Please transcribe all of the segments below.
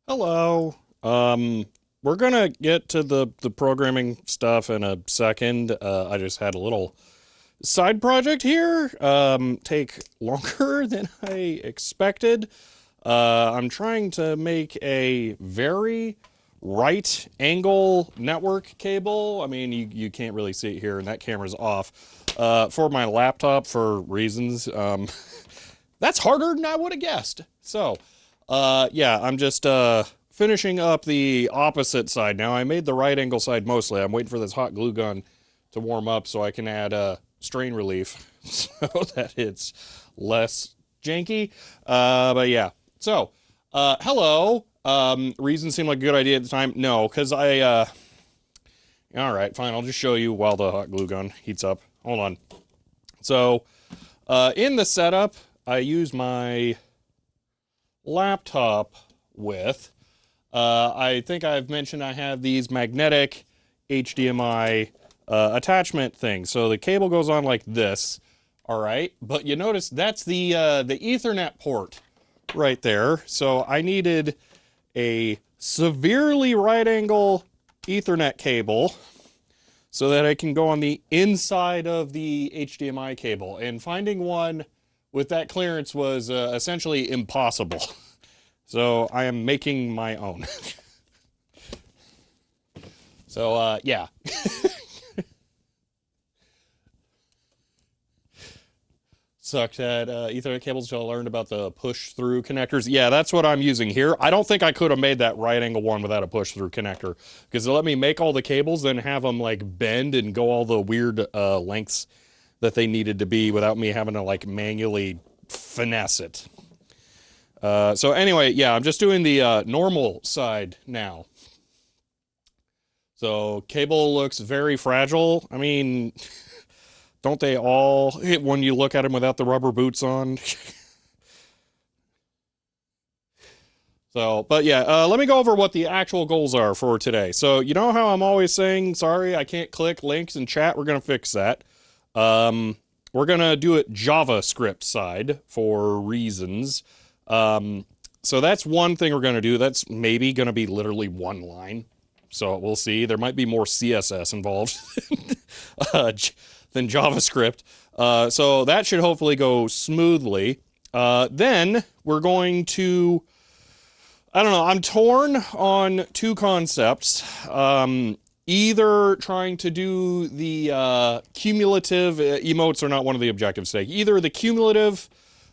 Hello. We're gonna get to the programming stuff in a second. I just had a little side project here take longer than I expected. I'm trying to make a very right angle network cable. I mean, you can't really see it here, and that camera's off. For my laptop for reasons. That's harder than I would have guessed. So, yeah, I'm just finishing up the opposite side now. I made the right angle side mostly. I'm waiting for this hot glue gun to warm up so I can add strain relief so that it's less janky. But yeah. So, hello. Reason seemed like a good idea at the time. No, because all right, fine. I'll just show you while the hot glue gun heats up. Hold on. So, in the setup, I use my laptop with, I think I've mentioned I have these magnetic HDMI attachment things. So the cable goes on like this, all right? But you notice that's the Ethernet port right there. So I needed a severely right angle Ethernet cable so that I can go on the inside of the HDMI cable. And finding one with that clearance was essentially impossible. So I am making my own. So, yeah. Sucked at Ethernet cables until I learned about the push-through connectors. Yeah, that's what I'm using here. I don't think I could have made that right angle one without a push-through connector, because it let me make all the cables, then have them like bend and go all the weird lengths that they needed to be without me having to like manually finesse it. So anyway, yeah, I'm just doing the normal side now. So cable looks very fragile. I mean, don't they all when you look at them without the rubber boots on? So, but yeah, let me go over what the actual goals are for today. So, you know how I'm always saying, sorry, I can't click links in chat? We're going to fix that. We're going to do it JavaScript side for reasons. So that's one thing we're going to do. That's maybe going to be literally one line. So we'll see. There might be more CSS involved than JavaScript. So that should hopefully go smoothly. Then we're going to, I don't know, I'm torn on two concepts. Either trying to do the cumulative emotes are not one of the objectives today. Either the cumulative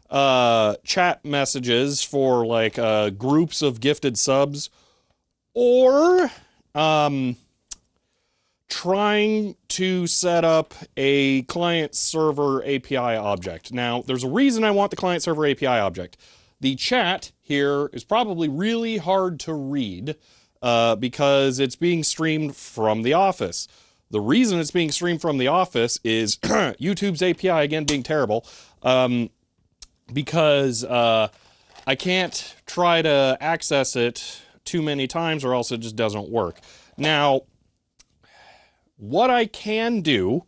chat messages for like groups of gifted subs, or trying to set up a client-server API object. Now, there's a reason I want the client-server API object. The chat here is probably really hard to read because it's being streamed from the office. The reason it's being streamed from the office is YouTube's API, again, being terrible, because I can't try to access it too many times or else it just doesn't work. Now, what I can do,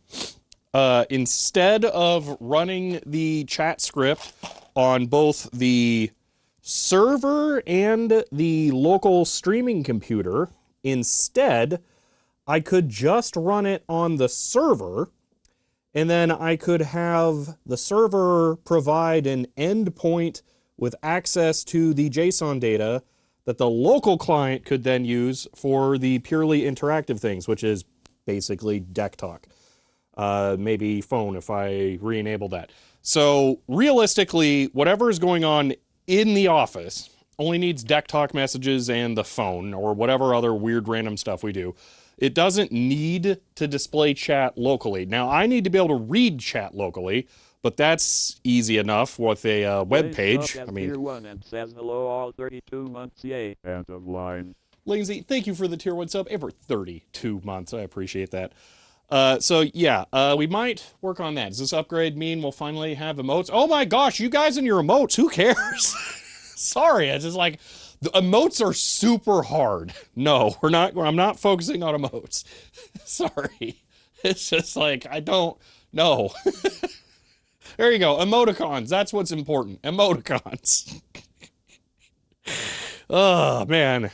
instead of running the chat script on both the server and the local streaming computer, instead, I could just run it on the server, and then I could have the server provide an endpoint with access to the JSON data that the local client could then use for the purely interactive things, which is basically deck talk. Maybe phone if I re-enable that. So realistically, whatever is going on in the office only needs deck talk messages and the phone or whatever other weird random stuff we do. It doesn't need to display chat locally. Now, I need to be able to read chat locally, but that's easy enough with a web page. I mean, tier 1 and says hello all 32 months, yay. End of line. Lindsay, thank you for the tier 1 sub every 32 months. I appreciate that. So yeah, we might work on that. Does this upgrade mean we'll finally have emotes? Oh my gosh, you guys and your emotes, who cares? Sorry, it's just like, the emotes are super hard. No, I'm not focusing on emotes. Sorry. It's just like, I don't know. There you go, emoticons, that's what's important. Emoticons. Oh, man.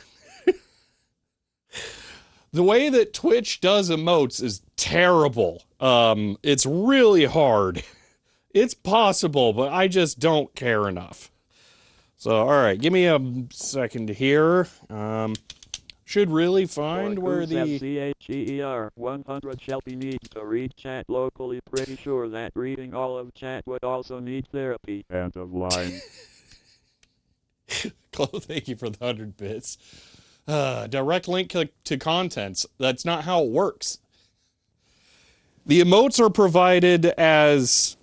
The way that Twitch does emotes is terrible. It's really hard. It's possible, but I just don't care enough. So, alright, give me a second here. Should really find where the... CHER 100 Shelby needs to read chat locally. Pretty sure that reading all of chat would also need therapy. End of line. Thank you for the 100 bits. Direct link to contents. That's not how it works. The emotes are provided as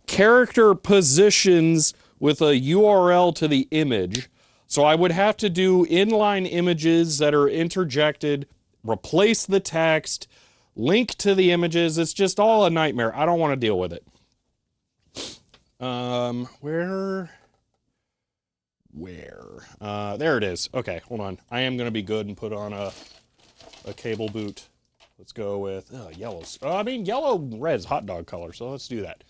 character positions with a URL to the image. So I would have to do inline images that are interjected, replace the text, link to the images. It's just all a nightmare. I don't want to deal with it. Where? There it is. Okay, hold on. I am going to be good and put on a cable boot. Let's go with yellows. Yellow red's hot dog color, so let's do that.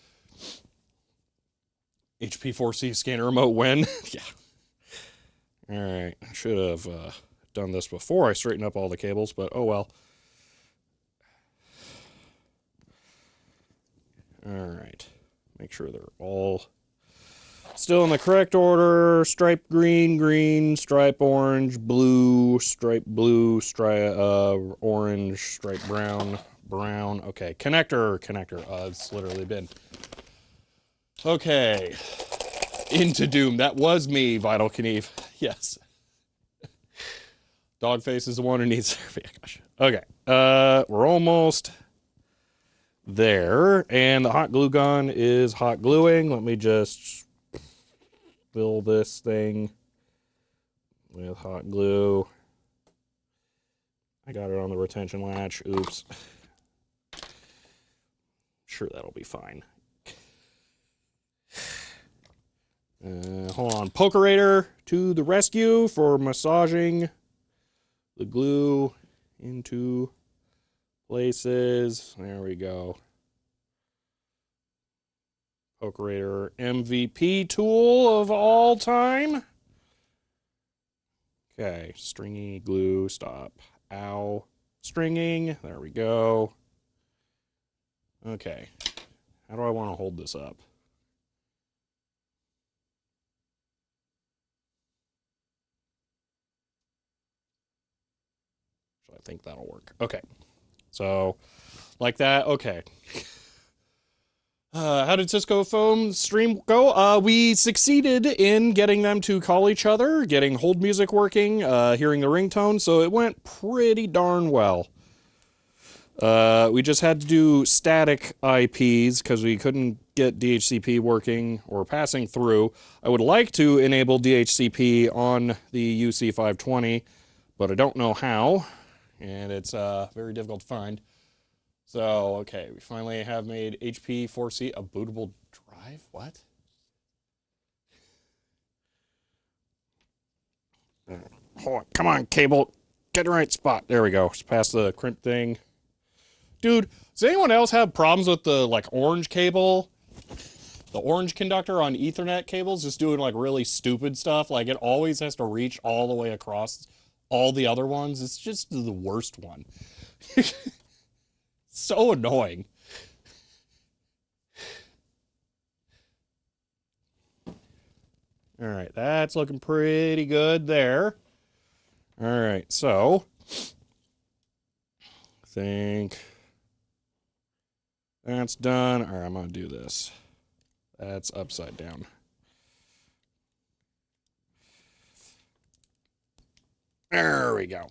HP4C scanner remote when? Yeah. All right. I should have done this before I straightened up all the cables, but oh well. All right. Make sure they're all still in the correct order. Stripe green, green, stripe orange, blue, stripe orange, stripe brown, brown. Okay, connector. It's literally been. Okay. Into Doom. That was me, Vital Kneve. Yes. Dogface is the one who needs therapy. Gosh. Okay. We're almost there. And the hot glue gun is hot gluing. Let me just fill this thing with hot glue. I got it on the retention latch. Oops. Sure, that'll be fine. Hold on. Pokerator to the rescue for massaging the glue into places. There we go. Pokerator MVP tool of all time. Okay, stringy glue, stop. Ow. Stringing, there we go. Okay, how do I want to hold this up? So I think that'll work. Okay, so like that, okay. How did Cisco phone stream go? We succeeded in getting them to call each other, getting hold music working, hearing the ringtone, so it went pretty darn well. We just had to do static IPs because we couldn't get DHCP working or passing through. I would like to enable DHCP on the UC520, but I don't know how, and it's very difficult to find. So, okay, we finally have made HP4C a bootable drive. What? Hold on, come on, cable. Get in the right spot. There we go. Just past the crimp thing. Dude, does anyone else have problems with the like orange cable? The orange conductor on Ethernet cables just doing like really stupid stuff. Like it always has to reach all the way across all the other ones. It's just the worst one. So annoying. All right, that's looking pretty good there. All right, so I think that's done. All right, I'm gonna do this. That's upside down. There we go.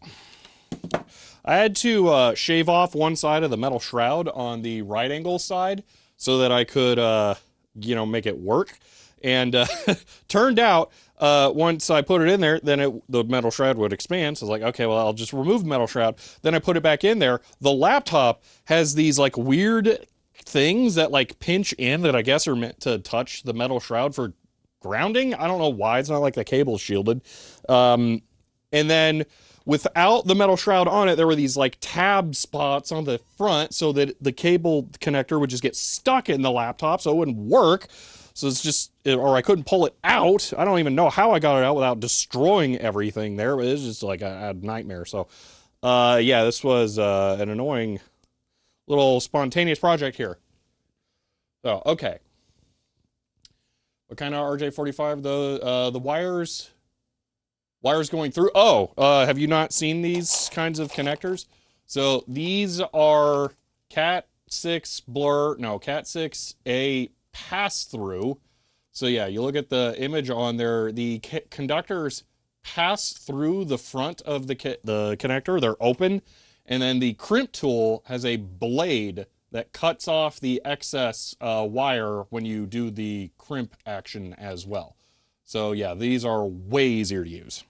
I had to shave off one side of the metal shroud on the right angle side so that I could, make it work. And turned out, once I put it in there, then the metal shroud would expand. So I was like, okay, well, I'll just remove the metal shroud. Then I put it back in there. The laptop has these like weird things that like pinch in that I guess are meant to touch the metal shroud for grounding. I don't know why. It's not like the cable's shielded. And then without the metal shroud on it, there were these like tab spots on the front so that the cable connector would just get stuck in the laptop so it wouldn't work. So it's just, or I couldn't pull it out. I don't even know how I got it out without destroying everything there. But it was just like a nightmare. So, yeah, this was an annoying little spontaneous project here. So, okay. What kind of RJ45? The wires going through. Oh, have you not seen these kinds of connectors? So these are Cat 6 blur, no, Cat 6A pass through. So yeah, you look at the image on there, the conductors pass through the front of the connector. They're open. And then the crimp tool has a blade that cuts off the excess wire when you do the crimp action as well. So yeah, these are way easier to use.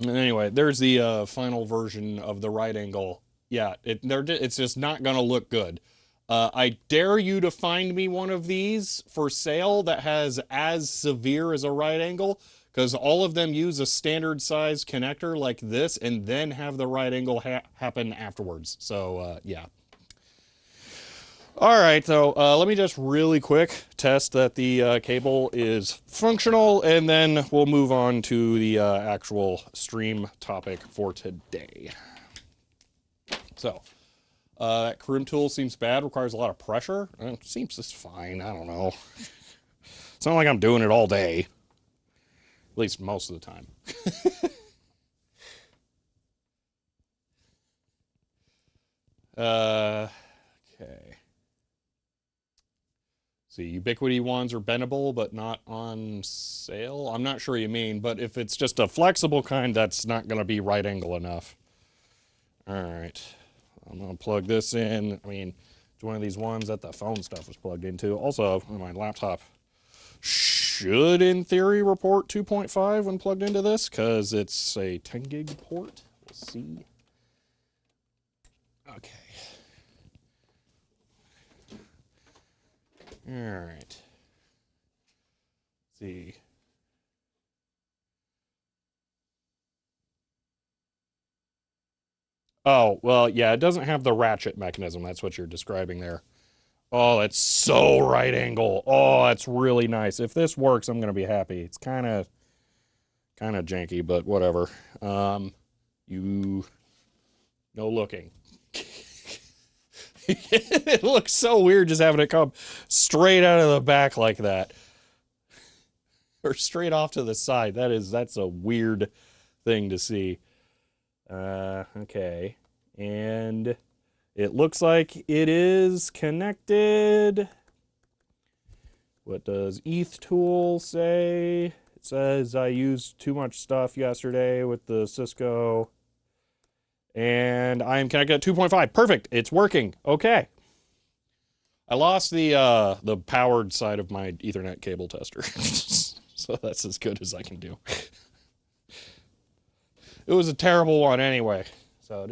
Anyway, there's the final version of the right angle. Yeah, it's just not going to look good. I dare you to find me one of these for sale that has as severe as a right angle, because all of them use a standard size connector like this and then have the right angle happen afterwards. So, yeah. All right, so let me just really quick test that the cable is functional, and then we'll move on to the actual stream topic for today. So, that crimp tool seems bad, requires a lot of pressure. It seems just fine, I don't know. It's not like I'm doing it all day, at least most of the time. Okay. See, Ubiquity ones are bendable, but not on sale. I'm not sure what you mean, but if it's just a flexible kind, that's not going to be right angle enough. All right. I'm going to plug this in. I mean, it's one of these ones that the phone stuff was plugged into. Also, my laptop should, in theory, report 2.5 when plugged into this, because it's a 10 gig port. We'll see. Okay. All right. Let's see. Oh, well, yeah, it doesn't have the ratchet mechanism. That's what you're describing there. Oh, that's so right angle. Oh, that's really nice. If this works, I'm gonna be happy. It's kind of janky, but whatever. You no looking. It looks so weird just having it come straight out of the back like that. Or straight off to the side. That's a weird thing to see. Okay. And it looks like it is connected. What does ETH tool say? It says I used too much stuff yesterday with the Cisco And I'm connected at 2.5. Perfect. It's working. Okay. I lost the powered side of my Ethernet cable tester. So that's as good as I can do. It was a terrible one anyway. So it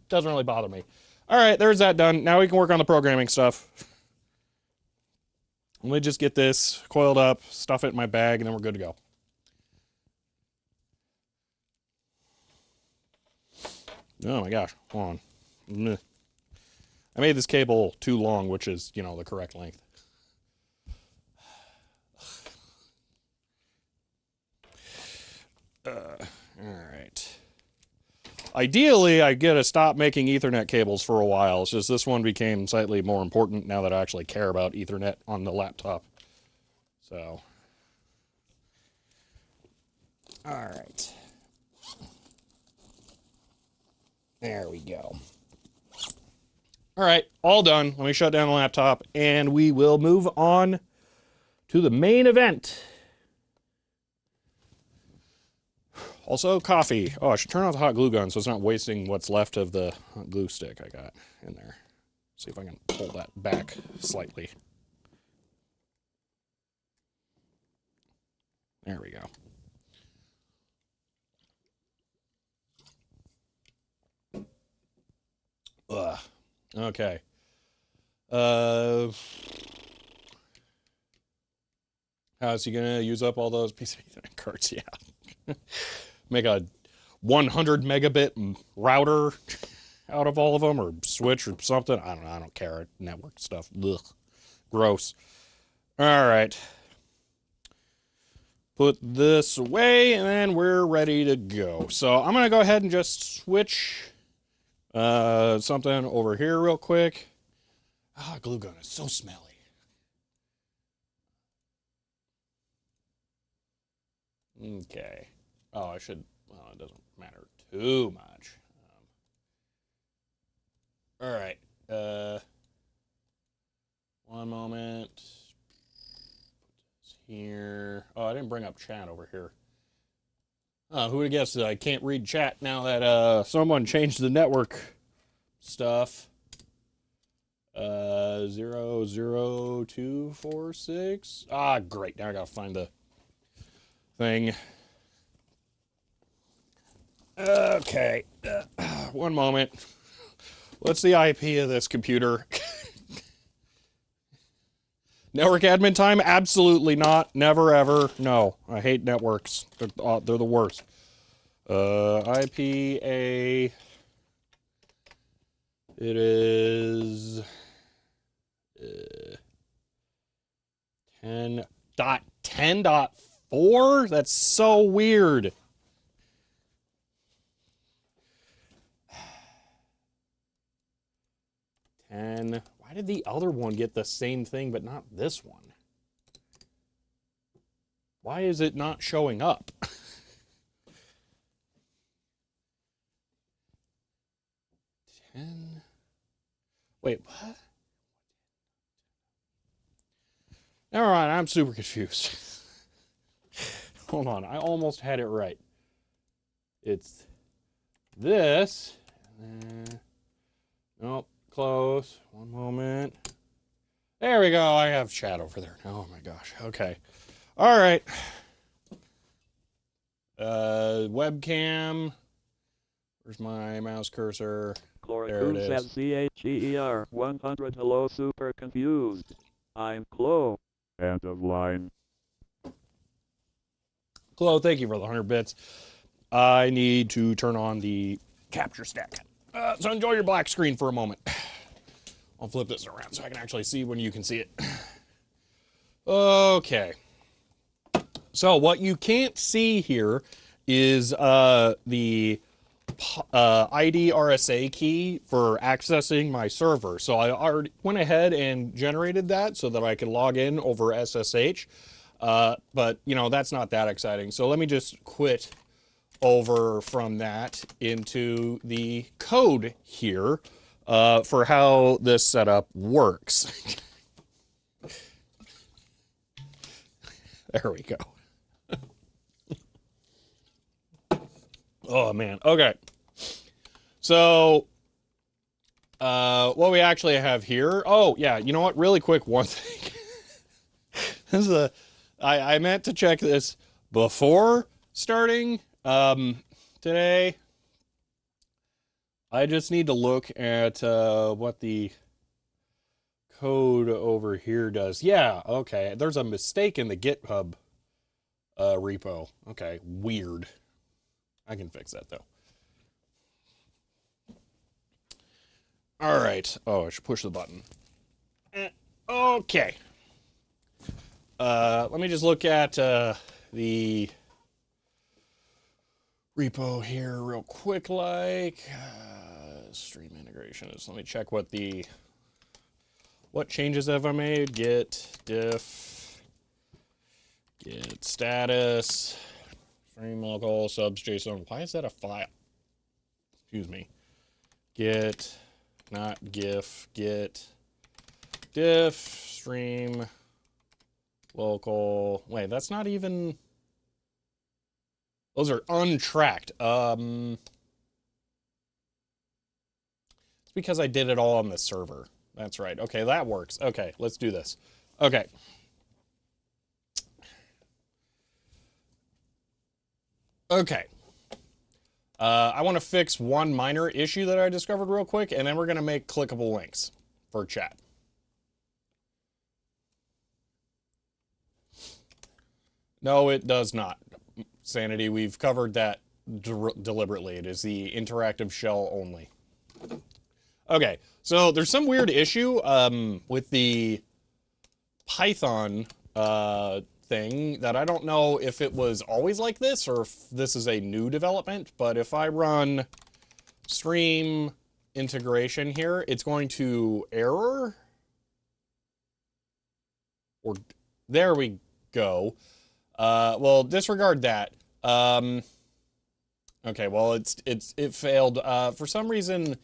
doesn't really bother me. All right, there's that done. Now we can work on the programming stuff. Let me just get this coiled up, stuff it in my bag, and then we're good to go. Oh my gosh, hold on. I made this cable too long, which is, the correct length. All right. Ideally, I get to stop making Ethernet cables for a while. It's just this one became slightly more important now that I actually care about Ethernet on the laptop. So, all right. There we go. All right, all done. Let me shut down the laptop, and we will move on to the main event. Also, coffee. Oh, I should turn off the hot glue gun so it's not wasting what's left of the hot glue stick I got in there. See if I can pull that back slightly. There we go. Ugh. Okay. How's he gonna use up all those pieces of Ethernet cards? Yeah. Make a 100 megabit router out of all of them, or switch or something. I don't know. I don't care. Network stuff. Ugh. Gross. All right. Put this away, and then we're ready to go. So I'm gonna go ahead and just switch something over here real quick. Ah, glue gun is so smelly. Okay. Oh, I should. Well, it doesn't matter too much. All right. One moment. Here. Oh, I didn't bring up chat over here. Who would have guessed that I can't read chat now that someone changed the network stuff. 00246. Ah, great. Now I gotta find the thing. Okay. One moment. What's the IP of this computer? Network admin time? Absolutely not. Never ever. No. I hate networks. They're the worst. IPA. It is 10.10.4? That's so weird. And why did the other one get the same thing but not this one? Why is it not showing up? 10. Wait, what? Never mind, I'm super confused. Hold on, I almost had it right. It's this. Nope, close. One moment. There we go. I have chat over there. Oh my gosh. Okay. All right. Webcam. Where's my mouse cursor? There it is. CHER 100. Hello, super confused. I'm Chloe. End of line. Chloe, thank you for the 100 bits. I need to turn on the capture stack. So enjoy your black screen for a moment. I'll flip this around so I can actually see when you can see it. Okay. So what you can't see here is the ID RSA key for accessing my server. So I already went ahead and generated that so that I could log in over SSH. But, that's not that exciting. So let me just quit over from that into the code here for how this setup works. There we go. Oh, man. Okay. So what we actually have here. Oh, yeah. You know what? Really quick, one thing. This is I meant to check this before starting today. I just need to look at what the code over here does. Yeah, okay. There's a mistake in the GitHub repo. Okay, weird. I can fix that though. All right. Oh, I should push the button. Okay. Let me just look at the repo here real quick. Stream integration is. Let me check what changes have I made. Git diff, git status, stream local subs JSON. Why is that a file? Excuse me. Git, not GIF. Git diff stream local. Wait, that's not even. Those are untracked. It's because I did it all on the server. That's right. Okay, that works. Okay, let's do this. Okay. Okay. I want to fix one minor issue that I discovered real quick, and then we're going to make clickable links for chat. No, it does not. Sanity, we've covered that deliberately. It is the interactive shell only. Okay, so there's some weird issue with the Python thing that I don't know if it was always like this or if this is a new development, but if I run stream integration here, it's going to error. Or there we go. Well, disregard that. Okay, well, it failed. For some reason,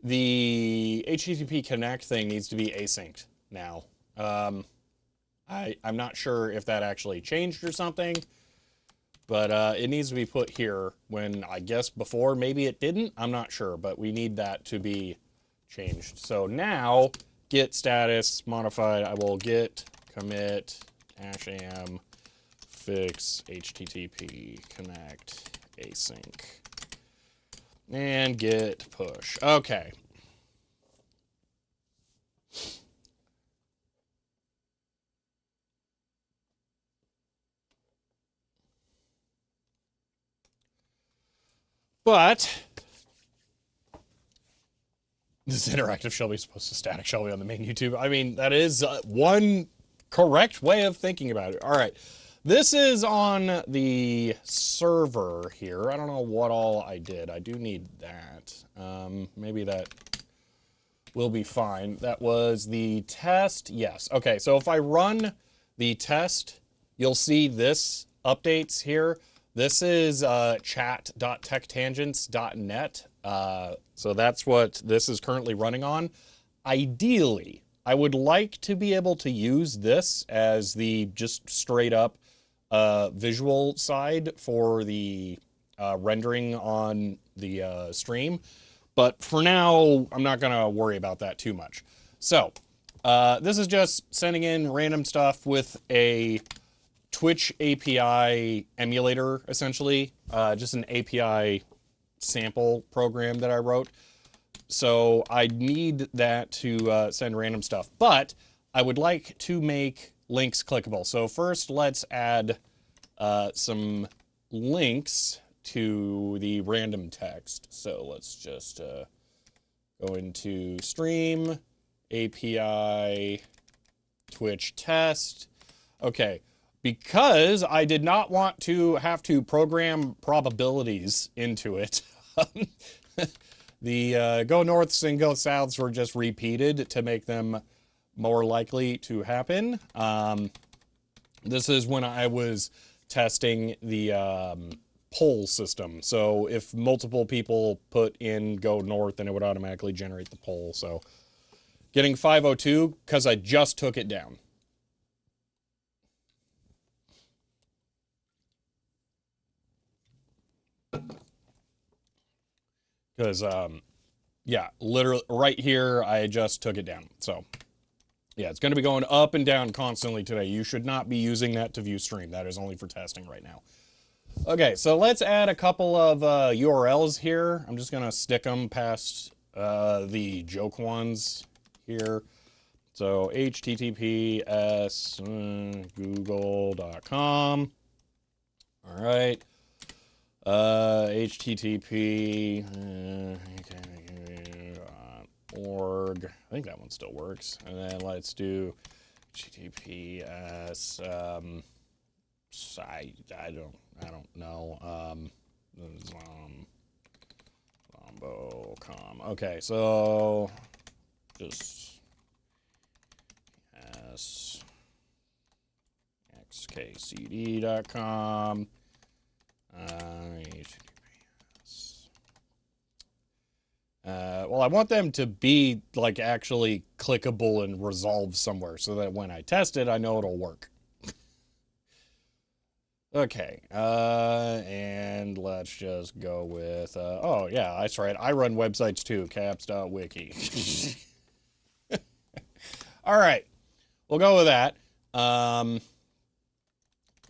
the HTTP connect thing needs to be asynced now. I'm not sure if that actually changed or something, but it needs to be put here when I guess before maybe it didn't. I'm not sure, but we need that to be changed. So now git status modified. I will git commit -am fix HTTP connect async and git push. Okay. But this interactive shell be supposed to static shell be on the main YouTube. I mean, that is one correct way of thinking about it. All right. This is on the server here. I don't know what all I did. I do need that. Maybe that will be fine. That was the test. Yes. Okay. So if I run the test, you'll see this updates here. This is chat.techtangents.net. So that's what this is currently running on. Ideally, I would like to be able to use this as the just straight up visual side for the rendering on the stream. But for now, I'm not going to worry about that too much. So this is just sending in random stuff with a Twitch API emulator, essentially. Just an API sample program that I wrote. So I need that to send random stuff. But I would like to make links clickable. So first, let's add some links to the random text. So let's just go into stream, API, Twitch test. Okay, because I did not want to have to program probabilities into it. The go norths and go souths were just repeated to make them more likely to happen. This is when I was testing the poll system. So if multiple people put in go north, then it would automatically generate the poll. So getting 502 because I just took it down. Because, yeah, literally right here, I just took it down. So, yeah, it's going to be going up and down constantly today. You should not be using that to view stream. That is only for testing right now. Okay, so let's add a couple of URLs here. I'm just going to stick them past the joke ones here. So https google.com. All right. http org. I think that one still works. And then let's do https I don't know. Zombocom. Okay, so just xkcd.com. Well, I want them to be like actually clickable and resolved somewhere so that when I test it, I know it'll work. Okay, and let's just go with, oh yeah, that's right, I run websites too, caps.wiki. All right, we'll go with that.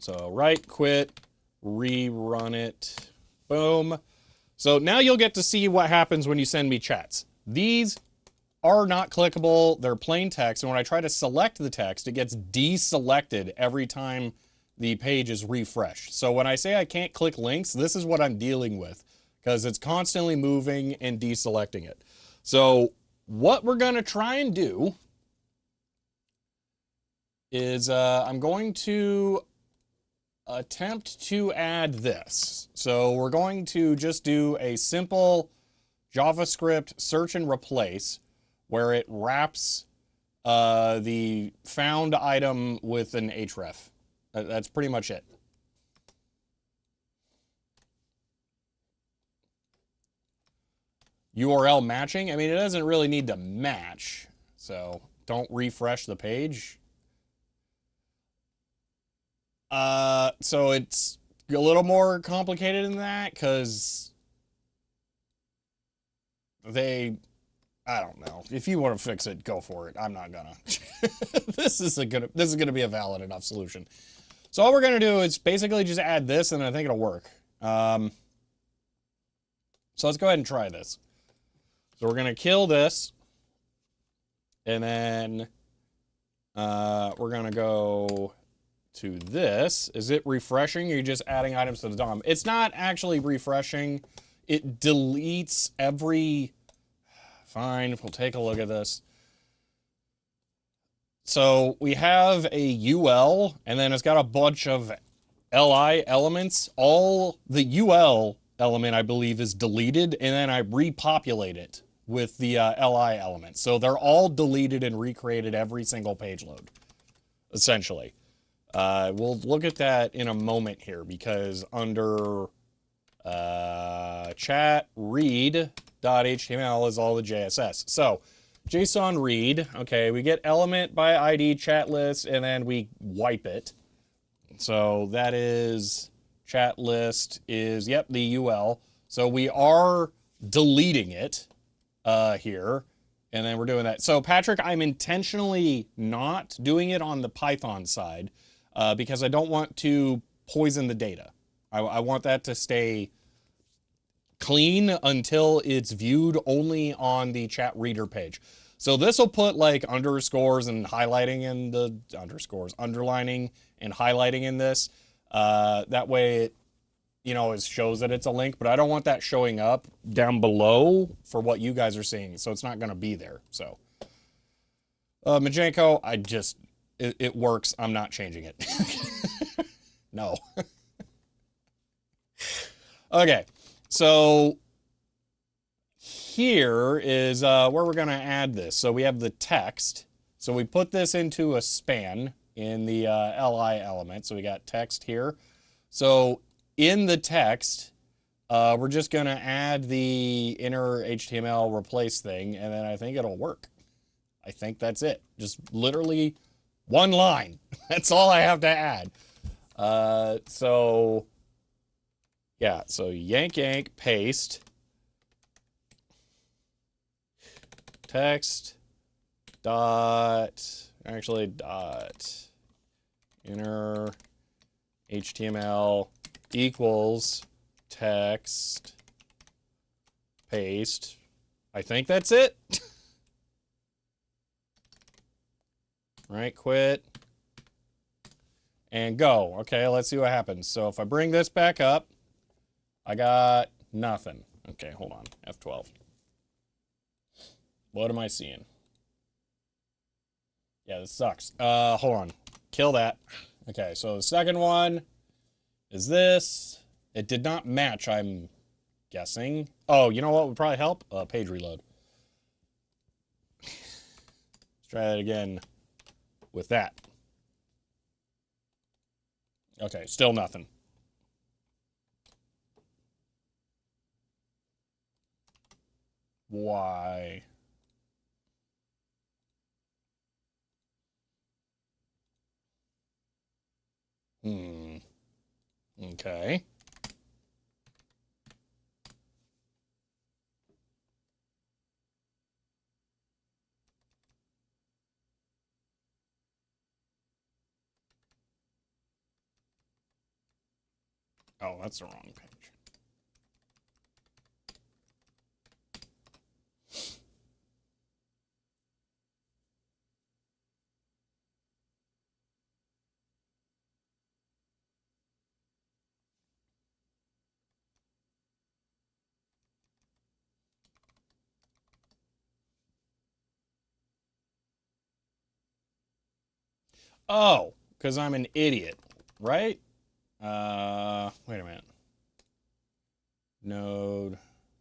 So right, quit, rerun it, boom. So now you'll get to see what happens when you send me chats. These are not clickable, they're plain text, and when I try to select the text, it gets deselected every time the page is refreshed. So when I say I can't click links, this is what I'm dealing with, because it's constantly moving and deselecting it. So what we're gonna try and do is I'm going to attempt to add this. So we're going to just do a simple JavaScript search and replace where it wraps the found item with an href. That's pretty much it. URL matching, I mean, it doesn't really need to match, so don't refresh the page. So it's a little more complicated than that, because I don't know. If you want to fix it, go for it. I'm not gonna. This is gonna be a valid enough solution. So all we're gonna do is basically just add this, and I think it'll work. So let's go ahead and try this. So we're gonna kill this, and then we're gonna go to this. Is it refreshing? Or are you just adding items to the DOM? It's not actually refreshing. It deletes every. Fine, we'll take a look at this. So we have a UL, and then it's got a bunch of LI elements. All the UL element, I believe, is deleted, and then I repopulate it with the LI elements. So they're all deleted and recreated every single page load, essentially. We'll look at that in a moment here, because under chat read.html is all the JSS. So JSON read, okay, we get element by ID chat list, and then we wipe it. So that is chat list is, yep, the UL. So we are deleting it here, and then we're doing that. So Patrick, I'm intentionally not doing it on the Python side because I don't want to poison the data. I want that to stay clean until it's viewed only on the chat reader page. So this will put like underscores and highlighting in the underlining and highlighting in this. That way it, you know, it shows that it's a link, but I don't want that showing up down below for what you guys are seeing. So it's not going to be there. So Majenko, it works. I'm not changing it. No. Okay. So here is where we're going to add this. So we have the text. So we put this into a span in the li element. So we got text here. So in the text, we're just going to add the inner HTML replace thing, and then I think it'll work. I think that's it. Just literally one line. That's all I have to add. So yeah, so yank, paste. text dot, actually dot inner HTML equals text paste. I think that's it. Right, quit. And go. Okay, let's see what happens. So if I bring this back up, I got nothing. Okay, hold on. F12. What am I seeing? Yeah, this sucks. Hold on. Kill that. Okay, so the second one is this. It did not match, I'm guessing. Oh, you know what would probably help? Page reload. Let's try that again with that. Okay, still nothing. Why? Okay. Oh, that's the wrong page. Oh, because I'm an idiot, right? Wait a minute. Node,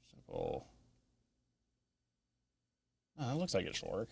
simple. Oh, that looks like it should work.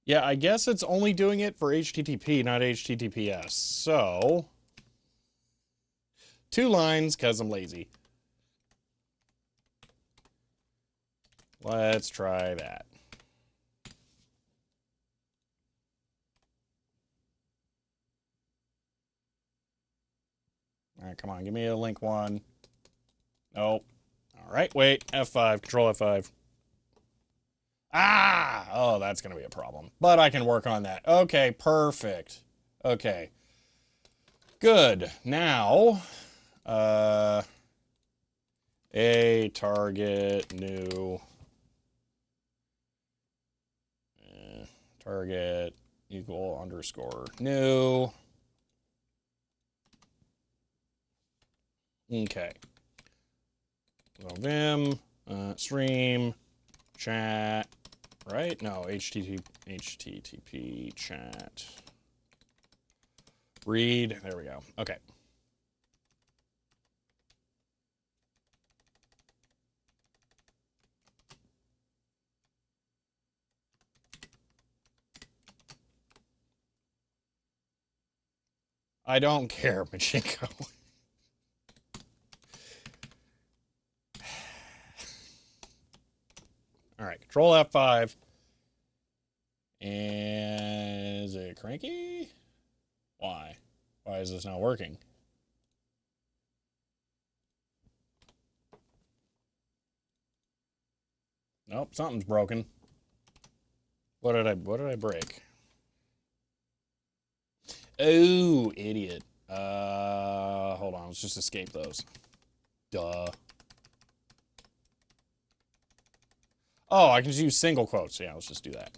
Yeah, I guess it's only doing it for HTTP, not HTTPS. So, 2 lines because I'm lazy. Let's try that. All right, come on, give me a link one. Nope. All right, wait, F5, control F5. Ah! Oh, that's going to be a problem. But I can work on that. Okay, perfect. Okay. Good. Now, a target new target equal underscore new. Okay. So vim stream chat, right? No, HTTP chat read. There we go. Okay. I don't care, Machinko. All right, control F5. And is it cranky? Why? Why is this not working? Nope, something's broken. What did I break? Oh, idiot. Hold on, let's just escape those. Duh. Oh, I can just use single quotes. Yeah, let's just do that.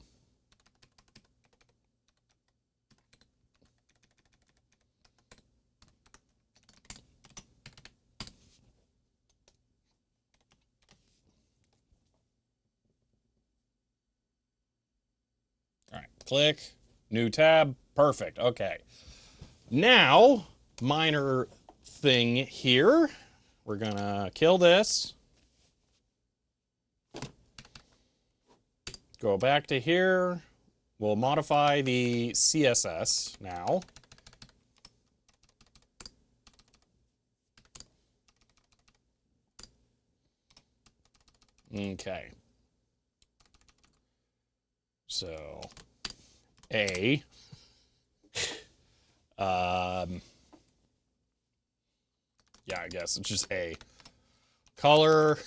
click, new tab, perfect, okay. Now, minor thing here, we're gonna kill this. Go back to here. We'll modify the CSS now. Okay. So, A. Yeah, I guess it's just A. Color.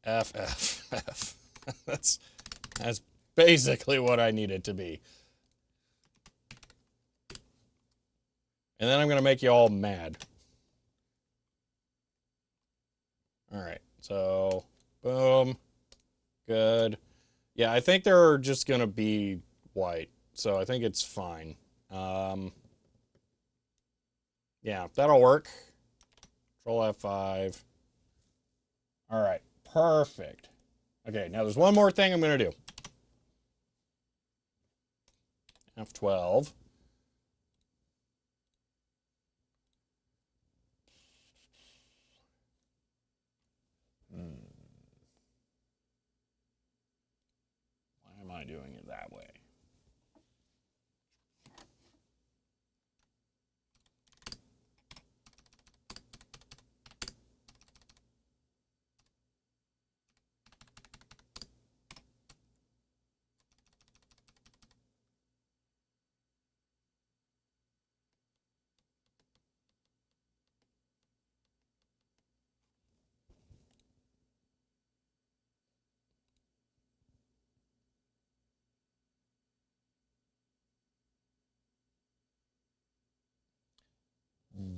F. That's basically what I need it to be. And then I'm going to make you all mad. All right. So, boom. Good. Yeah, I think they're just going to be white. So I think it's fine. Yeah, that'll work. Control F5. All right. Perfect. Okay, now there's one more thing I'm going to do. F12. Why am I doing it that way?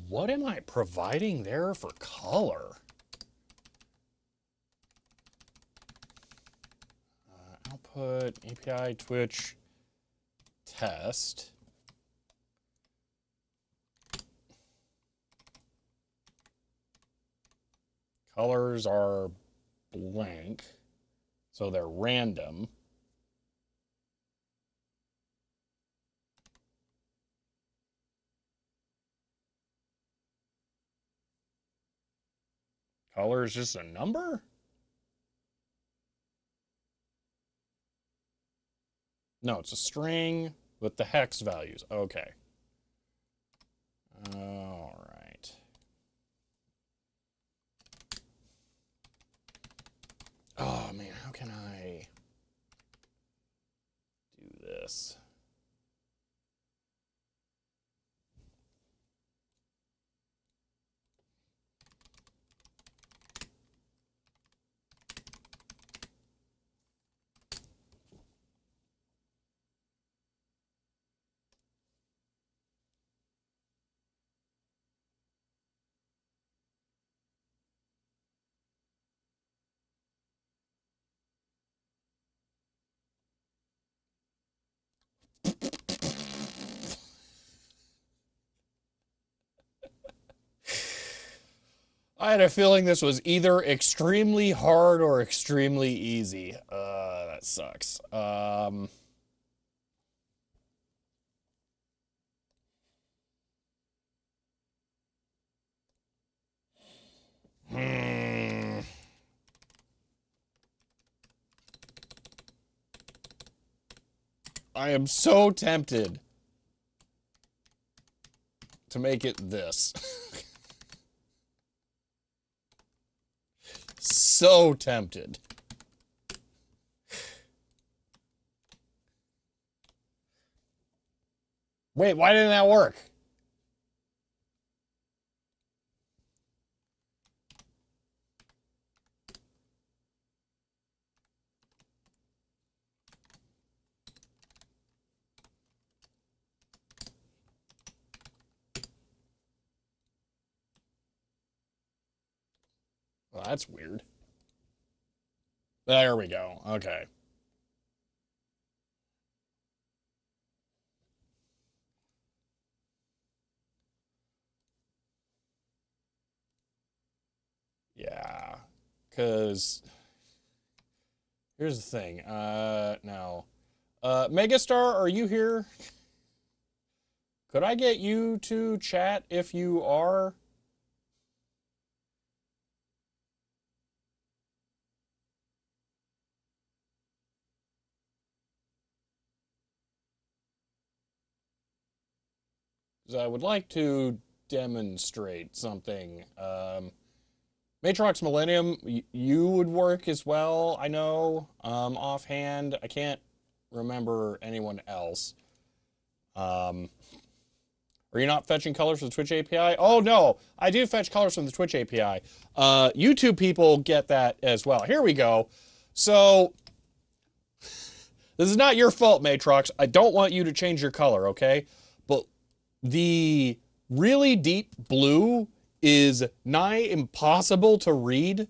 What am I providing there for color? Output API Twitch test. Colors are blank, so they're random. Color is just a number? No, it's a string with the hex values. Okay. All right. Oh, man, how can I do this? I had a feeling this was either extremely hard or extremely easy. That sucks. Hmm. I am so tempted to make it this. So tempted. Wait, why didn't that work? Well, that's weird. There we go. Okay. Yeah. Because Here's the thing. Now, Megastar, are you here? Could I get you to chat if you are? 'Cause I would like to demonstrate something. Matrox Millennium, you would work as well, I know. Offhand, I can't remember anyone else. Are you not fetching colors from the Twitch API? Oh, no, I do fetch colors from the Twitch API. YouTube people get that as well. Here we go. So, this is not your fault, Matrox. I don't want you to change your color, okay? But the really deep blue is nigh impossible to read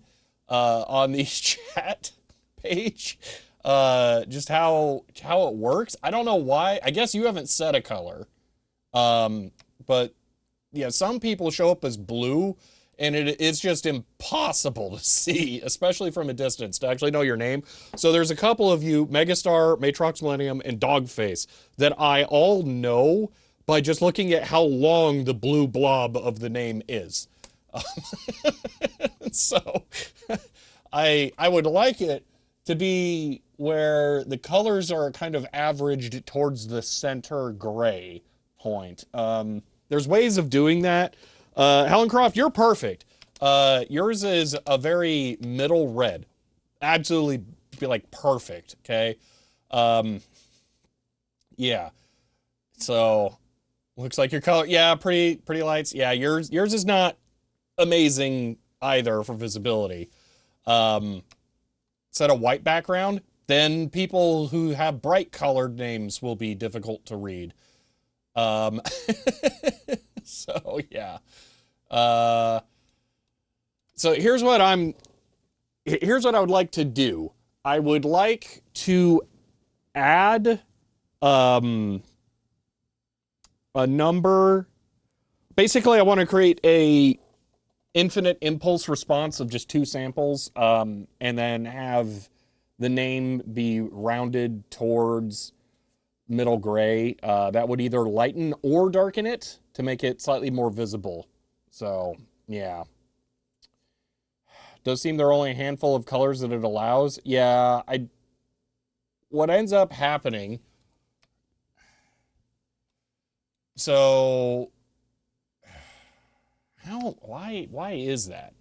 on the chat page. Just how it works. I don't know why. I guess you haven't set a color. But yeah, some people show up as blue, and it's just impossible to see, especially from a distance, to actually know your name. So there's a couple of you, Megastar, Matrox Millennium, and Dogface, that I all know by just looking at how long the blue blob of the name is. So I would like it to be where the colors are kind of averaged towards the center gray point. There's ways of doing that. Helen Croft, you're perfect. Yours is a very middle red. Absolutely be like perfect, okay? Yeah. So looks like your color, yeah, pretty lights. Yeah, yours is not amazing either for visibility. Set a white background, then people who have bright colored names will be difficult to read. So yeah. So here's what I would like to do. I would like to add a number. Basically, I want to create a infinite impulse response of just 2 samples, and then have the name be rounded towards middle gray. That would either lighten or darken it to make it slightly more visible. So, yeah. Does seem there are only a handful of colors that it allows. Yeah, what ends up happening, so why is that?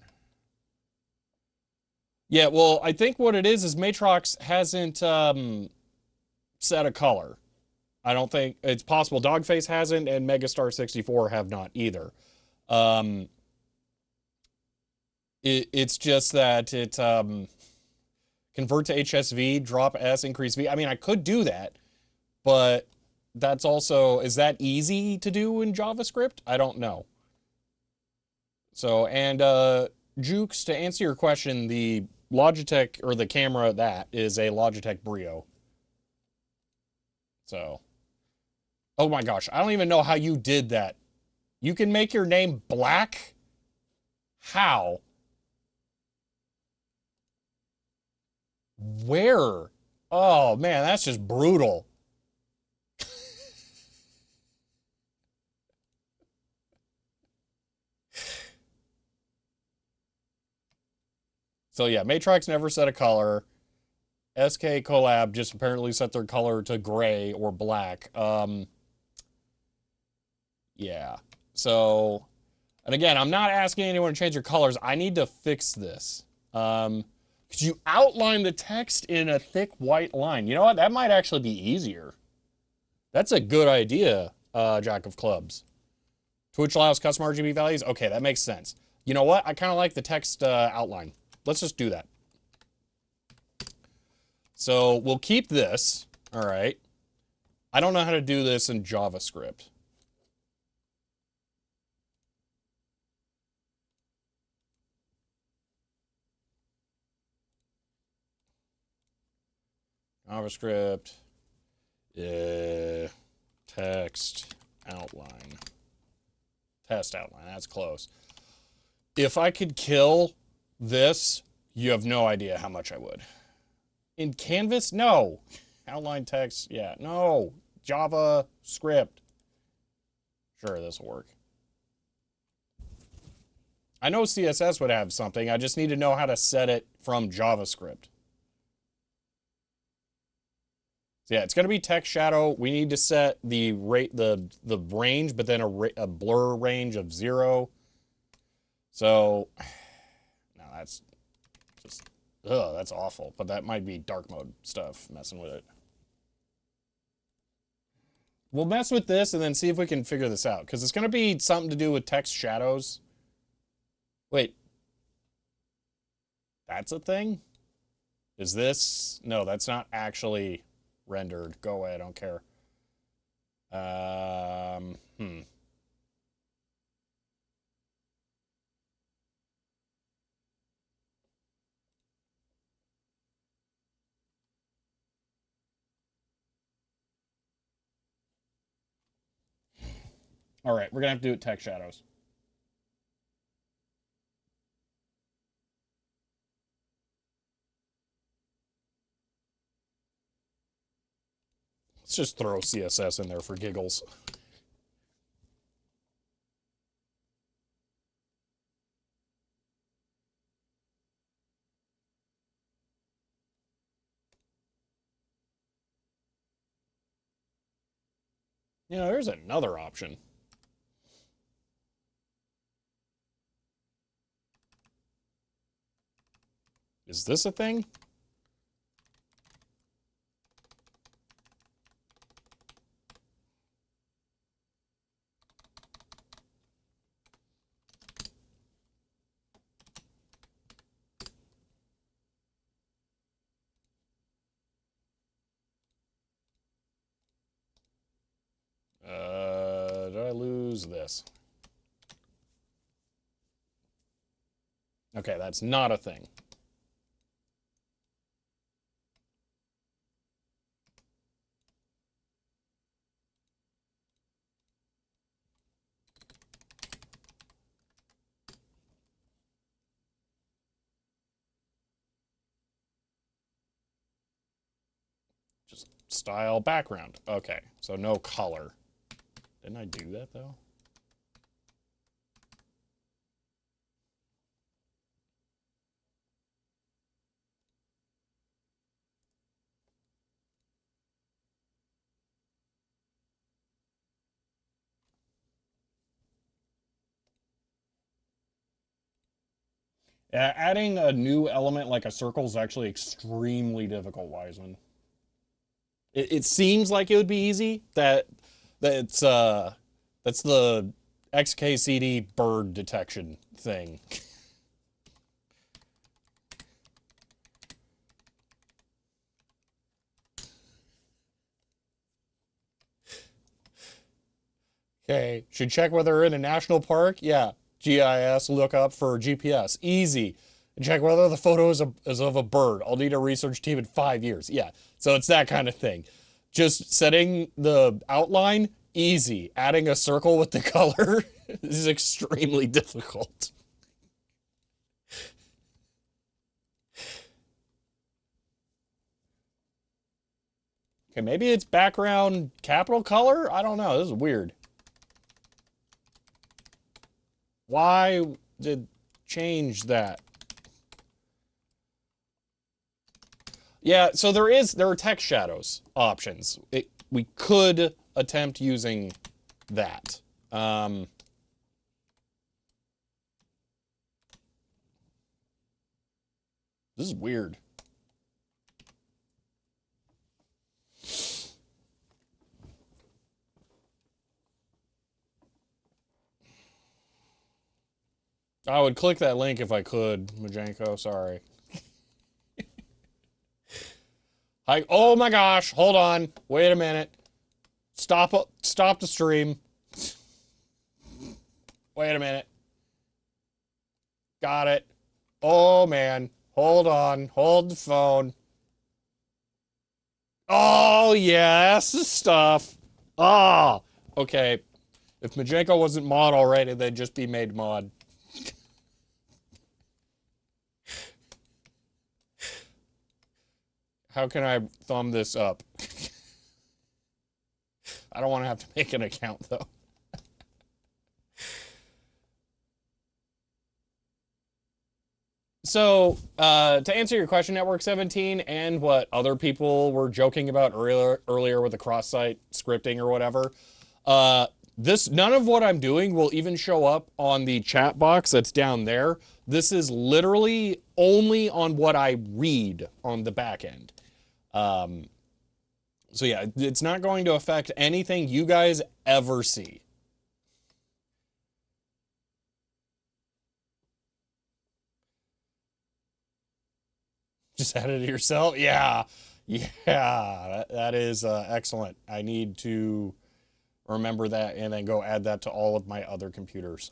Yeah, well, I think what it is Matrox hasn't set a color. I don't think it's possible Dogface hasn't, and Megastar 64 have not either. It's just that it convert to HSV, drop S, increase V. I mean, I could do that, but that's also, is that easy to do in JavaScript? I don't know. So, and Jukes, to answer your question, the Logitech, or the camera, that is a Logitech Brio. So, oh my gosh, I don't even know how you did that. You can make your name black? How? Where? Oh man, that's just brutal. So yeah, Matrox never set a color. SK Collab just apparently set their color to gray or black. Yeah. So, and again, I'm not asking anyone to change their colors. I need to fix this. Because you outline the text in a thick white line. You know what? That might actually be easier. That's a good idea, Jack of Clubs. Twitch allows custom RGB values. Okay, that makes sense. You know what? I kind of like the text outline. Let's just do that. So we'll keep this. All right. I don't know how to do this in JavaScript. JavaScript, text outline, test outline. That's close. If I could kill this, you have no idea how much I would. In Canvas? No. Outline text, yeah. No. Java script. Sure, this will work. I know CSS would have something. I just need to know how to set it from JavaScript. So yeah, it's going to be text shadow. We need to set the rate, the range, but then a blur range of 0. So, no, that's just, ugh, that's awful. But that might be dark mode stuff messing with it. We'll mess with this and then see if we can figure this out. Because it's going to be something to do with text shadows. Wait. That's a thing? Is this? No, that's not actually rendered. Go away, I don't care. Hmm. All right, we're going to have to do it text shadows. Let's just throw CSS in there for giggles. You know, there's another option. Is this a thing? Did I lose this? Okay, that's not a thing. Just style background. Okay, so no color. Didn't I do that though? Adding a new element like a circle is actually extremely difficult, Wiseman. It seems like it would be easy. That's the XKCD bird detection thing. Okay, should check whether they're in a national park. Yeah, GIS lookup for GPS. Easy. Check whether the photo is of a bird. I'll need a research team in 5 years. Yeah, so it's that kind of thing. Just setting the outline, easy. Adding a circle with the color is extremely difficult. Okay, maybe it's background capital color? I don't know. This is weird. Why did change that? Yeah, so there are text shadows options. We could attempt using that. This is weird. I would click that link if I could, Majenko, sorry. Oh my gosh, hold on. Wait a minute. Stop the stream. Wait a minute. Got it. Oh man. Hold on. Hold the phone. Oh yes, stuff. Ah. Okay. If Majenko wasn't mod already, they'd just be made mod. How can I thumb this up? I don't want to have to make an account, though. So, to answer your question, Network 17, and what other people were joking about earlier with the cross-site scripting or whatever, none of what I'm doing will even show up on the chat box that's down there. This is literally only on what I read on the back end. So yeah, it's not going to affect anything you guys ever see. Just add it to yourself? Yeah. Yeah, that is excellent. I need to remember that and then go add that to all of my other computers.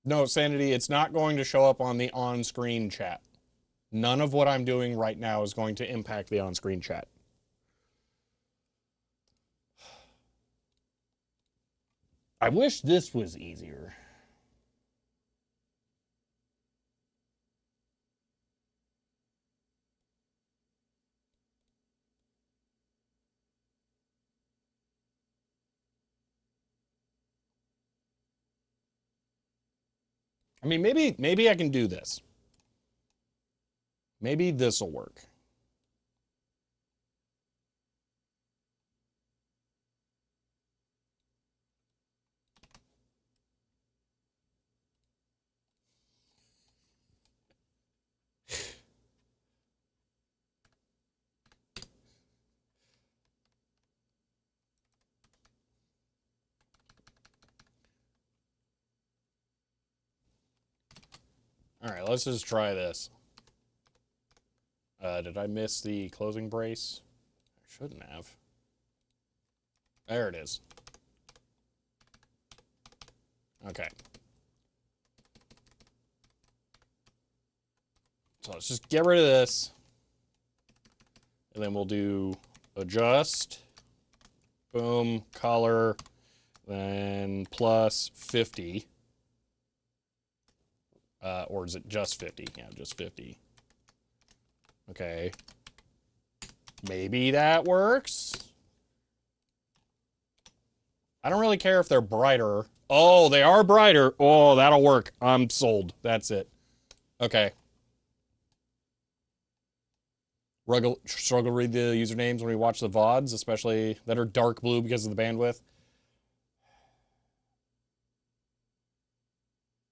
No, Sanity, it's not going to show up on the on-screen chat. None of what I'm doing right now is going to impact the on-screen chat. I wish this was easier. I mean, maybe I can do this. Maybe this will work. All right, let's just try this. Did I miss the closing brace? I shouldn't have. There it is. Okay. So let's just get rid of this. And then we'll do adjust. Boom, color, then plus 50. Or is it just 50? Yeah, just 50. Okay. Maybe that works. I don't really care if they're brighter. Oh, they are brighter. Oh, that'll work. I'm sold. That's it. Okay. Struggle to read the usernames when we watch the VODs, especially that are dark blue because of the bandwidth.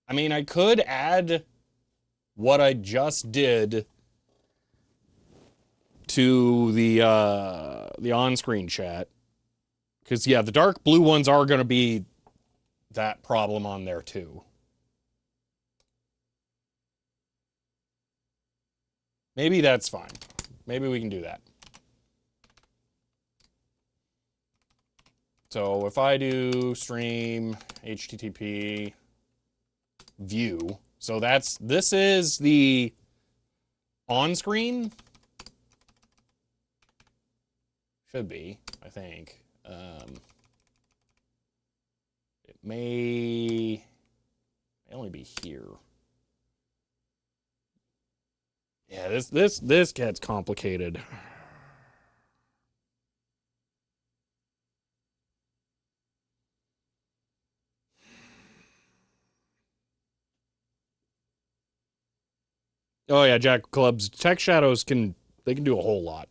I mean, I could add what I just did to the on-screen chat. Because, yeah, the dark blue ones are going to be that problem on there, too. Maybe that's fine. Maybe we can do that. So if I do stream HTTP view, so this is the on-screen. Should be, I think. It may only be here. Yeah, this gets complicated. Oh yeah, Jack Clubs. Tech shadows can do a whole lot.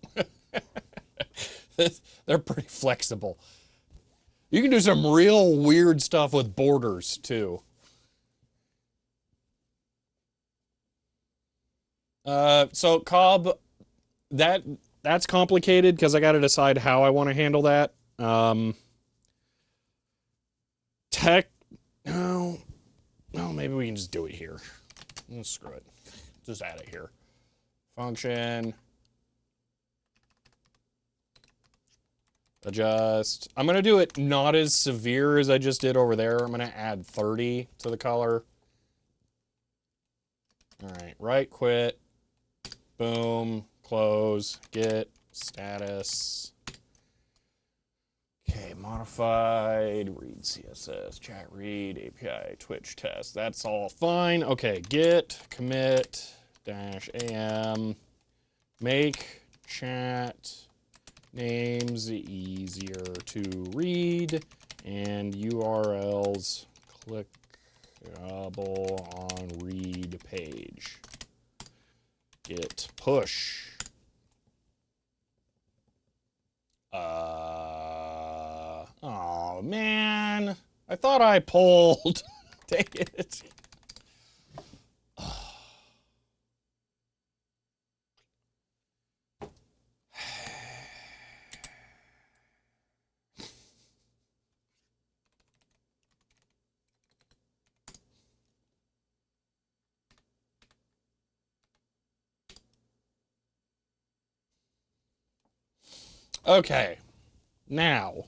They're pretty flexible. You can do some real weird stuff with borders too. So Cobb, that's complicated because I got to decide how I want to handle that. Tech, no, maybe we can just do it here. Screw it, just add it here. Function. Adjust. I'm going to do it not as severe as I just did over there. I'm going to add 30 to the color. All right, right, quit. Boom, close, get, status. Okay, modified, read CSS, chat read, API, Twitch test. That's all fine. Okay, git commit dash am, make chat names easier to read, and URLs clickable on read page. Git push. Oh man, I thought I pulled. Dang it. Okay, now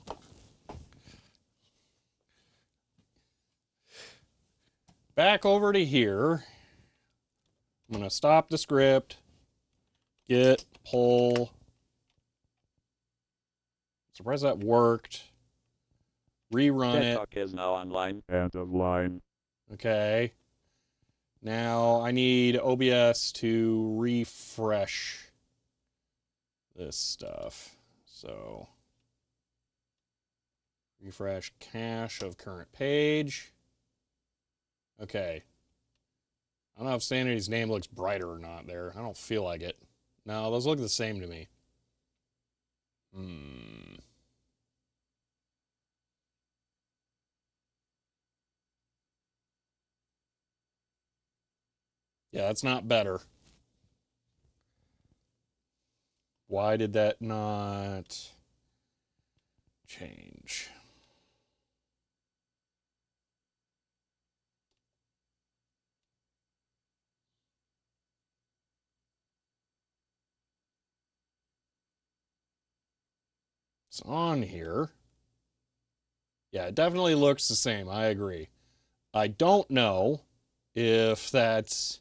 back over to here. I'm gonna stop the script, git pull. Surprised that worked. Rerun it. Deadlock is now online. End of line. Okay. Now I need OBS to refresh this stuff. So refresh cache of current page. Okay. I don't know if Sanity's name looks brighter or not there. I don't feel like it. No, those look the same to me. Yeah, that's not better. Why did that not change? It's on here. Yeah, it definitely looks the same. I agree. I don't know if that's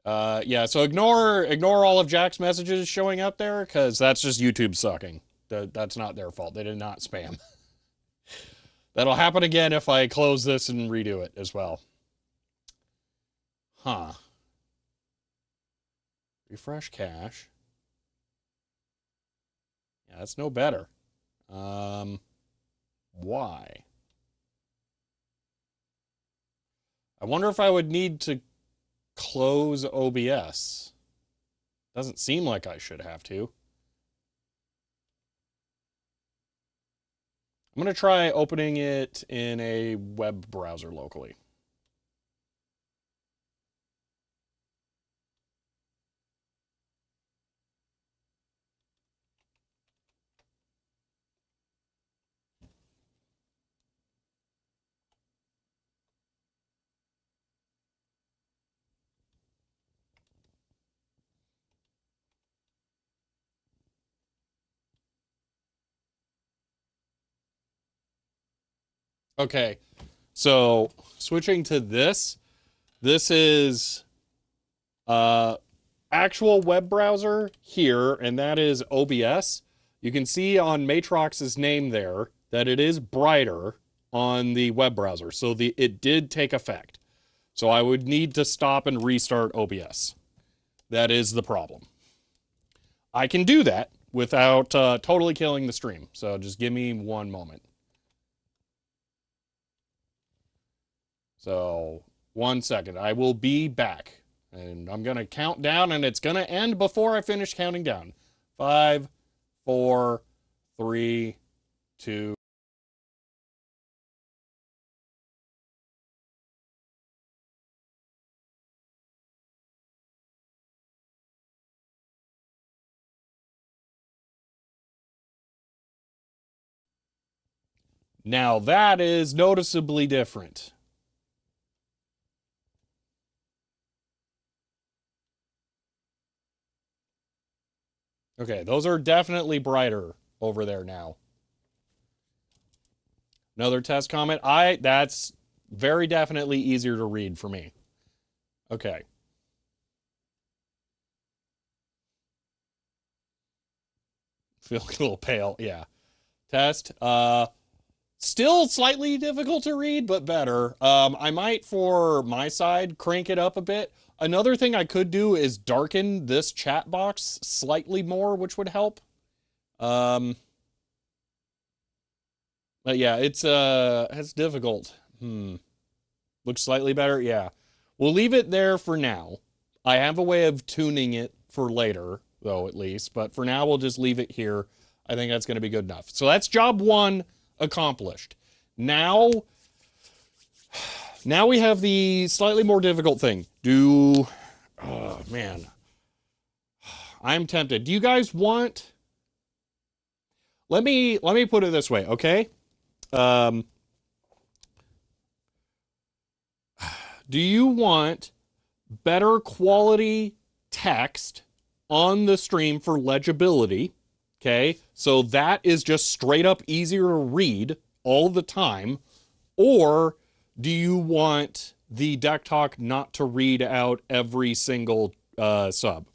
yeah, so ignore all of Jack's messages showing up there because that's just YouTube sucking. That's not their fault. They did not spam. That'll happen again if I close this and redo it as well. Huh. Refresh cache. Yeah, that's no better. Why? I wonder if I would need to close OBS. Doesn't seem like I should have to. I'm going to try opening it in a web browser locally. Okay, so switching to this is actual web browser here, and that is OBS. You can see on Matrox's name there that it is brighter on the web browser. So it did take effect. So I would need to stop and restart OBS. That is the problem. I can do that without totally killing the stream. So just give me one moment. So 1 second. I will be back. And I'm going to count down, and it's going to end before I finish counting down. 5, 4, 3, 2. Now that is noticeably different. Okay, those are definitely brighter over there now. Another test comment. That's very definitely easier to read for me. Okay. Feel a little pale, yeah. Test. Still slightly difficult to read, but better. I might, for my side, crank it up a bit. Another thing I could do is darken this chat box slightly more, which would help. But yeah, it's difficult. Looks slightly better. Yeah. We'll leave it there for now. I have a way of tuning it for later, though, at least. But for now, we'll just leave it here. I think that's going to be good enough. So that's job one accomplished. Now we have the slightly more difficult thing. Oh, man. I'm tempted. Do you guys want... Let me put it this way, okay? Do you want better quality text on the stream for legibility? Okay, so that is just straight up easier to read all the time. Or do you want the deck talk not to read out every single sub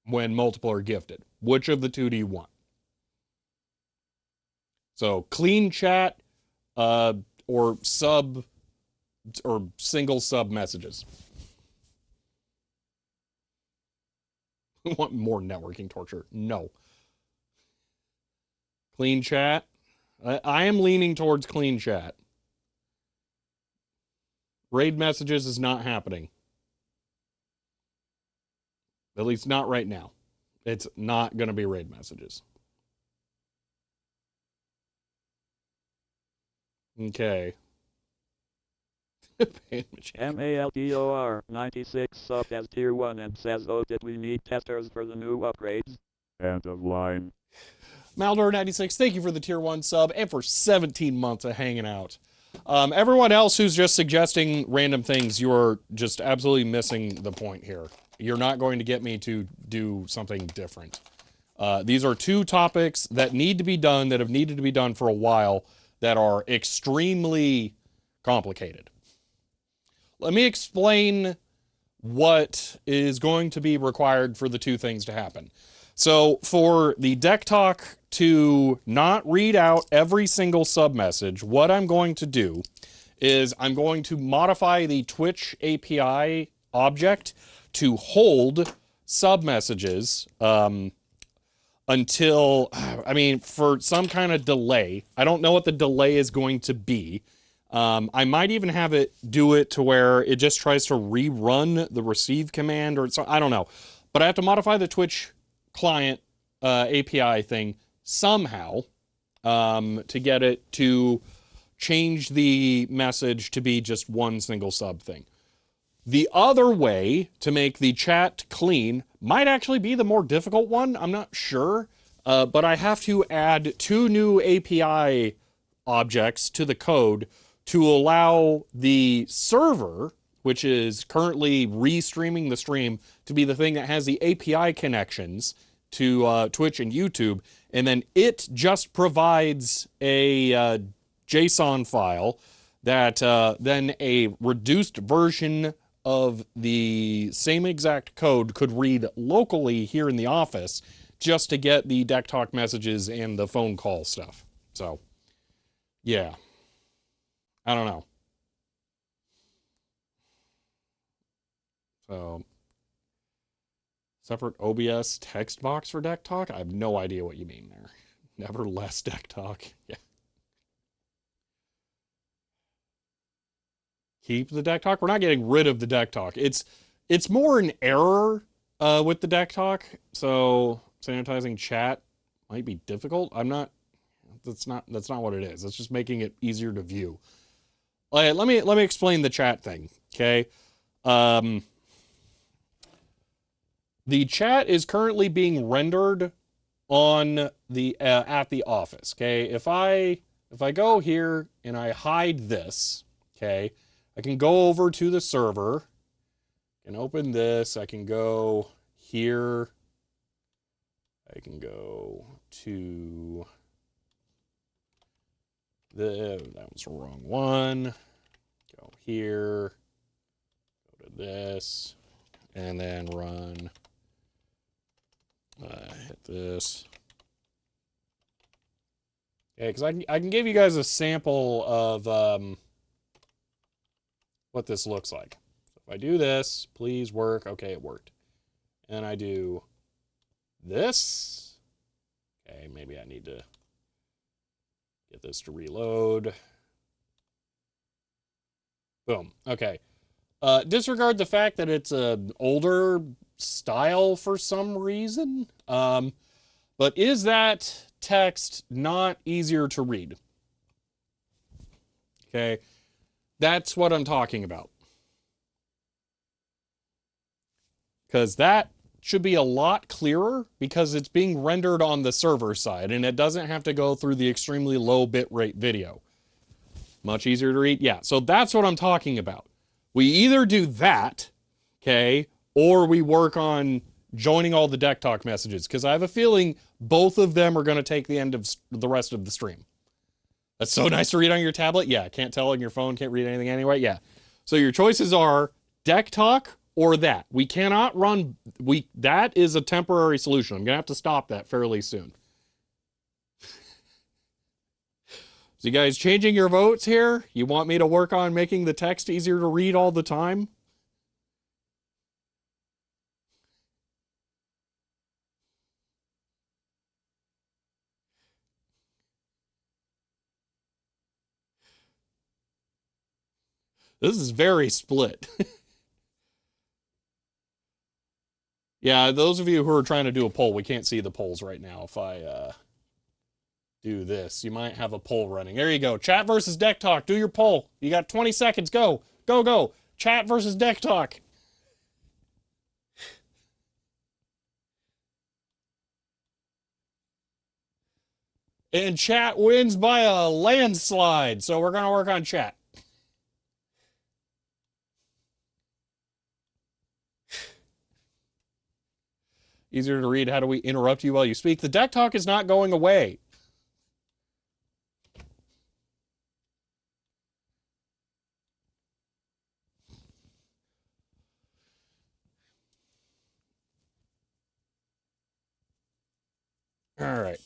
when multiple are gifted? Which of the two do you want? So clean chat or sub or single sub messages. We want more networking torture. No. Clean chat. I am leaning towards clean chat. Raid messages is not happening. At least not right now. It's not going to be raid messages. Okay. MALDOR 96 subbed as tier 1 and says, oh, did we need testers for the new upgrades? End of line. Maldor96, thank you for the tier 1 sub and for 17 months of hanging out. Everyone else who's just suggesting random things, you're just absolutely missing the point here. You're not going to get me to do something different. These are two topics that need to be done, that have needed to be done for a while, that are extremely complicated. Let me explain what is going to be required for the two things to happen. So for the deck talk to not read out every single sub message, what I'm going to do is I'm going to modify the Twitch API object to hold sub messages until, I mean, for some kind of delay. I don't know what the delay is going to be. I might even have it do it to where it just tries to rerun the receive command, or so, I don't know. But I have to modify the Twitch client API thing somehow to get it to change the message to be just one single sub thing. The other way to make the chat clean might actually be the more difficult one. I'm not sure, but I have to add two new API objects to the code to allow the server, which is currently restreaming the stream, to be the thing that has the API connections to Twitch and YouTube, and then it just provides a JSON file that then a reduced version of the same exact code could read locally here in the office just to get the deck talk messages and the phone call stuff. So, yeah. I don't know. So, separate OBS text box for deck talk? I have no idea what you mean there. Never less deck talk. Yeah. Keep the deck talk? We're not getting rid of the deck talk. It's more an error with the deck talk. So sanitizing chat might be difficult. That's not what it is. It's just making it easier to view. Let me explain the chat thing, okay? The chat is currently being rendered on the at the office, okay? If I go here and I hide this, okay, I can go over to the server and open this. I can go here. I can go to that was the wrong one. Go here. Go to this, and then run. Hit this. Yeah, because I can give you guys a sample of what this looks like. So if I do this, please work. Okay, it worked. And I do this. Okay, maybe I need to get this to reload. Boom. Okay. Disregard the fact that it's an older style for some reason. But is that text not easier to read? Okay. That's what I'm talking about. Because that should be a lot clearer because it's being rendered on the server side and it doesn't have to go through the extremely low bitrate video. Much easier to read. Yeah, so that's what I'm talking about. We either do that, okay, or we work on joining all the deck talk messages because I have a feeling both of them are going to take the end of the rest of the stream. That's so nice to read on your tablet. Yeah, can't tell on your phone, can't read anything anyway. Yeah. So your choices are deck talk or that. We cannot run that is a temporary solution. I'm going to have to stop that fairly soon. So you guys changing your votes here? You want me to work on making the text easier to read all the time? This is very split. Yeah, those of you who are trying to do a poll, we can't see the polls right now. If I do this, you might have a poll running. There you go. Chat versus deck talk. Do your poll. You got 20 seconds. Go. Go, go. Chat versus deck talk. And chat wins by a landslide. So we're going to work on chat. Easier to read. How do we interrupt you while you speak? The deck talk is not going away. All right.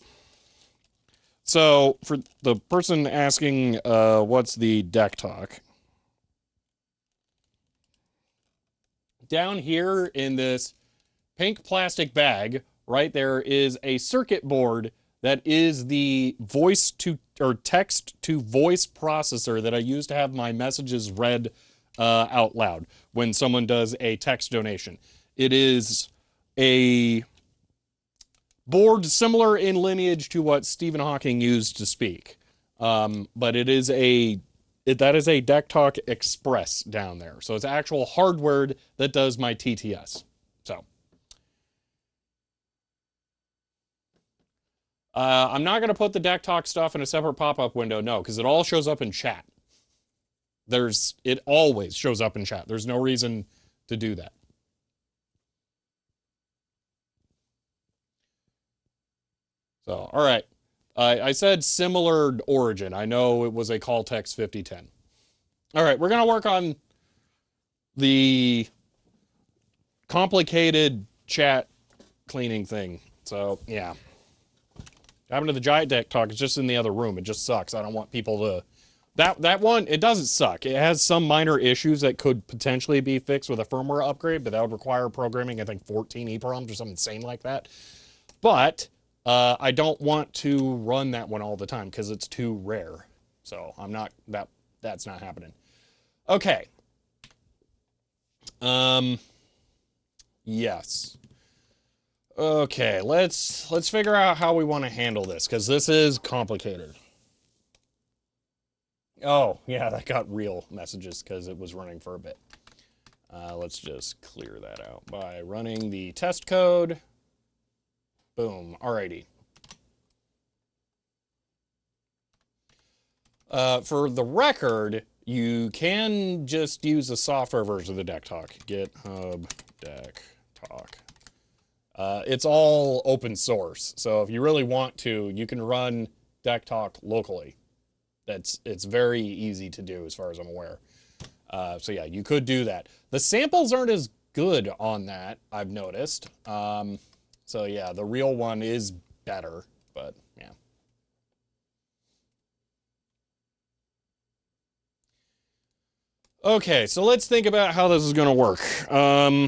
So for the person asking what's the deck talk, down here in this pink plastic bag, right, there is a circuit board that is the voice to or text to voice processor that I use to have my messages read out loud when someone does a text donation. It is a board similar in lineage to what Stephen Hawking used to speak. But it is that is a Deck Talk Express down there. So it's actual hardware that does my TTS. So I'm not going to put the Deck Talk stuff in a separate pop-up window, no, because it all shows up in chat. It always shows up in chat. There's no reason to do that. So, all right. I said similar origin. I know it was a call text 5010. All right, we're going to work on the complicated chat cleaning thing. So, yeah. What happened to the giant deck talk? It's just in the other room. It just sucks. I don't want people to... That one, it doesn't suck. It has some minor issues that could potentially be fixed with a firmware upgrade, but that would require programming, I think, 14 EEPROMs or something insane like that. But I don't want to run that one all the time because it's too rare. So I'm not... That's not happening. Okay. Yes. Okay, let's figure out how we want to handle this because this is complicated. Oh, yeah, that got real messages because it was running for a bit. Let's just clear that out by running the test code. Boom. Alrighty. For the record, you can just use a software version of the Deck Talk. GitHub Deck Talk. It's all open source, so if you really want to, you can run Deck Talk locally. It's very easy to do as far as I'm aware. So yeah, you could do that. The samples aren't as good on that, I've noticed. So yeah, the real one is better, but yeah. Okay, so let's think about how this is going to work. Hmm.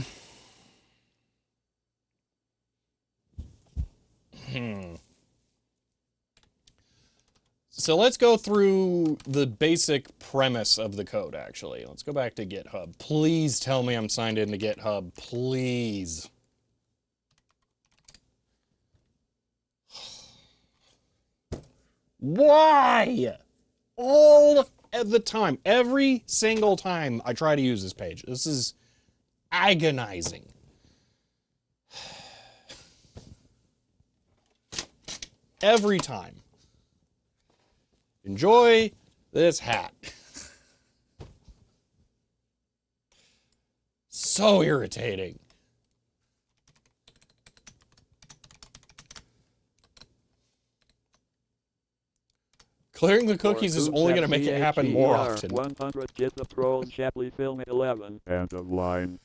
So let's go through the basic premise of the code, actually. Let's go back to GitHub. Please tell me I'm signed into GitHub. Please. Why? All of the time. Every single time I try to use this page. This is agonizing. Every time. Enjoy this hat. So irritating. Clearing the cookies is only going to make it happen more often. 100 get the troll Shapley film at 11. End of line.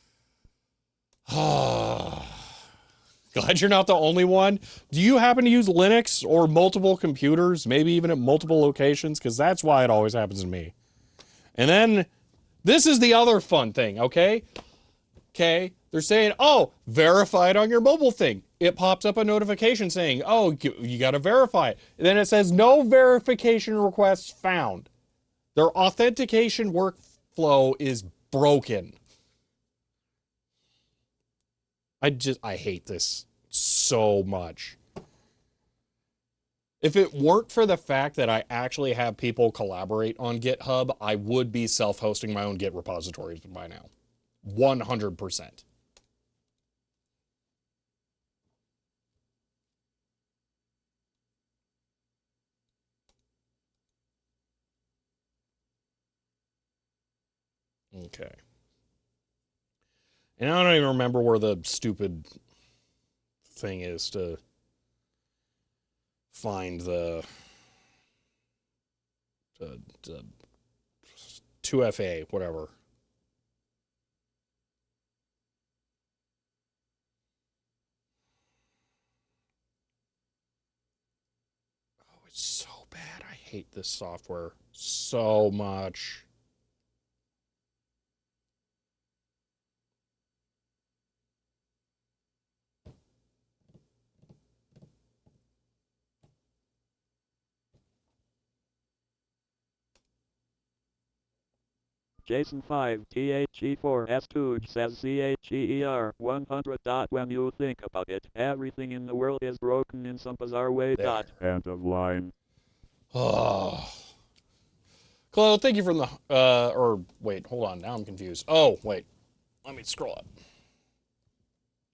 Glad you're not the only one. Do you happen to use Linux or multiple computers, maybe even at multiple locations? Because that's why it always happens to me. And then, this is the other fun thing, okay? Okay, they're saying, oh, verify it on your mobile thing. It pops up a notification saying, oh, you got to verify it. And then it says, no verification requests found. Their authentication workflow is broken. I hate this so much. If it weren't for the fact that I actually have people collaborate on GitHub, I would be self-hosting my own Git repositories by now. 100%. Okay. And I don't even remember where the stupid thing is to find the 2FA, whatever. Oh, it's so bad. I hate this software so much. Jason 5 THE4 S2 says CHEER 100. When you think about it, everything in the world is broken in some bizarre way. There. End of line. Oh. Chloe, thank you for the, or wait, hold on. Now I'm confused. Oh, wait. Let me scroll up.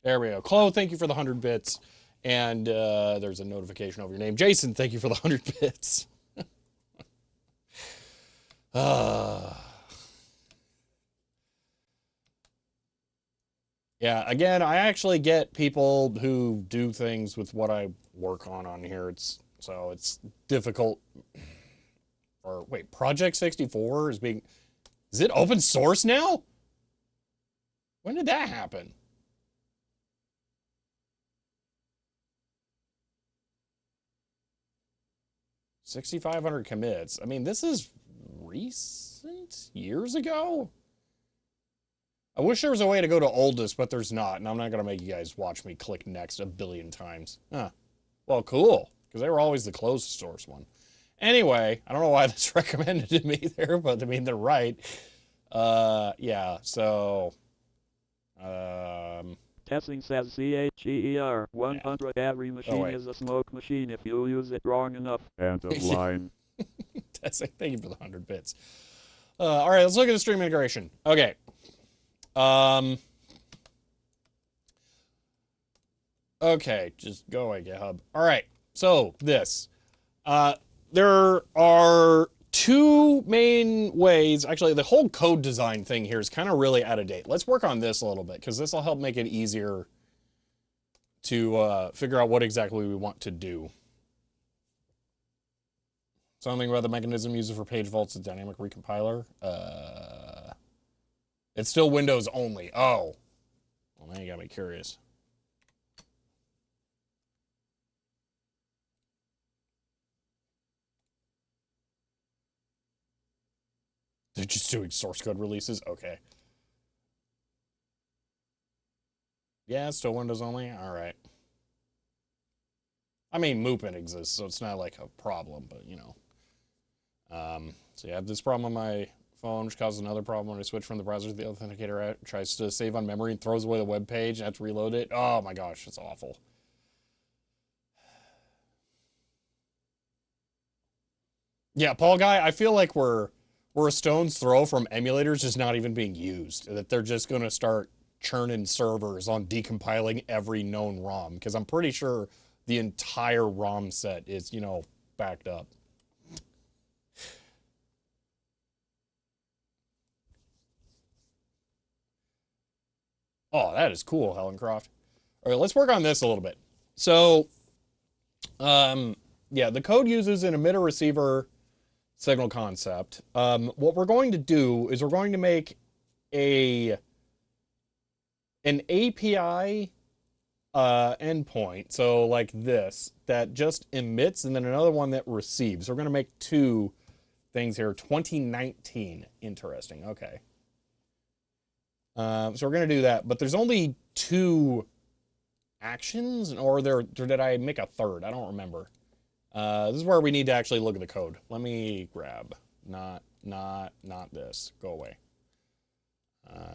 There we go. Chloe, thank you for the 100 bits. And there's a notification over your name. Jason, thank you for the 100 bits. Yeah, again, I actually get people who do things with what I work on here. So it's difficult. Or wait, Project 64 is it open source now? When did that happen? 6,500 commits. I mean, this is recent? Years ago? I wish there was a way to go to oldest, but there's not, and I'm not going to make you guys watch me click next a billion times. Huh. Well, cool, because they were always the closed source one. Anyway, I don't know why that's recommended to me there, but I mean, they're right. Yeah, so... Testing says CHEER 100. Every machine is a smoke machine if you use it wrong enough. End of line. Testing, thank you for the 100 bits. All right, let's look at the stream integration. Okay. Okay, just go away, GitHub. All right, so this. There are two main ways. Actually, the whole code design thing here is kind of really out of date. Let's work on this a little bit, because this will help make it easier to figure out what exactly we want to do. Something about the mechanism used for page vaults, a dynamic recompiler. It's still Windows only. Oh. Well, now you got me curious. They're just doing source code releases? Okay. Yeah, still Windows only? Alright. I mean, Moopin exists, so it's not like a problem, but you know. So yeah, I have this problem on my phone, which causes another problem when I switch from the browser to the authenticator app. Tries to save on memory and throws away the web page. I have to reload it. Oh my gosh, it's awful. Yeah, Paul Guy, I feel like we're a stone's throw from emulators just not even being used. That they're just gonna start churning servers on decompiling every known ROM, because I'm pretty sure the entire ROM set is, you know, backed up. Oh, that is cool, Helen Croft. All right, let's work on this a little bit. So, um, yeah, the code uses an emitter receiver signal concept. What we're going to do is we're going to make a an API endpoint, so like this, that just emits, and then another one that receives. We're going to make two things here. 2019. Interesting. Okay. So we're going to do that, but there's only two actions, or did I make a third? I don't remember. This is where we need to actually look at the code. Let me grab, not this. Go away.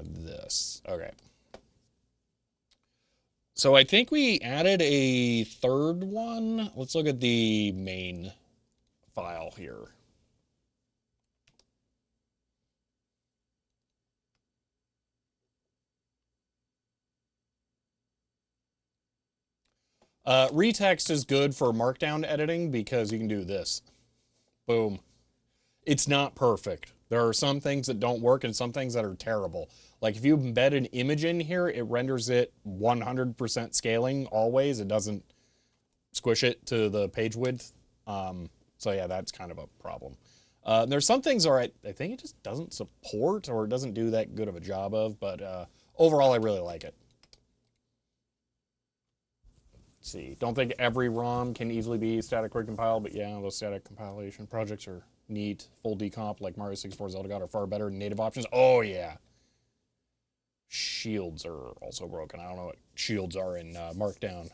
This. Okay. So I think we added a third one. Let's look at the main file here. Retext is good for markdown editing because you can do this. Boom. It's not perfect. There are some things that don't work and some things that are terrible. Like if you embed an image in here, it renders it 100% scaling always. It doesn't squish it to the page width. So yeah, that's kind of a problem. There's some things, all right, I think it just doesn't support or it doesn't do that good of a job of, but overall I really like it. Let's see, don't think every ROM can easily be static quick compiled, but yeah, those static compilation projects are neat. Full decomp like Mario 64 Zelda God are far better than native options. Oh yeah. Shields are also broken. I don't know what shields are in Markdown.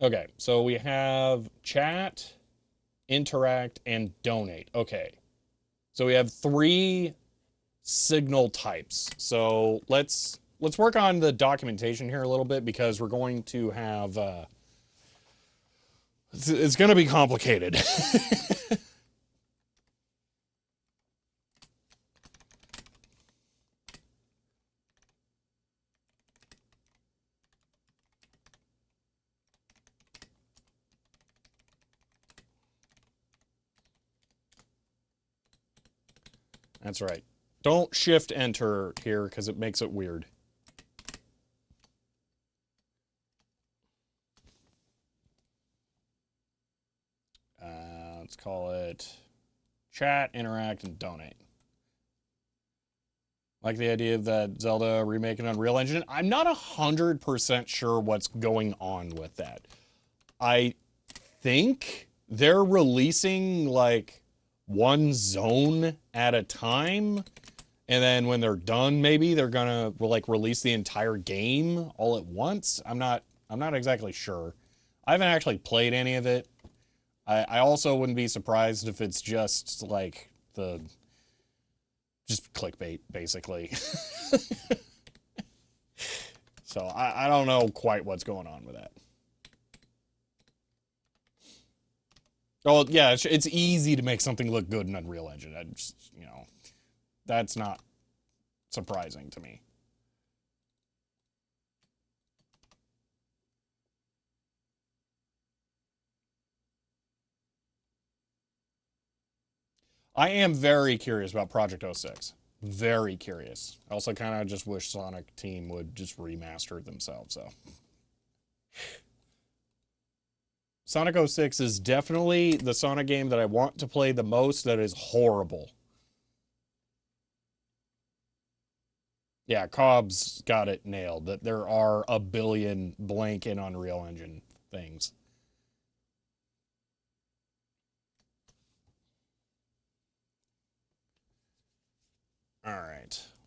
Okay, so we have chat, interact, and donate. Okay, so we have three signal types. So let's work on the documentation here a little bit because we're going to have it's going to be complicated. That's right. Don't shift enter here because it makes it weird. Let's call it chat, interact, and donate. Like the idea of that Zelda remake in Unreal Engine. I'm not 100% sure what's going on with that. I think they're releasing like one zone at a time, and then when they're done, maybe they're gonna like release the entire game all at once. I'm not exactly sure. I haven't actually played any of it. I also wouldn't be surprised if it's just like just clickbait, basically. So I don't know quite what's going on with that. Oh yeah, it's easy to make something look good in Unreal Engine. I just, you know, that's not surprising to me. I am very curious about Project 06. Very curious. I also kind of just wish Sonic Team would just remaster it themselves. So Sonic 06 is definitely the Sonic game that I want to play the most that is horrible. Yeah, Cobb's got it nailed that there are a billion blank in Unreal Engine things.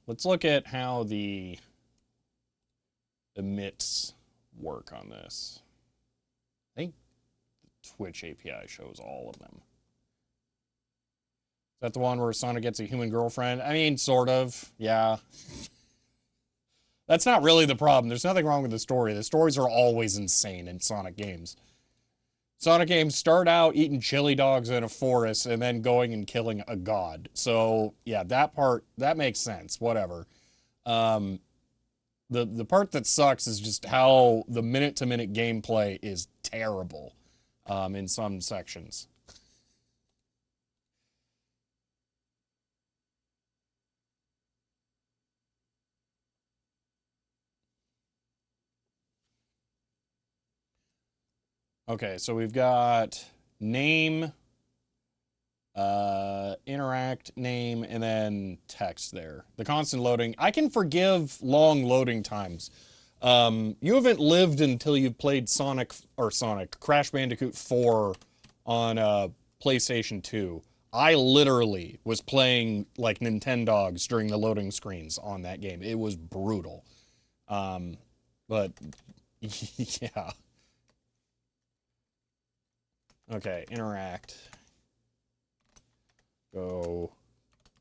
let's look at how the emits work on this. I think Twitch API shows all of them. Is that the one where Sonic gets a human girlfriend? I mean, sort of, yeah. That's not really the problem. There's nothing wrong with the story. The stories are always insane in Sonic games. Sonic games start out eating chili dogs in a forest and then going and killing a god. So, yeah, that part, that makes sense. Whatever. The part that sucks is just how the minute-to-minute gameplay is terrible in some sections. Okay, so we've got name, interact, name, and then text there. The constant loading. I can forgive long loading times. You haven't lived until you've played Crash Bandicoot 4 on PlayStation 2. I literally was playing like Nintendogs during the loading screens on that game. It was brutal. But yeah. Okay, interact. Go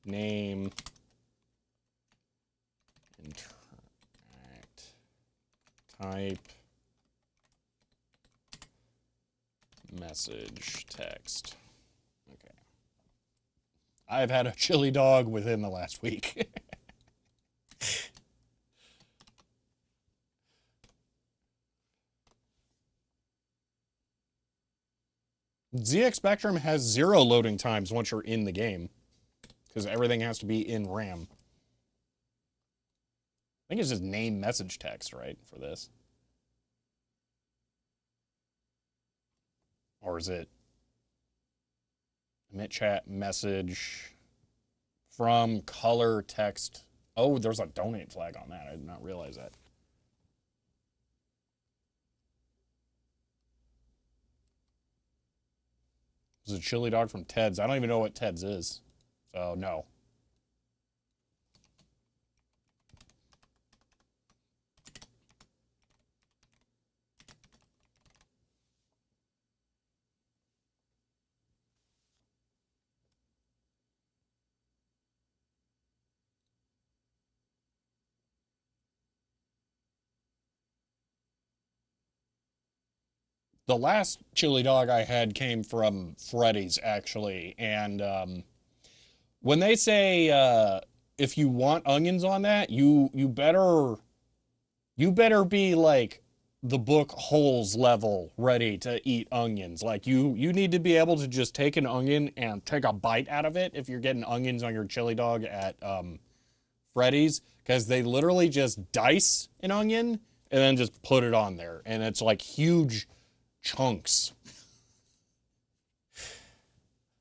name. Interact. Type. Message text. Okay. I've had a chili dog within the last week. ZX Spectrum has 0 loading times once you're in the game, because everything has to be in RAM. I think it's just name message text, right, for this? Or is it emit chat message from color text? Oh, there's a donate flag on that. I did not realize that. This is a chili dog from Ted's. I don't even know what Ted's is. So, no. The last chili dog I had came from Freddy's, actually. And when they say if you want onions on that, you better be like the book holes level ready to eat onions. Like you need to be able to just take an onion and take a bite out of it if you're getting onions on your chili dog at Freddy's, because they literally just dice an onion and then just put it on there, and it's like huge chunks.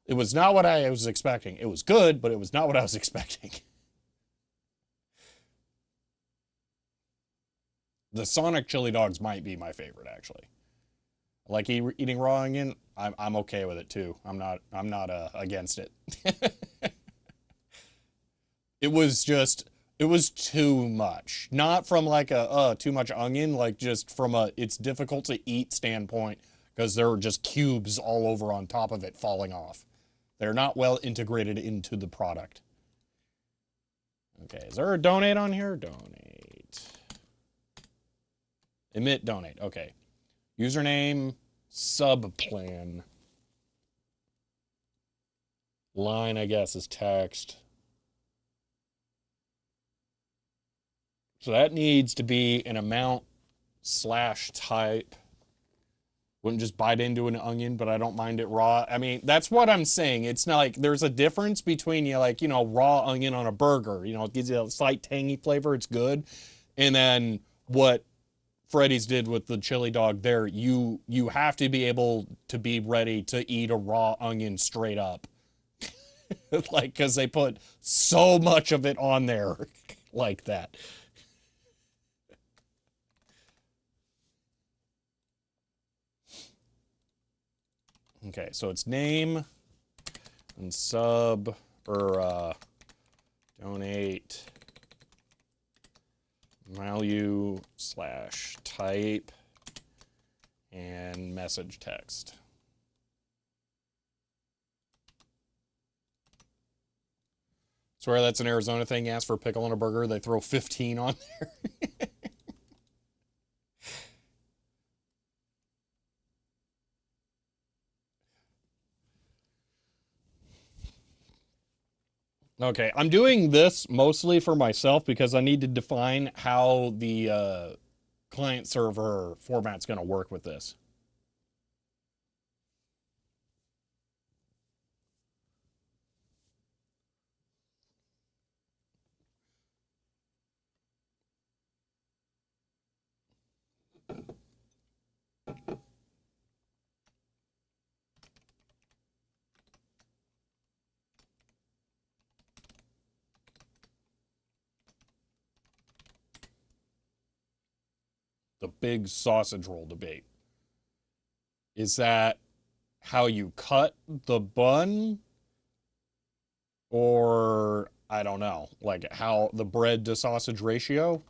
It was not what I was expecting. It was good, but it was not what I was expecting. The Sonic chili dogs might be my favorite, actually. I like eating raw onion. I'm okay with it too. I'm not against it. It was too much. Not from like a too much onion, like just from a it's difficult to eat standpoint, because there are just cubes all over on top of it falling off. They're not well integrated into the product. Okay, is there a donate on here? Donate. Emit donate. Okay. Username subplan. Line, I guess, is text. So that needs to be an amount / type. Wouldn't just bite into an onion, but I don't mind it raw. I mean, that's what I'm saying. It's not like there's a difference between raw onion on a burger. It gives you a slight tangy flavor. It's good. And then what Freddy's did with the chili dog there, you have to be able to be ready to eat a raw onion straight up. Like, because they put so much of it on there like that. Okay, so it's name and sub or donate value slash type and message text. Swear that's an Arizona thing. You ask for a pickle on a burger, they throw 15 on there. Okay, I'm doing this mostly for myself because I need to define how the client server format's going to work with this. The big sausage roll debate. Is that how you cut the bun? Or, I don't know, like how the bread to sausage ratio?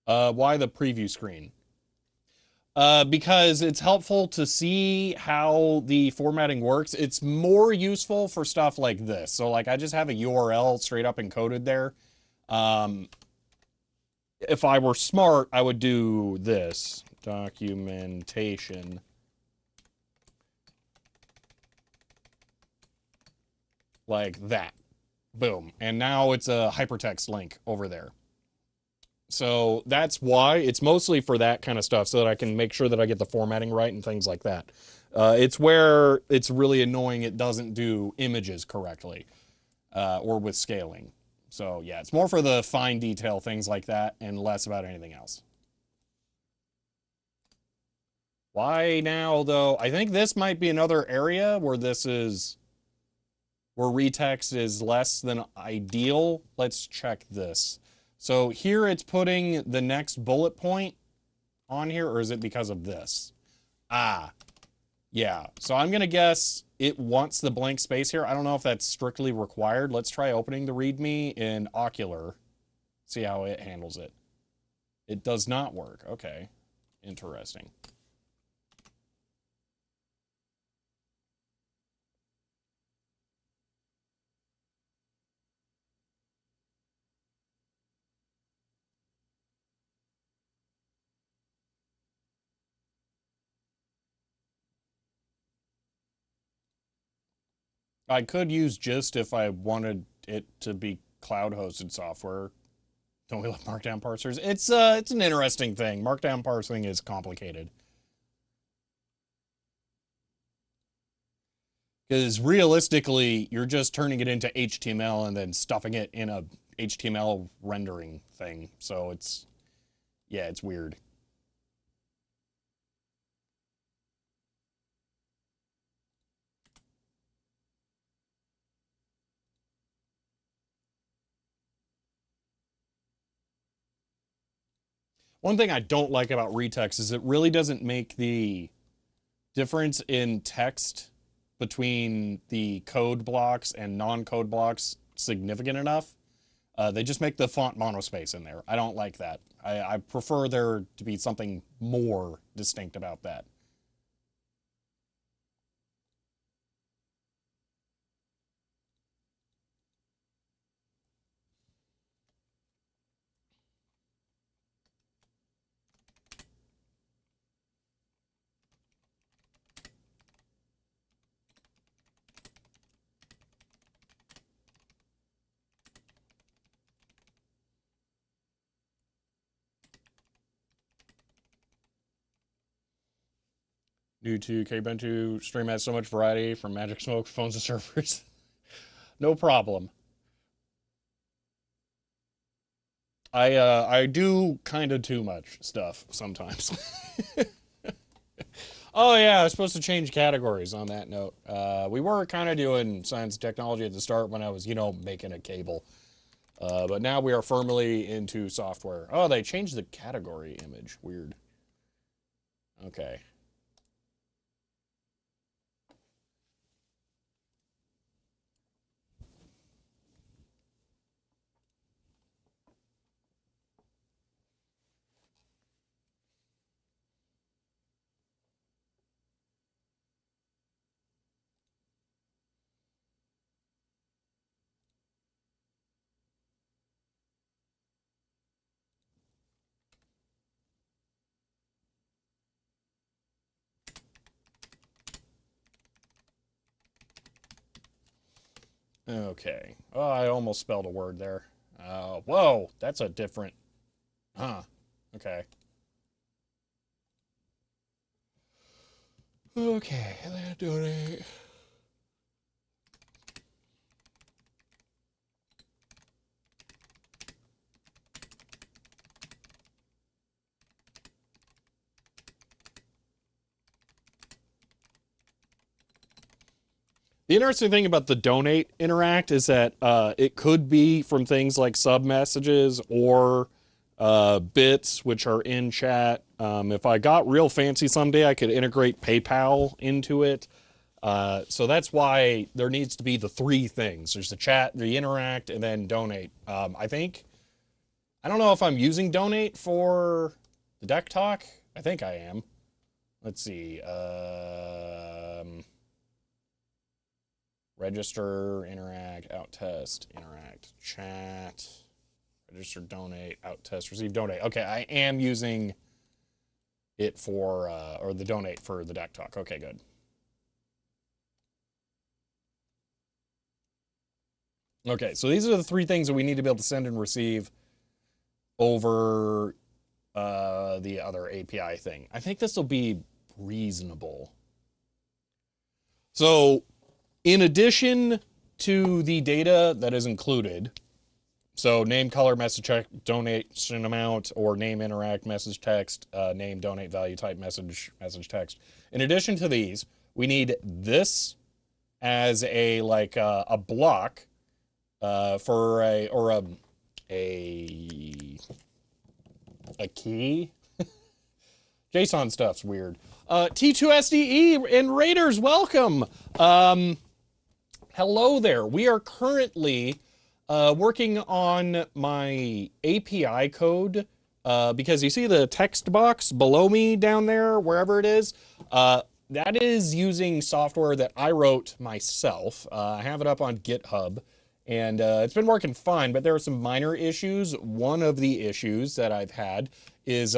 Why the preview screen? Because it's helpful to see how the formatting works. It's more useful for stuff like this. So like I just have a URL straight up encoded there. If I were smart, I would do this. Documentation. Like that. Boom. And now it's a hypertext link over there. So that's why it's mostly for that kind of stuff so that I can make sure that I get the formatting right and things like that. It's where it's really annoying it doesn't do images correctly or with scaling. So yeah, it's more for the fine detail things like that and less about anything else. Why now though? I think this might be another area where this is where retext is less than ideal. Let's check this. So here it's putting the next bullet point on here, or is it because of this? Ah, yeah. So I'm going to guess it wants the blank space here. I don't know if that's strictly required. Let's try opening the README in Ocular. See how it handles it. It does not work. Okay. Interesting. I could use Gist if I wanted it to be cloud-hosted software. Don't we love Markdown parsers? It's an interesting thing. Markdown parsing is complicated. Because realistically, you're just turning it into HTML and then stuffing it in a HTML rendering thing. So it's, yeah, it's weird. One thing I don't like about retext is it really doesn't make the difference in text between the code blocks and non-code blocks significant enough. They just make the font monospace in there. I don't like that. I prefer there to be something more distinct about that. Due to Kubuntu stream has so much variety from Magic Smoke phones to servers. No problem. I do kind of too much stuff sometimes. Oh yeah, I was supposed to change categories on that note. We were kind of doing science and technology at the start when I was, making a cable. But now we are firmly into software. Oh, they changed the category image. Weird. Okay. Okay. Oh, I almost spelled a word there. Whoa, that's a different. Huh. Okay. Okay, donate. The interesting thing about the donate interact is that it could be from things like sub messages or bits, which are in chat. If I got real fancy someday, I could integrate PayPal into it. So that's why there needs to be the three things. There's the chat, the interact, and then donate. I don't know if I'm using donate for the deck talk. I think I am. Let's see. Register, interact, out test, interact, chat, register, donate, out test, receive, donate. Okay, I am using it for, or the donate for the deck talk. Okay, good. Okay, so these are the three things that we need to be able to send and receive over the other API thing. I think this will be reasonable. So in addition to the data that is included, so name, color, message check, donation amount, or name, interact, message text, name, donate, value type, message text. In addition to these, we need this as a like a block for a key. JSON stuff's weird. T2SDE and Raiders, welcome. Hello there. We are currently working on my API code because you see the text box below me down there, wherever it is. That is using software that I wrote myself. I have it up on GitHub, and it's been working fine, but there are some minor issues. One of the issues that I've had is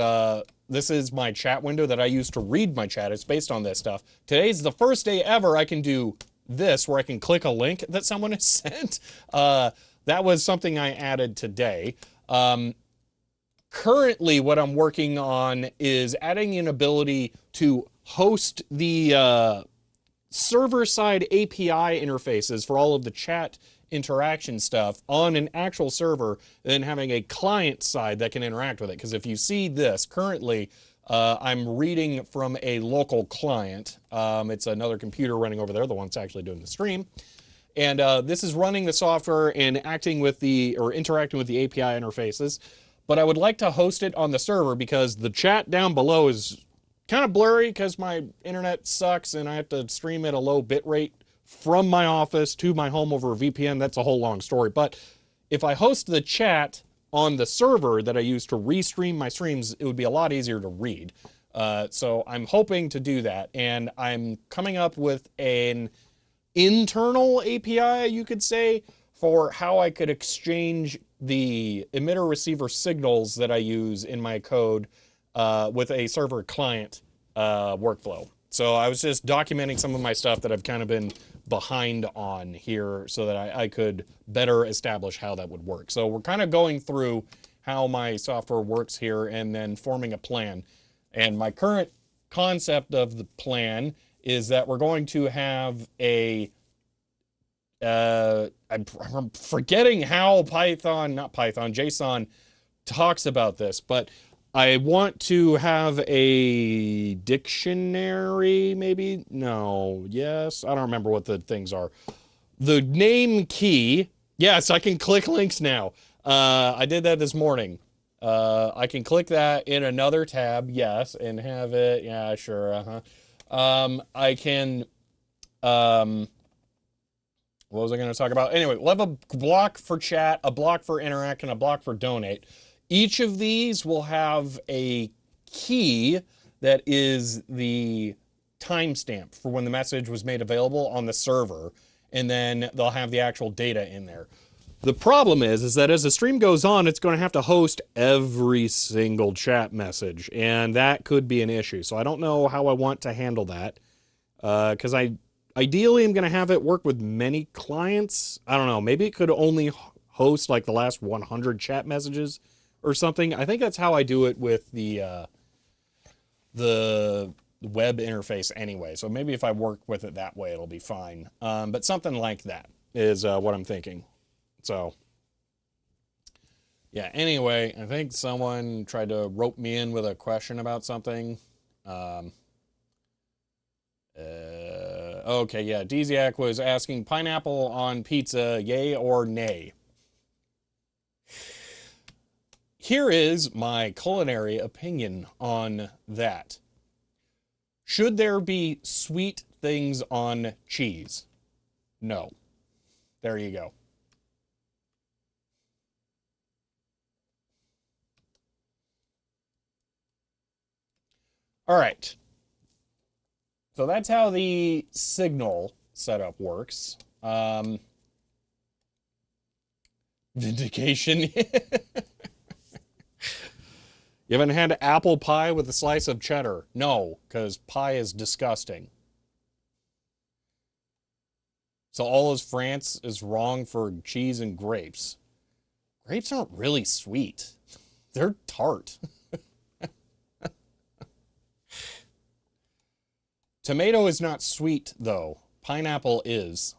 this is my chat window that I use to read my chat. It's based on this stuff. Today's the first day ever I can do this, where I can click a link that someone has sent. That was something I added today. Currently, what I'm working on is adding an ability to host the server-side API interfaces for all of the chat interaction stuff on an actual server, and then having a client side that can interact with it. Because if you see this, currently, I'm reading from a local client. It's another computer running over there, the one that's actually doing the stream. And this is running the software and acting with the, or interacting with the API interfaces. But I would like to host it on the server because the chat down below is kind of blurry because my internet sucks and I have to stream at a low bit rate from my office to my home over a VPN. That's a whole long story. But if I host the chat on the server that I use to restream my streams, it would be a lot easier to read. So I'm hoping to do that. And I'm coming up with an internal API, you could say, for how I could exchange the emitter receiver signals that I use in my code with a server client workflow. So I was just documenting some of my stuff that I've kind of been behind on here so that I could better establish how that would work. So we're kind of going through how my software works here and then forming a plan. And my current concept of the plan is that we're going to have a I'm forgetting how JSON talks about this, but I want to have a dictionary, maybe? No, yes, I don't remember what the things are. The name key, yes, I can click links now. I did that this morning. I can click that in another tab, yes, and have it. Yeah, sure. I can. Um, what was I going to talk about? Anyway, we'll have a block for chat, a block for interact, and a block for donate. Each of these will have a key that is the timestamp for when the message was made available on the server, and then they'll have the actual data in there. The problem is that as the stream goes on, it's going to have to host every single chat message, and that could be an issue. So I don't know how I want to handle that, because I ideally am going to have it work with many clients. I don't know. Maybe it could only host like the last 100 chat messages or something. I think that's how I do it with the web interface anyway. So maybe if I work with it that way, it'll be fine. But something like that is what I'm thinking. So, yeah, anyway, I think someone tried to rope me in with a question about something. Okay, yeah, Deziak was asking pineapple on pizza, yay or nay? Here is my culinary opinion on that. Should there be sweet things on cheese? No. There you go. All right. So that's how the signal setup works. Vindication. You haven't had apple pie with a slice of cheddar? No, because pie is disgusting. So all of France is wrong for cheese and grapes. Grapes aren't really sweet. They're tart. Tomato is not sweet, though. Pineapple is.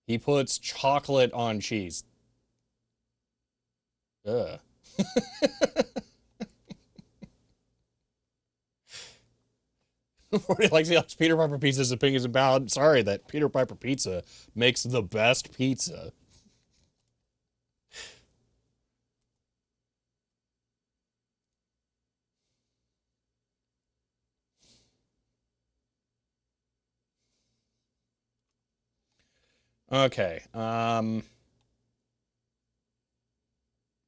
He puts chocolate on cheese. Ugh. Forty likes Peter Piper Pizza's opinions about. Sorry that Peter Piper Pizza makes the best pizza. Okay.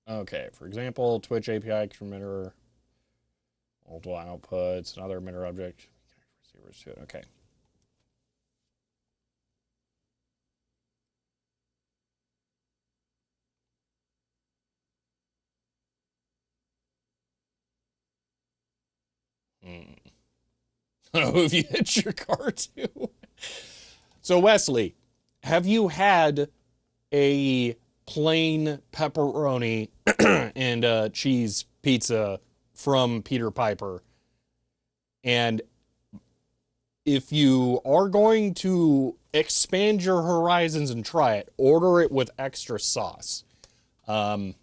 Okay. For example, Twitch API emitter, multiple outputs, another emitter object. Receivers to it. Okay. Who have you hit your car to? So Wesley, have you had a plain pepperoni and cheese pizza from Peter Piper? And if you are going to expand your horizons and try it, order it with extra sauce. Williamsfield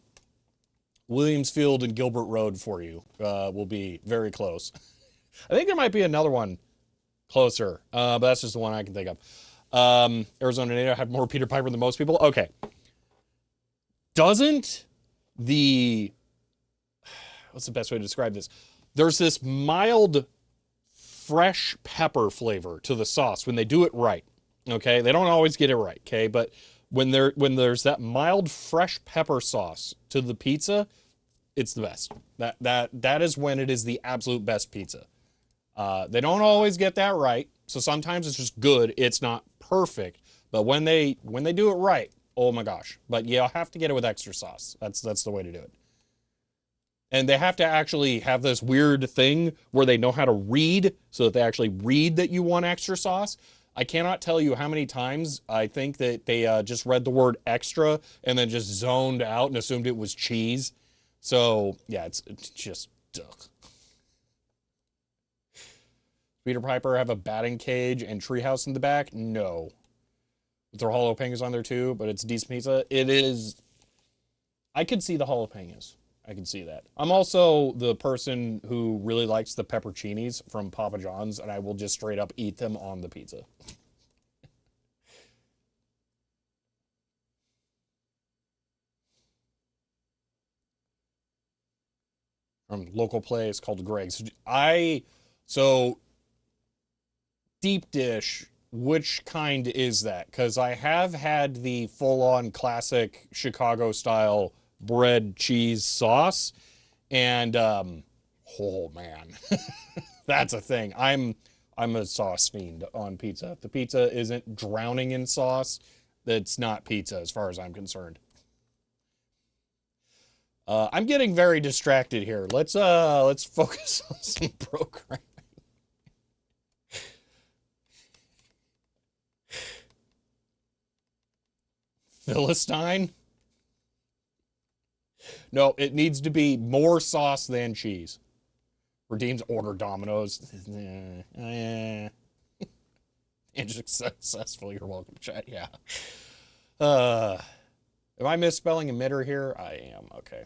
and Gilbert Road for you will be very close. I think there might be another one closer, but that's just the one I can think of. Arizona NATO had more Peter Piper than most people. Okay. Doesn't the... What's the best way to describe this? There's this mild fresh pepper flavor to the sauce when they do it right. Okay, they don't always get it right. Okay, but when there's that mild fresh pepper sauce to the pizza, it's the best. That is when it is the absolute best pizza. They don't always get that right, so sometimes it's just good. It's not perfect, but when they do it right, oh my gosh! But you'll have to get it with extra sauce. That's the way to do it. And they have to actually have this weird thing where they know how to read, so that they actually read that you want extra sauce. I cannot tell you how many times I think that they just read the word extra and then just zoned out and assumed it was cheese. So, yeah, it's just, ugh. Peter Piper have a batting cage and treehouse in the back? No. Their jalapenos on there too, but it's decent pizza. It is... I could see the jalapenos. I can see that. I'm also the person who really likes the pepperoncinis from Papa John's, and I will just straight up eat them on the pizza. Local place called Greg's. So deep dish, which kind is that? Because I have had the full-on classic Chicago style bread cheese sauce, and oh man, that's a thing. I'm a sauce fiend on pizza. If the pizza isn't drowning in sauce, that's not pizza as far as I'm concerned. I'm getting very distracted here. Let's focus on some program. Philistine? No, it needs to be more sauce than cheese. Redeems order Domino's. And successful. You're welcome, chat. Yeah. Uh, am I misspelling emitter here? I am. Okay.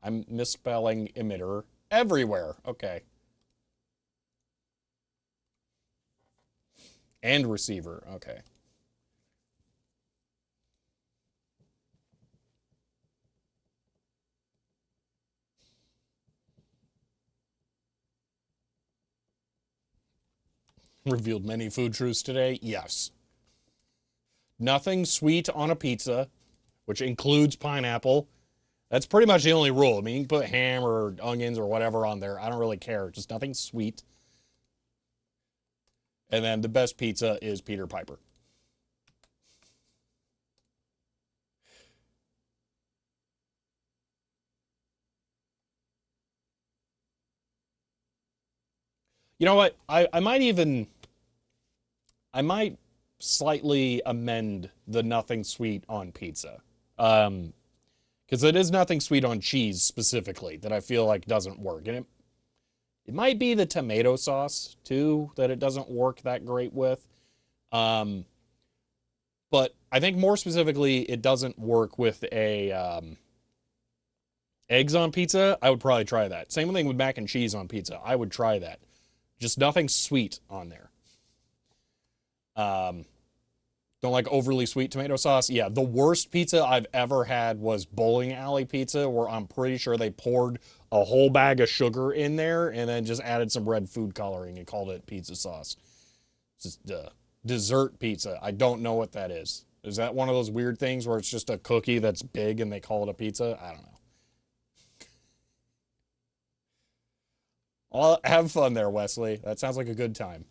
I'm misspelling emitter everywhere. Okay. And receiver. Okay. Revealed many food truths today. Yes. Nothing sweet on a pizza, which includes pineapple. That's pretty much the only rule. I mean, you can put ham or onions or whatever on there. I don't really care. Just nothing sweet. And then the best pizza is Peter Piper. You know what? I might slightly amend the nothing sweet on pizza. Because it is nothing sweet on cheese specifically that I feel like doesn't work. And it might be the tomato sauce too that it doesn't work that great with. Um, but I think more specifically, it doesn't work with a eggs on pizza. I would probably try that. Same thing with mac and cheese on pizza. I would try that. Just nothing sweet on there. Um, don't like overly sweet tomato sauce. Yeah, the worst pizza I've ever had was bowling alley pizza, where I'm pretty sure they poured a whole bag of sugar in there and then just added some red food coloring and called it pizza sauce. It's just dessert pizza. I don't know what that is. Is that one of those weird things where it's just a cookie that's big and they call it a pizza? I don't know. Well, have fun there, Wesley. That sounds like a good time.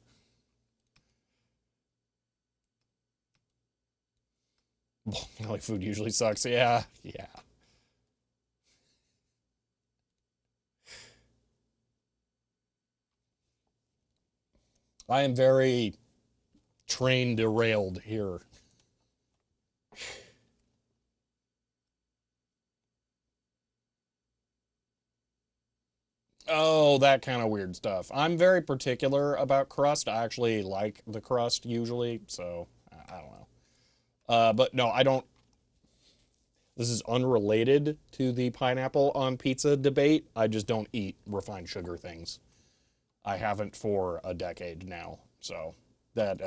Bowling alley food usually sucks. Yeah, yeah. I am very train derailed here. Oh, that kind of weird stuff. I'm very particular about crust. I actually like the crust usually, so I don't know. But no, I don't. This is unrelated to the pineapple on pizza debate. I just don't eat refined sugar things. I haven't for a decade now, so that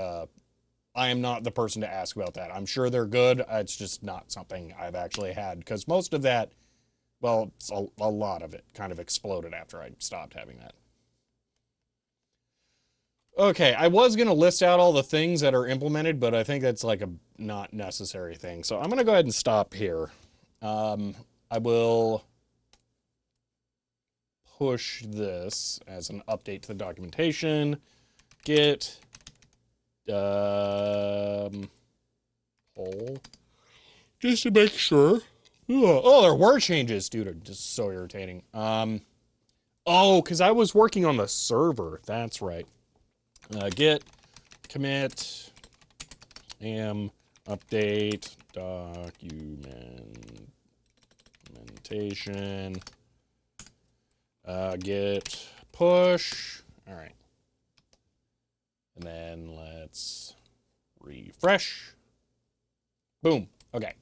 I am not the person to ask about that. I'm sure they're good. It's just not something I've actually had because most of that, well, a lot of it kind of exploded after I stopped having that. Okay, I was going to list out all the things that are implemented, but I think that's like a not necessary thing. So I'm going to go ahead and stop here. Um, I will push this as an update to the documentation. Git poll just to make sure. Oh, there were changes, dude. Just so irritating. Oh, because I was working on the server. That's right. Git commit am update documentation git push. All right. And then let's refresh. Boom. Okay.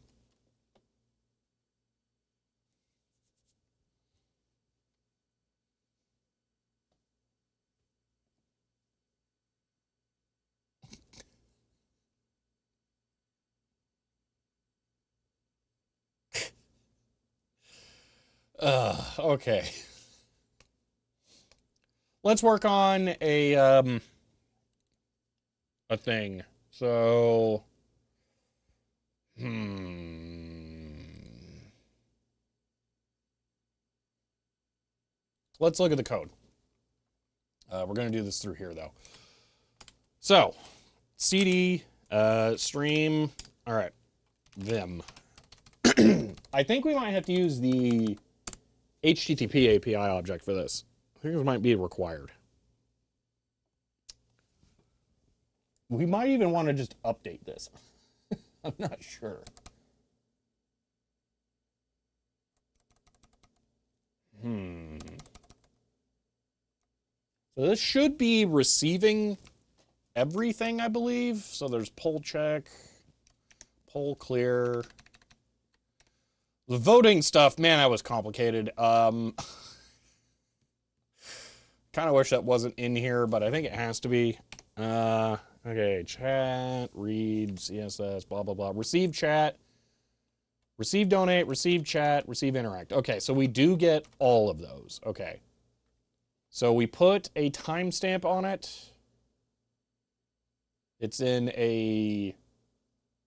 Okay. Let's work on a thing. So, let's look at the code. We're going to do this through here, though. So, cd stream. All right, them. I think we might have to use the HTTP API object for this. I think this might be required. We might even want to just update this. I'm not sure. So this should be receiving everything, I believe. So there's poll check, poll clear. The voting stuff, man, that was complicated. Kind of wish that wasn't in here, but I think it has to be. Okay, chat, read, CSS, blah, blah, blah. Receive chat, receive donate, receive chat, receive interact. Okay, so we do get all of those. Okay. So we put a timestamp on it. It's in a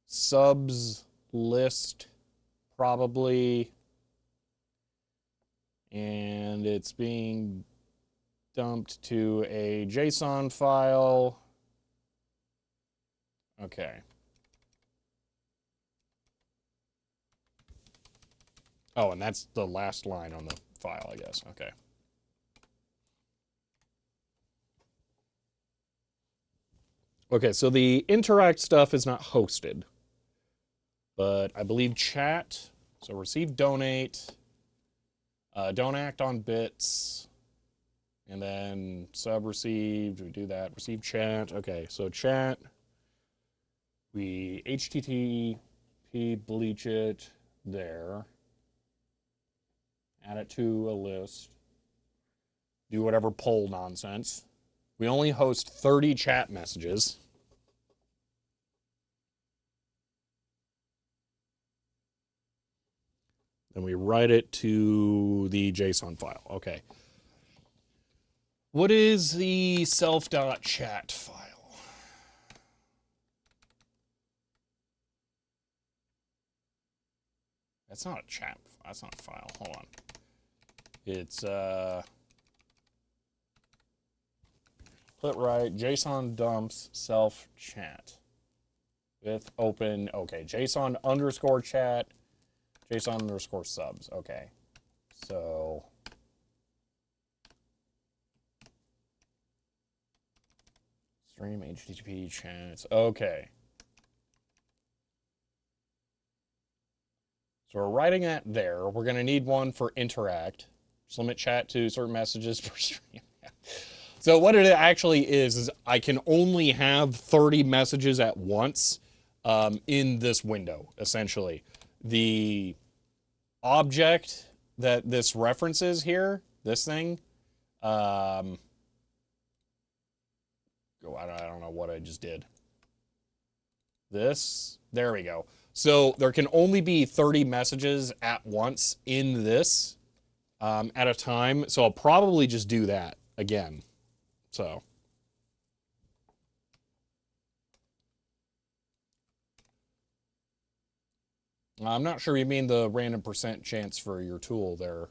subs list, probably. And it's being dumped to a JSON file. Okay. Oh, and that's the last line on the file, I guess. Okay. Okay, so the interact stuff is not hosted, but I believe chat. So receive donate, don't act on bits, and then sub received. We do that. Receive chat. Okay, so chat. We HTTP bleach it there. Add it to a list. Do whatever poll nonsense. We only host 30 chat messages. Then we write it to the JSON file. Okay. What is the self.chat file? That's not a chat. That's not a file. Hold on. It's put right JSON dumps self chat with open. Okay, JSON underscore chat, JSON underscore subs. Okay, so stream HTTP chats. Okay. So we're writing that there. We're going to need one for interact. Just limit chat to certain messages per stream. So what it actually is I can only have 30 messages at once in this window, essentially. The object that this references here, this thing, I don't know what I just did. This, there we go. So there can only be 30 messages at once in this at a time. So I'll probably just do that again. So. I'm not sure you mean the random percent chance for your tool there.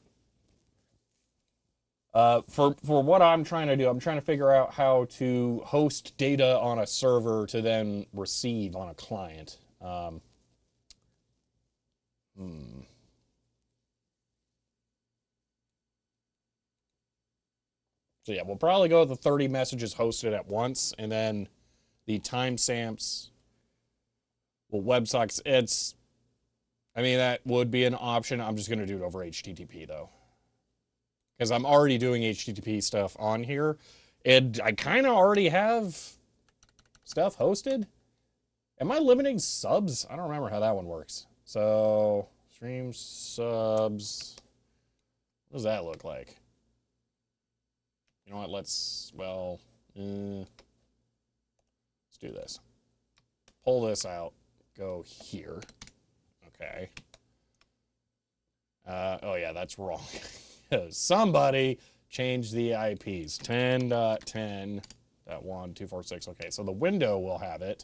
For what I'm trying to do, I'm trying to figure out how to host data on a server to then receive on a client. So yeah, we'll probably go with the 30 messages hosted at once, and then the timestamps. Well, WebSockets, I mean, that would be an option. I'm just going to do it over HTTP, though. Because I'm already doing HTTP stuff on here. And I kind of already have stuff hosted. Am I limiting subs? I don't remember how that one works. So, stream subs. What does that look like? You know what? Let's do this. Pull this out. Go here. Okay. Oh yeah, that's wrong. Somebody changed the IPs. 10.10.1.246. Okay, so the window will have it.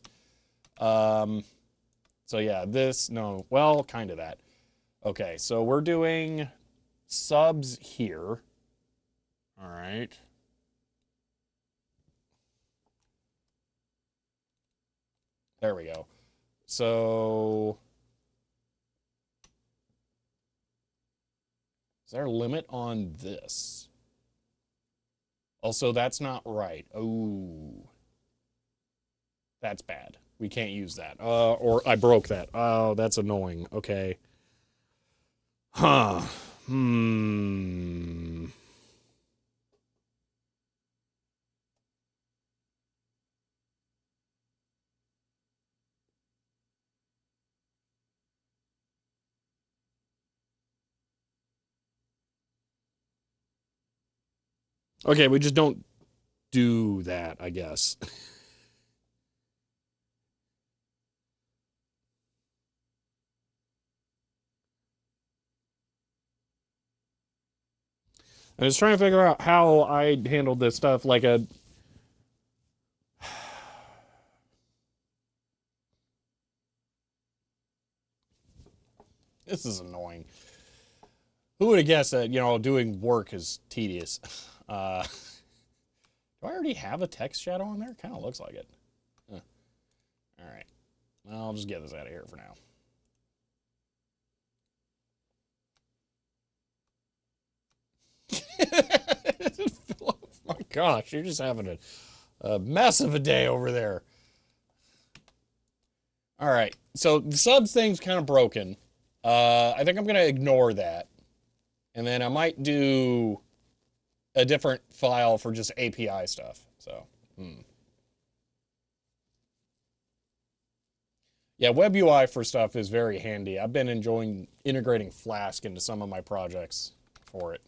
So yeah, this, no, well, kind of that. Okay, so we're doing subs here. All right. There we go. So is there a limit on this? Also, that's not right. Oh, that's bad. We can't use that. Or I broke that. Oh, that's annoying. Okay. Huh. Hmm. Okay, we just don't do that, I guess. I was trying to figure out how I handled this stuff like a. This is annoying. Who would have guessed that, doing work is tedious? Do I already have a text shadow on there? Kind of looks like it. Huh. All right. Well, I'll just get this out of here for now. Oh my gosh, you're just having a mess of a day over there. All right. So the subs thing's kind of broken. I think I'm going to ignore that. And then I might do a different file for just API stuff. So, yeah, web UI for stuff is very handy. I've been enjoying integrating Flask into some of my projects for it.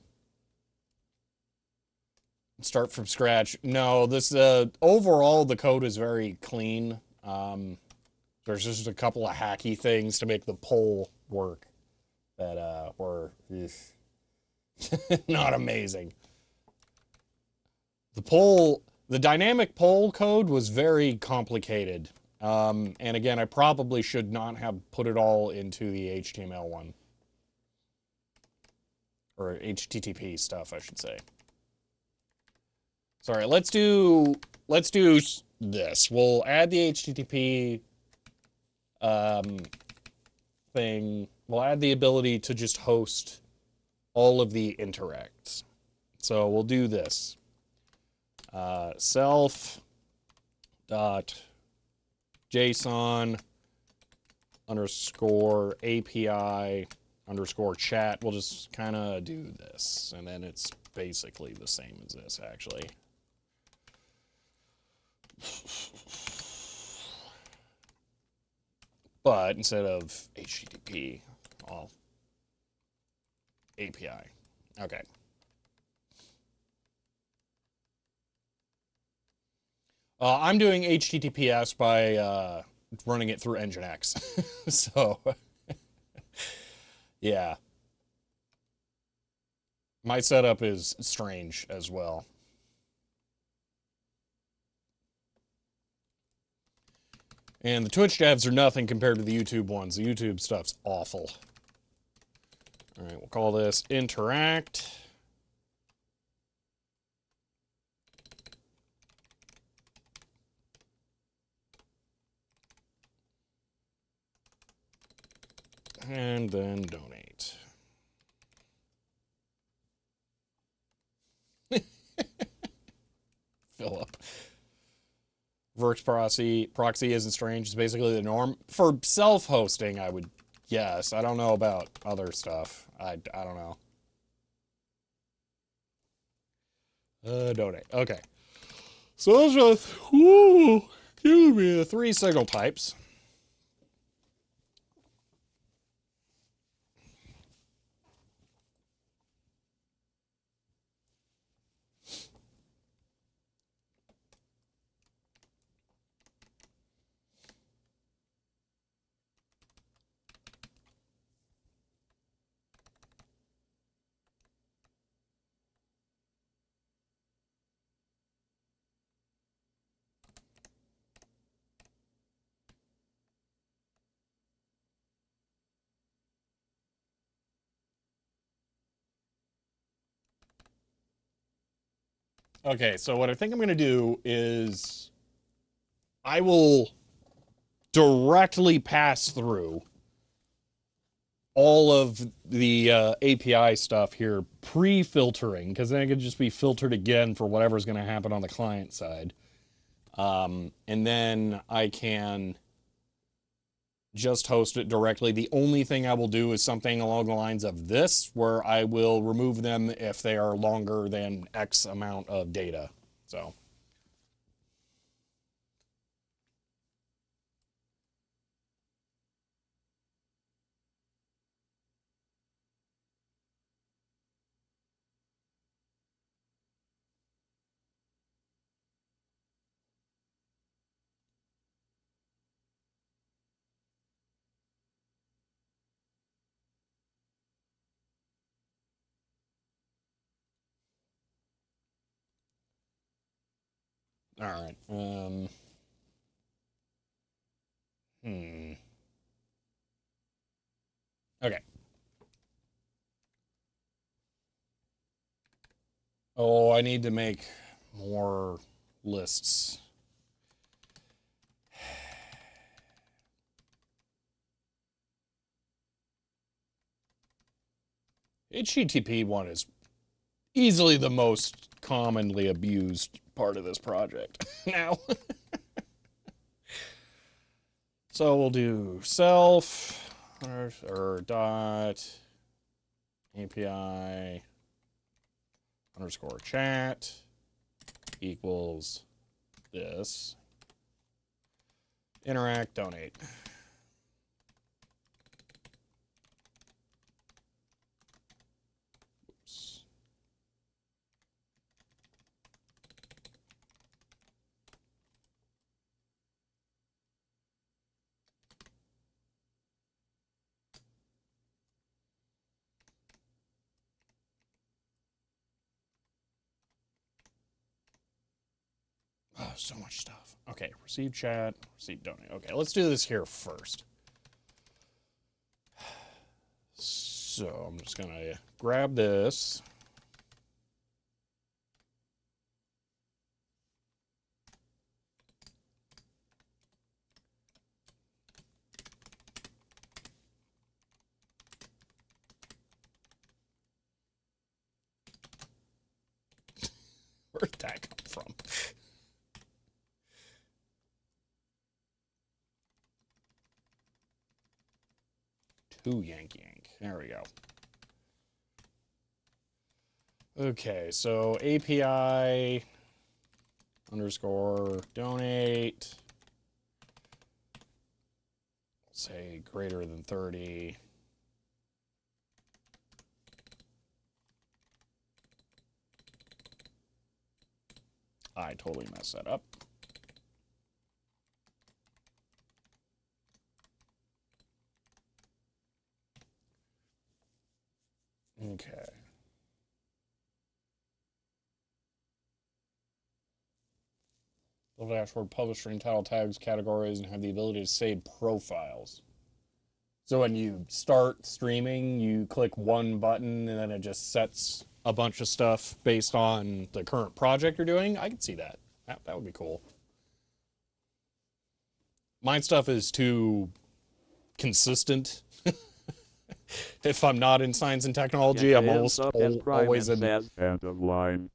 Start from scratch. No, this overall the code is very clean. There's just a couple of hacky things to make the poll work that were not amazing. The dynamic poll code was very complicated. And again, I probably should not have put it all into the HTML one. Or HTTP stuff, I should say. Sorry, let's do this. We'll add the HTTP thing. We'll add the ability to just host all of the interacts. So we'll do this. Self dot JSON underscore API underscore chat. We'll just kind of do this, and then it's basically the same as this, actually. But instead of HTTP, I'll API. Okay. I'm doing HTTPS by running it through Nginx. So, yeah. My setup is strange as well. And the Twitch devs are nothing compared to the YouTube ones. The YouTube stuff's awful. All right, we'll call this interact. And then donate. Fill up. Verx proxy isn't strange. It's basically the norm. For self-hosting, I would guess. I don't know about other stuff. I don't know. Donate. Okay. So those are give me the 3 signal types. Okay, so what I think I'm going to do is I will directly pass through all of the API stuff here pre-filtering, because then it could just be filtered again for whatever's going to happen on the client side. And then I can just host it directly. The only thing I will do is something along the lines of this, where I will remove them if they are longer than X amount of data. So. All right. Okay. Oh, I need to make more lists. HTTP one is easily the most commonly abused part of this project now. So we'll do self or dot API underscore chat equals this. Interact, donate. Oops. Oh, so much stuff. Okay, receive chat, receive donate. Okay, let's do this here first. So I'm just gonna grab this. Where'd that come from? Two yank yank. There we go. Okay, so API underscore donate. Say greater than 30. I totally messed that up. Okay. Build a dashboard, publish string title tags, categories, and have the ability to save profiles. So when you start streaming, you click one button and then it just sets a bunch of stuff based on the current project you're doing. I can see that. That would be cool. Mine stuff is too consistent. If I'm not in science and technology, I'm almost always in. Says, end of line.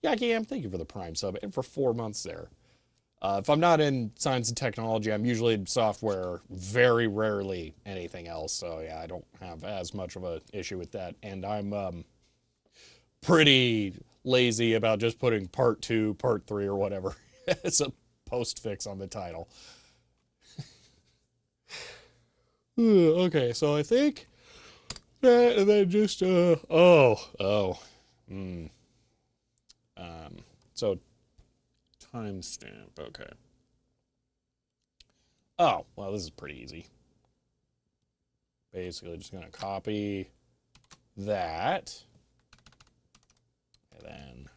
Yeah, Cam, thank you for the Prime sub and for 4 months there. If I'm not in science and technology, I'm usually in software, very rarely anything else. So yeah, I don't have as much of an issue with that. And I'm pretty lazy about just putting part 2, part 3, or whatever as a postfix on the title. Okay, so I think that, and then just so timestamp. Okay. Oh, well, this is pretty easy. Basically, just gonna copy that, and then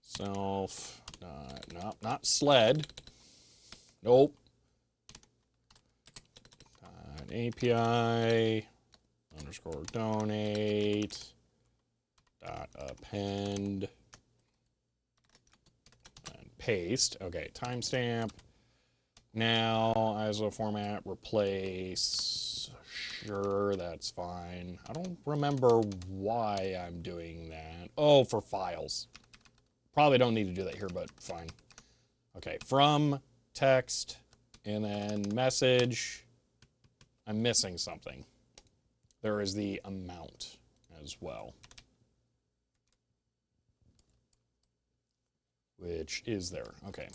self. No, not sled. Nope. API underscore donate dot append and paste. Okay, timestamp. Now, ISO format, replace. Sure, that's fine. I don't remember why I'm doing that. Oh, for files. Probably don't need to do that here, but fine. Okay, from text and then message. I'm missing something. There is the amount as well. Which is there. Okay.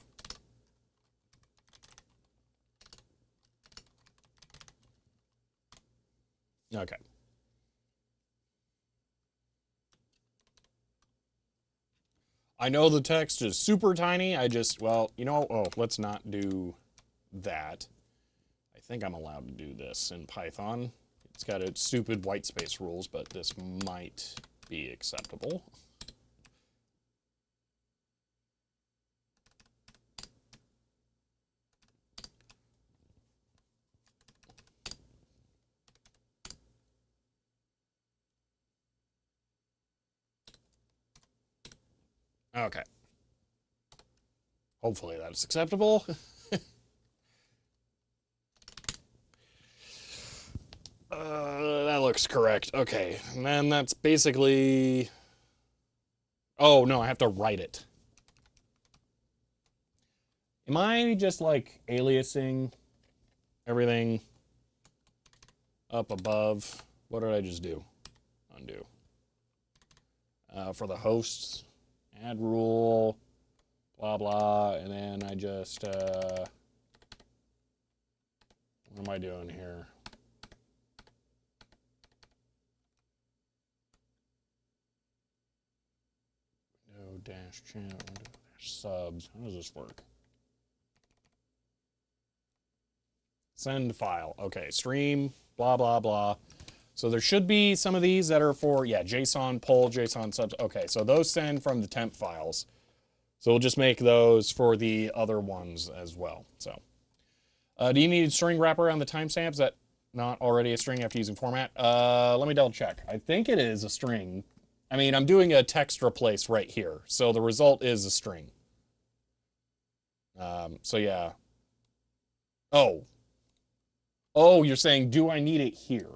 Okay. I know the text is super tiny. I just, well, you know, oh, let's not do that. I think I'm allowed to do this in Python. It's got its stupid white space rules, but this might be acceptable. Okay. Hopefully that is acceptable. That looks correct. Okay, and then that's basically... Oh, no, I have to write it. Am I just, like, aliasing everything up above? What did I just do? Undo. For the hosts, add rule, blah, blah, and then I just... what am I doing here? Window dash channel, window dash subs. How does this work? Send file. Okay, stream, blah, blah, blah. So there should be some of these that are for, yeah, JSON, poll, JSON subs. Okay, so those send from the temp files. So we'll just make those for the other ones as well. So, do you need string wrapper on the timestamp? Is that not already a string after using format? Let me double check. I think it is a string. I mean, I'm doing a text replace right here. So the result is a string. So yeah. Oh. Oh, you're saying, do I need it here?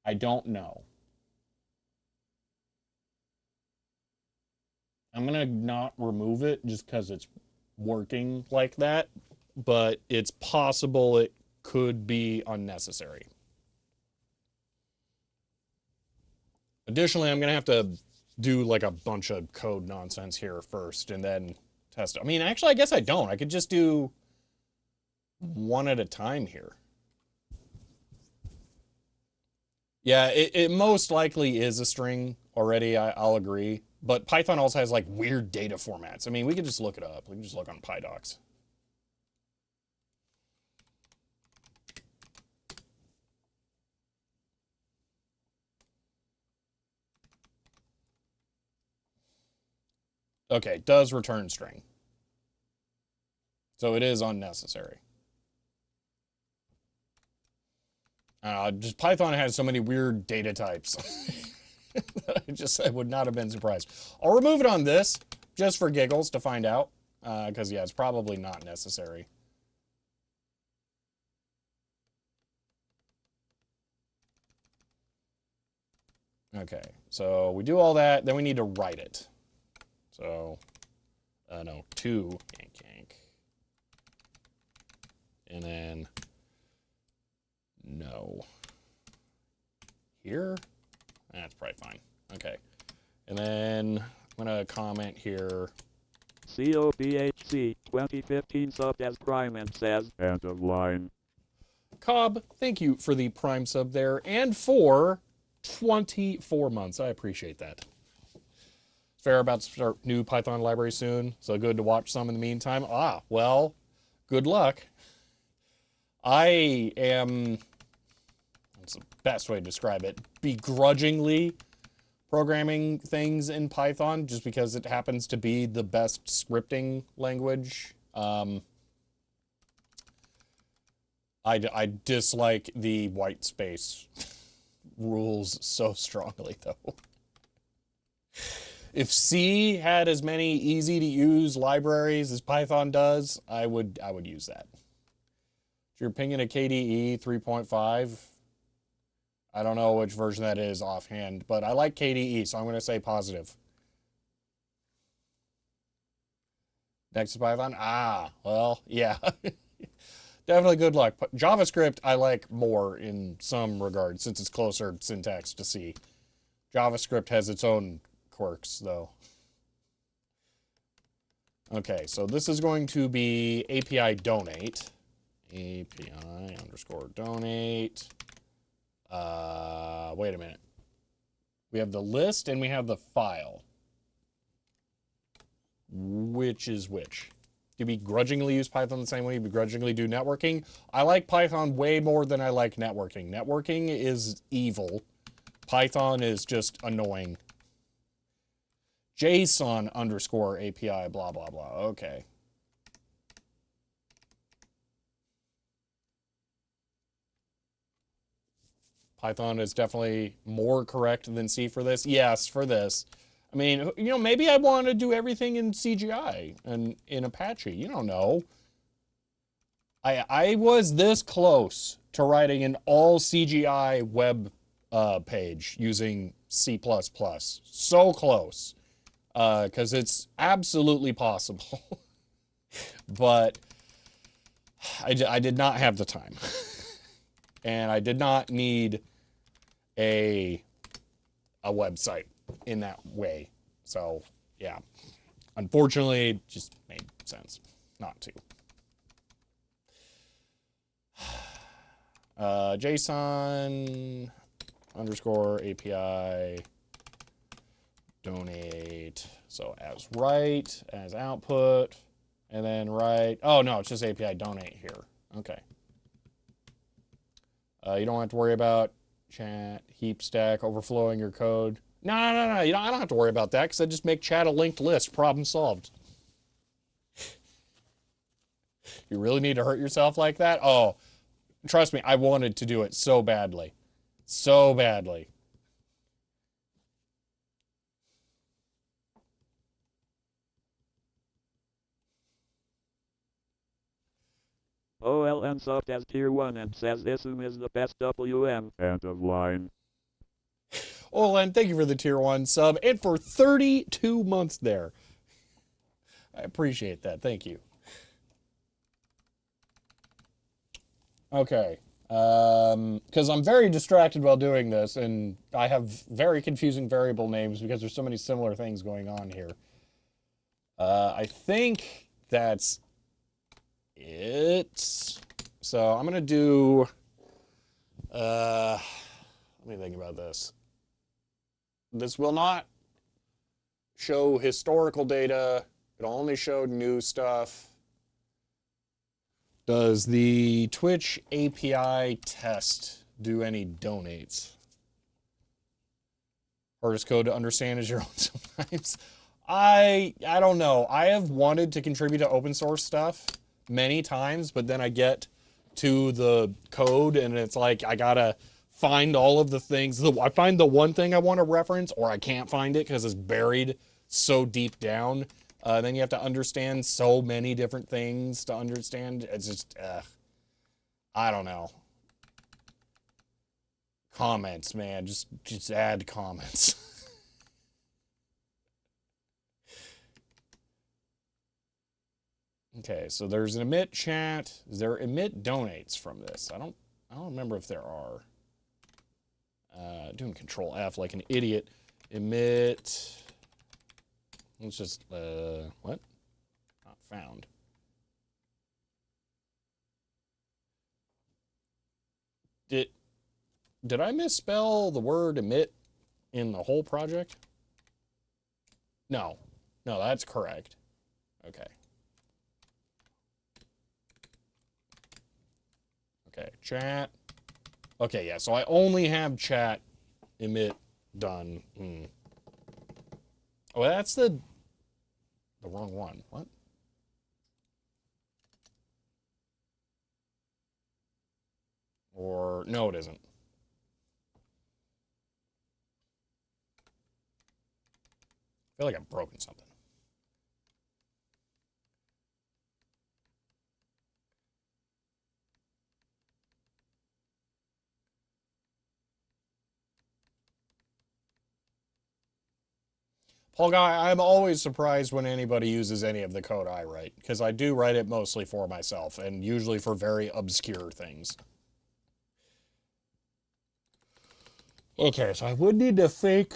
I don't know. I'm going to not remove it just because it's working like that, but it's possible it could be unnecessary. Additionally, I'm going to have to do like a bunch of code nonsense here first and then test it. I mean, actually, I guess I don't. I could just do one at a time here. Yeah, it most likely is a string already, I'll agree. But Python also has like weird data formats. I mean, we could just look it up. We can just look on PyDocs. Okay, does return string. So it is unnecessary. Just Python has so many weird data types. I would not have been surprised. I'll remove it on this just for giggles to find out. Because, yeah, it's probably not necessary. Okay, so we do all that. Then we need to write it. So, no, to yank. And then, no. Here? That's probably fine. Okay. And then I'm going to comment here. COBHC 2015 subbed as Prime and says, end of line. Cobb, thank you for the Prime sub there and for 24 months. I appreciate that. Fair about to start new Python library soon, so good to watch some in the meantime. Ah, well, good luck. I am, that's the best way to describe it, begrudgingly programming things in Python just because it happens to be the best scripting language. I dislike the white space rules so strongly, though. If C had as many easy to use libraries as Python does, I would use that. If you're pinging a KDE 3.5, I don't know which version that is offhand, but I like KDE, so I'm going to say positive. Next to Python? Ah, well, yeah. Definitely good luck. But JavaScript I like more in some regards since it's closer syntax to C. JavaScript has its own quirks, though. Okay, so this is going to be API donate. API underscore donate. Wait a minute. We have the list and we have the file. Which is which? Do you begrudgingly use Python the same way you begrudgingly do networking? I like Python way more than I like networking. Networking is evil. Python is just annoying. JSON underscore API, blah, blah, blah. Okay. Python is definitely more correct than C for this. Yes, for this. I mean, you know, maybe I want to do everything in CGI and in Apache. You don't know. I was this close to writing an all CGI web page using C++. So close. Because it's absolutely possible. But I did not have the time. And I did not need a website in that way. So, yeah. Unfortunately, it just made sense not to. JSON underscore API donate. So as write, as output, and then write. Oh, no, it's just API donate here. Okay. You don't have to worry about chat, heap stack, overflowing your code. No. I don't have to worry about that because I just make chat a linked list. Problem solved. You really need to hurt yourself like that? Oh, trust me, I wanted to do it so badly. So badly. OLN sucked as tier 1 and says Isum is the best WM. End of line. Oh, Len, thank you for the tier 1 sub and for 32 months there. I appreciate that. Thank you. Okay. Because I'm very distracted while doing this, and I have very confusing variable names because there's so many similar things going on here. I think that's it. So I'm going to do... let me think about this. This will not show historical data. It'll only show new stuff. Does the Twitch API test do any donates? Hardest code to understand is your own sometimes. I don't know. I have wanted to contribute to open source stuff many times, but then I get to the code and it's like I gotta find all of the things. I find the one thing I want to reference, or I can't find it because it's buried so deep down. Then you have to understand so many different things to understand. It's just, I don't know. Comments, man. Just add comments. Okay, so there's an emit chat. Is there emit donates from this? I don't remember if there are. Doing control F like an idiot. Emit. Let's just, what? Not found. Did I misspell the word emit in the whole project? No. No, that's correct. Okay. Okay, chat. Okay, yeah, so I only have chat emit done. Oh, that's the wrong one. What? Or, no, it isn't. feel like I've broken something. Paul Guy, I'm always surprised when anybody uses any of the code I write, because I do write it mostly for myself, and usually for very obscure things. Okay, so I would need to fake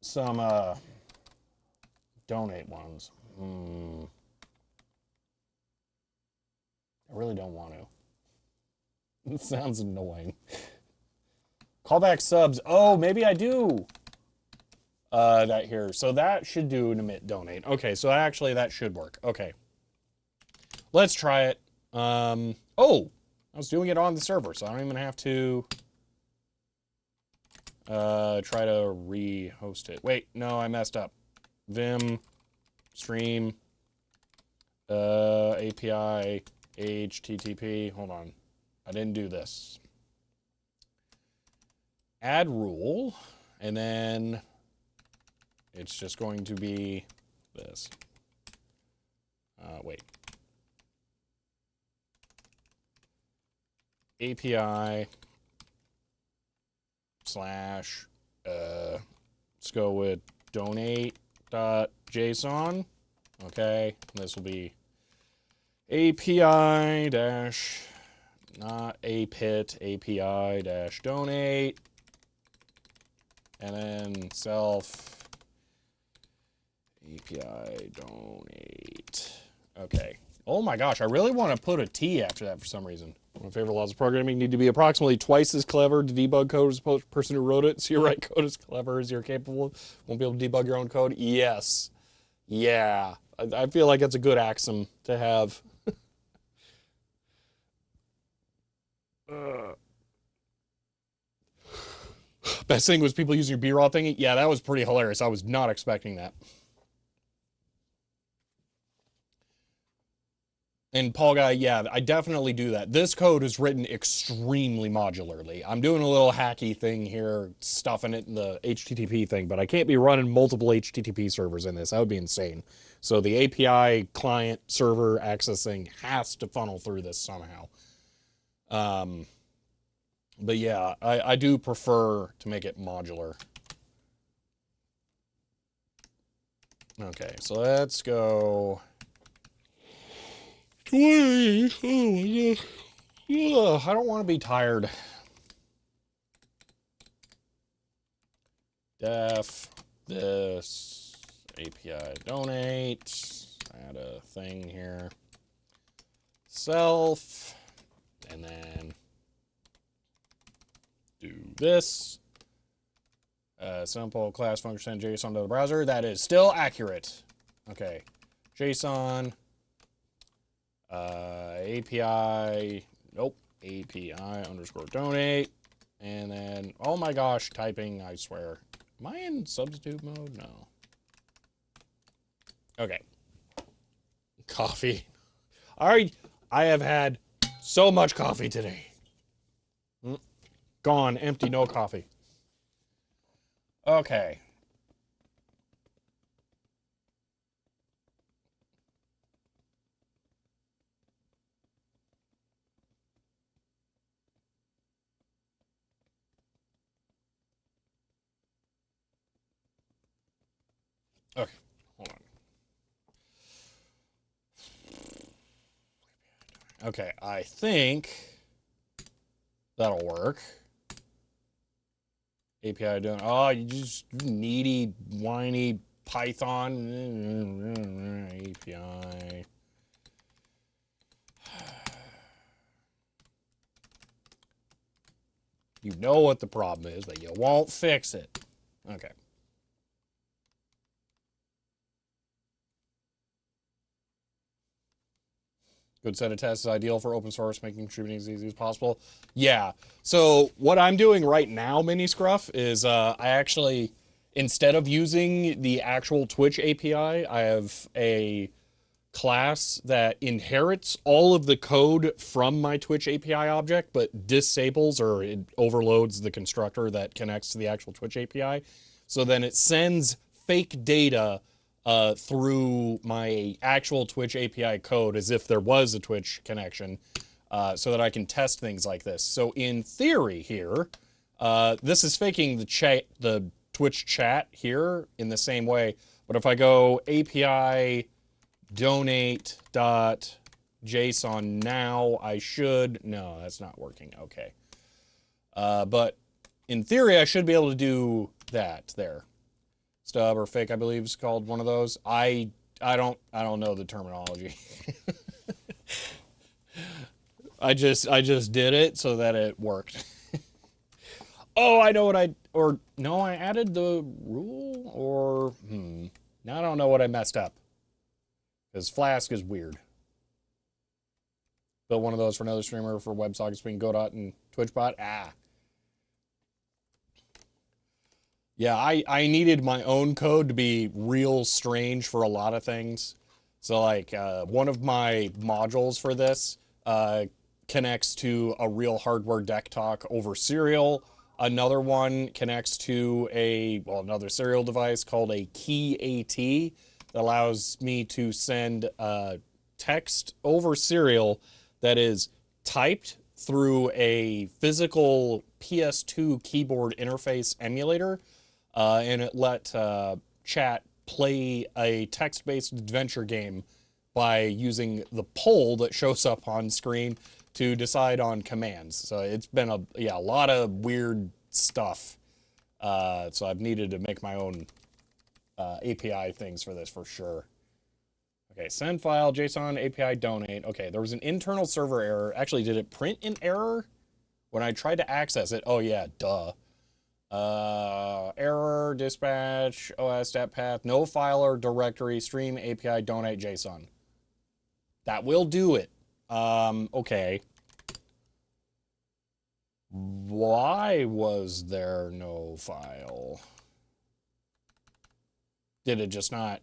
some donate ones. I really don't want to. It sounds annoying. Callback subs. Oh, maybe I do. That here. So that should do an emit donate. Okay, so actually that should work. Okay. Let's try it. Oh, I was doing it on the server, so I don't even have to try to re-host it. Wait, no, I messed up. Vim, stream, API, HTTP. Hold on. I didn't do this. Add rule, and then it's just going to be this. Wait. API slash, let's go with donate.json. Okay, and this will be API dash, not apit, API dash donate, and then self API donate. Okay. Oh my gosh, I really want to put a T after that for some reason. My favorite laws of programming need to be approximately twice as clever to debug code as the person who wrote it. So you write code as clever as you're capable. Won't be able to debug your own code? Yes. Yeah. I feel like it's a good axiom to have. Best thing was people using your B-raw thingy. Yeah, that was pretty hilarious. I was not expecting that. And Paul Guy, yeah, I definitely do that. This code is written extremely modularly. I'm doing a little hacky thing here, stuffing it in the HTTP thing, but I can't be running multiple HTTP servers in this. That would be insane. So the API client server accessing has to funnel through this somehow. But yeah, I do prefer to make it modular. Okay, so let's go. I don't want to be tired. Def this API donate. Add a thing here. Self. And then do this. Simple class function send JSON to the browser. That is still accurate. Okay. JSON. API, nope, API underscore donate, and then, oh my gosh, typing, I swear. Am I in substitute mode? No. Okay. Coffee. I have had so much coffee today. Gone, empty, no coffee. Okay. Okay, hold on. Okay, I think that'll work. API doing, oh, you just needy, whiny Python API. You know what the problem is, but you won't fix it. Okay. Good set of tests is ideal for open source, making contributing as easy as possible. Yeah. So what I'm doing right now, Mini Scruff, is I actually, instead of using the actual Twitch API, I have a class that inherits all of the code from my Twitch API object, but disables or it overloads the constructor that connects to the actual Twitch API. So then it sends fake data through my actual Twitch API code as if there was a Twitch connection, so that I can test things like this. So in theory here, this is faking the Twitch chat here in the same way. But if I go API donate.json now, I should... No, that's not working. Okay. But in theory, I should be able to do that there. Stub or fake, I believe, is called one of those. I don't know the terminology. I just did it so that it worked. Oh, I know what I added the rule, or now I don't know what I messed up. Because Flask is weird. Built one of those for another streamer for WebSockets between Godot and TwitchBot. Yeah, I needed my own code to be real strange for a lot of things. So like one of my modules for this connects to a real hardware deck talk over serial. Another one connects to another serial device called a key AT that allows me to send text over serial that is typed through a physical PS2 keyboard interface emulator, and it let chat play a text-based adventure game by using the poll that shows up on screen to decide on commands. So it's been a lot of weird stuff. So I've needed to make my own API things for this for sure. Okay, send file, JSON, API donate. Okay, there was an internal server error. Actually, did it print an error when I tried to access it? Oh yeah, duh. Error, dispatch, os.path, no file or directory, stream, API, donate, JSON. That will do it. Okay. Why was there no file? Did it just not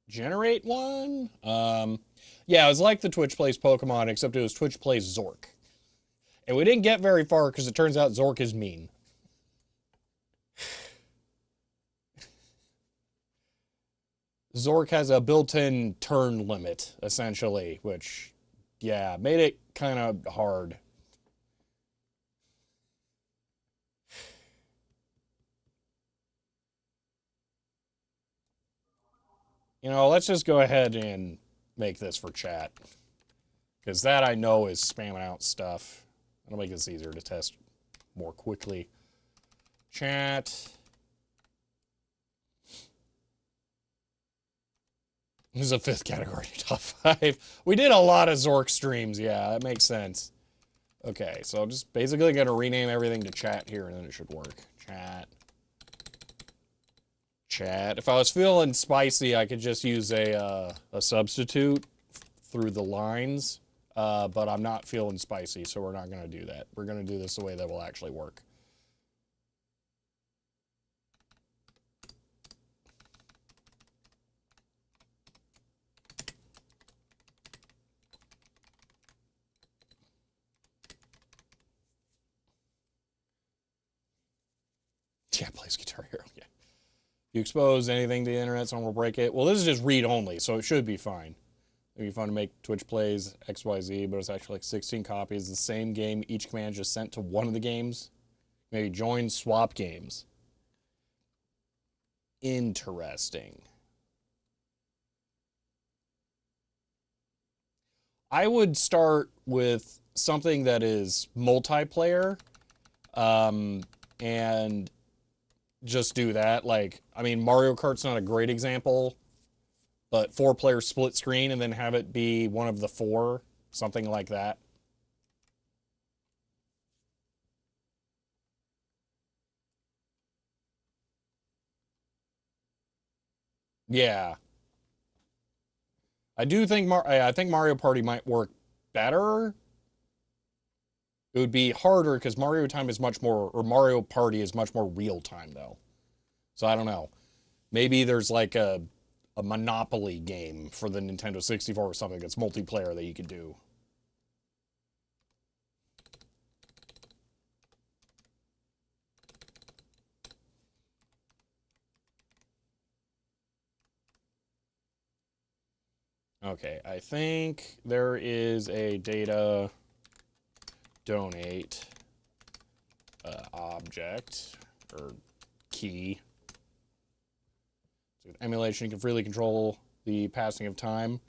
generate one? Yeah, it was like the Twitch Plays Pokemon, except it was Twitch Plays Zork. And we didn't get very far because it turns out Zork is mean. Zork has a built-in turn limit, essentially, which, yeah, made it kind of hard. You know, let's just go ahead and make this for chat. Because that I know is spamming out stuff. That'll make this easier to test more quickly. Chat. This is a 5th category, top 5. We did a lot of Zork streams, yeah, that makes sense. Okay, so I'm just basically going to rename everything to chat here, and then it should work. Chat. Chat. If I was feeling spicy, I could just use a substitute through the lines, but I'm not feeling spicy, so we're not going to do that. We're going to do this the way that will actually work. Yeah, plays Guitar Hero, yeah. You expose anything to the internet, someone will break it. Well, this is just read-only, so it should be fine. It'd be fun to make Twitch plays XYZ, but it's actually like 16 copies. The same game, each command just sent to one of the games. Maybe join swap games. Interesting. I would start with something that is multiplayer, and just do that. Like, I mean, Mario Kart's not a great example, but 4-player split screen and then have it be one of the 4, something like that. Yeah. I do think I think Mario Party might work better. It would be harder because Mario Time is much more, or Mario Party is much more real time though. So I don't know. Maybe there's like a Monopoly game for the Nintendo 64 or something that's multiplayer that you could do. Okay, I think there is a data donate object or key. So emulation, you can freely control the passing of time.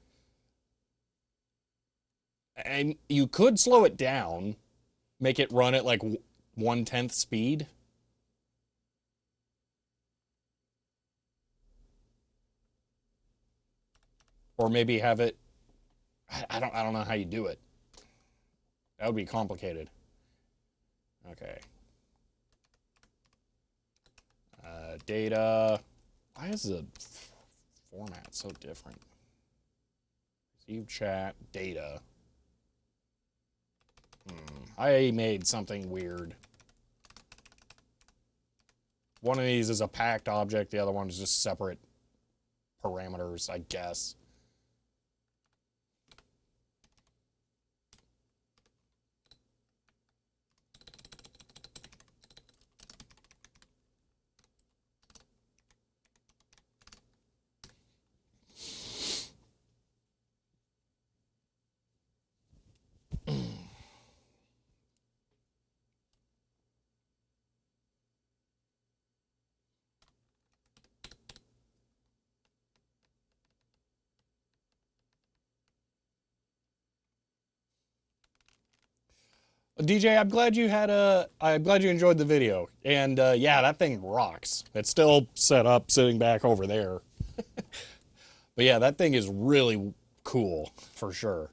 And you could slow it down, make it run at like 1/10 speed. Or maybe have it, I don't know how you do it. That would be complicated. Okay. Data. Why is the format so different? Receive chat, data. I made something weird. One of these is a packed object, the other one is just separate parameters, I guess. DJ, I'm glad you enjoyed the video. And yeah, that thing rocks. It's still set up sitting back over there. But yeah, that thing is really cool for sure.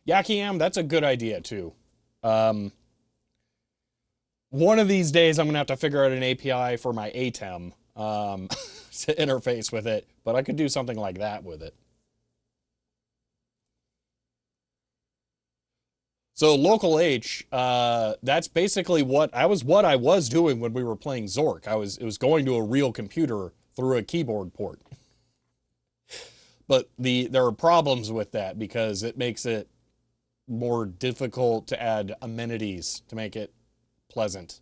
Yakiam, that's a good idea too. Um, one of these days I'm gonna have to figure out an API for my ATEM to interface with it, but I could do something like that with it. So local H, that's basically what I was doing when we were playing Zork. It was going to a real computer through a keyboard port. But there are problems with that because it makes it more difficult to add amenities to make it pleasant.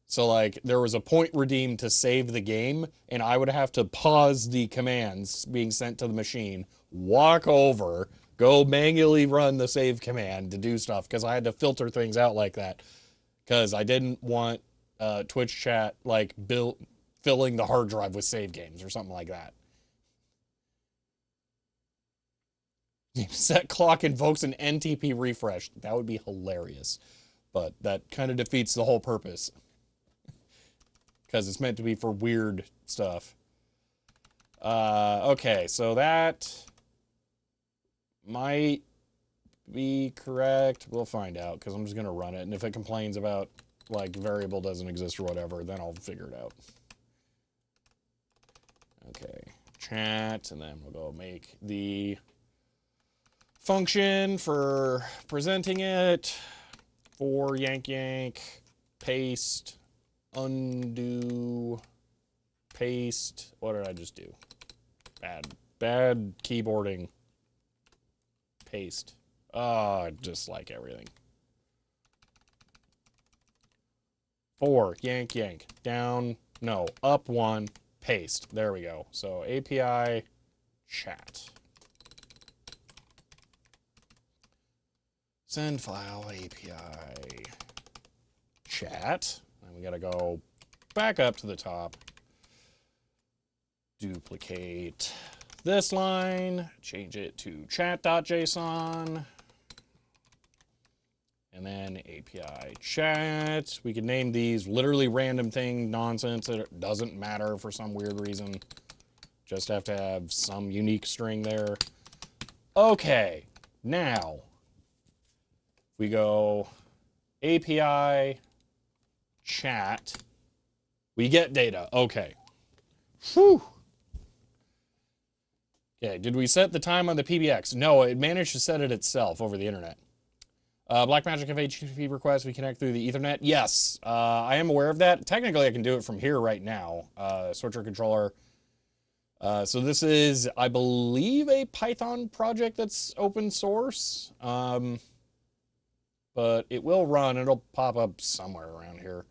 So like there was a point redeemed to save the game, and I would have to pause the commands being sent to the machine, walk over, go manually run the save command to do stuff because I had to filter things out like that because I didn't want Twitch chat like filling the hard drive with save games or something like that. Set clock invokes an NTP refresh. That would be hilarious, but that kind of defeats the whole purpose because it's meant to be for weird stuff. Okay, so that might be correct. We'll find out because I'm just going to run it. And if it complains about like variable doesn't exist or whatever, then I'll figure it out. Okay, chat, and then we'll go make the function for presenting it for yank, paste, undo, paste. What did I just do? Bad keyboarding. Paste. Oh, just like everything. 4, yank, down, no, up 1, paste. There we go. So API chat. Send file API chat. And we got to go back up to the top. Duplicate this line, change it to chat.json, and then API chat. We can name these literally random thing nonsense that doesn't matter for some weird reason. Just have to have some unique string there. Okay, now we go API chat. We get data. Okay. Whew. Okay, did we set the time on the PBX? No, it managed to set it itself over the internet. Blackmagic have HTTP requests. We connect through the Ethernet. Yes, I am aware of that. Technically, I can do it from here right now. Switcher controller. So this is, I believe, a Python project that's open source. But it will run. It'll pop up somewhere around here.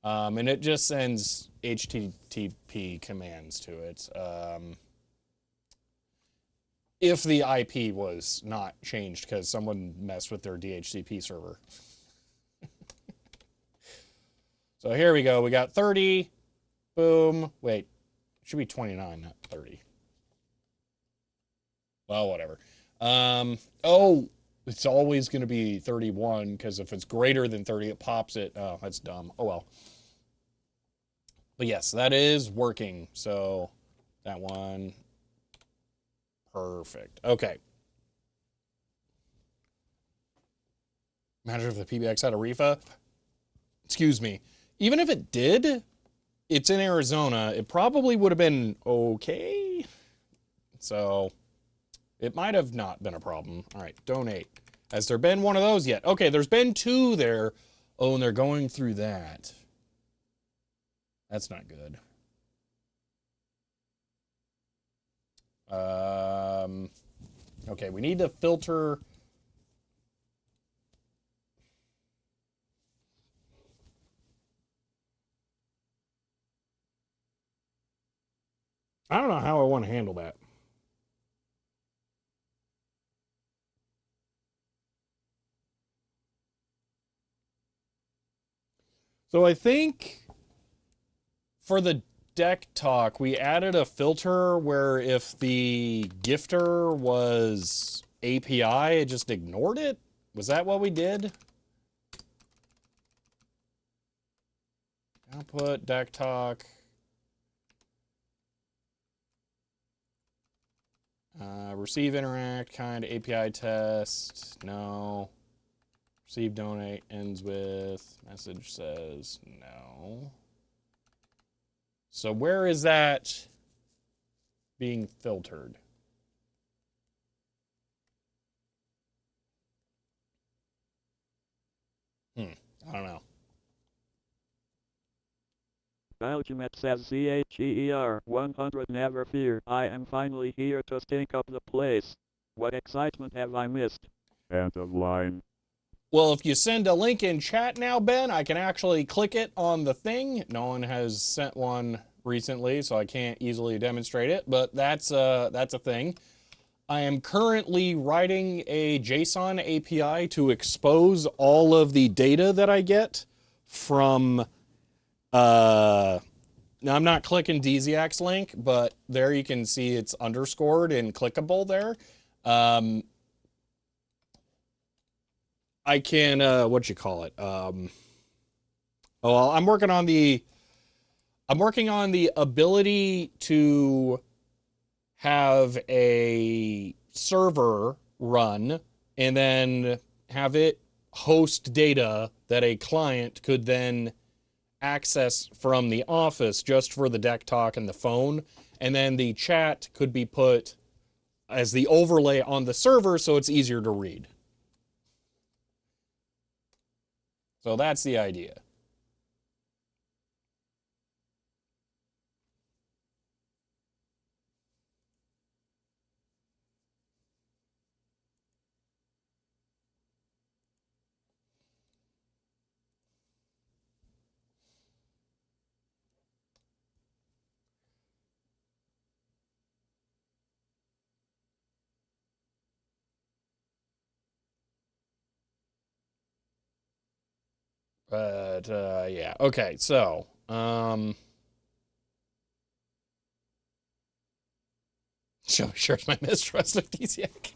And it just sends HTTP commands to it. If the IP was not changed because someone messed with their DHCP server. So here we go. We got 30. Boom. Wait. It should be 29, not 30. Well, whatever. Oh, it's always going to be 31 because if it's greater than 30, it pops it. Oh, that's dumb. Oh, well. But yes, that is working. So that one. Perfect. Okay. Imagine if the PBX had a refa. Excuse me. Even if it did, it's in Arizona. It probably would have been okay. So it might have not been a problem. All right, donate. Has there been one of those yet? Okay, there's been 2 there. Oh, and they're going through that. That's not good. Okay, we need to filter. I don't know how I want to handle that. So I think for the deck talk, we added a filter where if the gifter was API, it just ignored it. Was that what we did? Output, deck talk. Receive, interact, kind, API test. No. Receive, donate, ends with. Message says no. So where is that being filtered? I don't know. Belgiumet says CHEER 100 never fear. I am finally here to stink up the place. What excitement have I missed? End of line. Well, if you send a link in chat now, Ben, I can actually click it on the thing. No one has sent one recently, so I can't easily demonstrate it, but that's a thing. I am currently writing a JSON API to expose all of the data that I get from now I'm not clicking DZAX link, but there you can see it's underscored and clickable there. I can what you call it? Well, I'm working on the ability to have a server run and then have it host data that a client could then access from the office just for the deck talk and the phone. And then the chat could be put as the overlay on the server so it's easier to read. So that's the idea. But yeah, okay, so shows my mistrust of DCAC.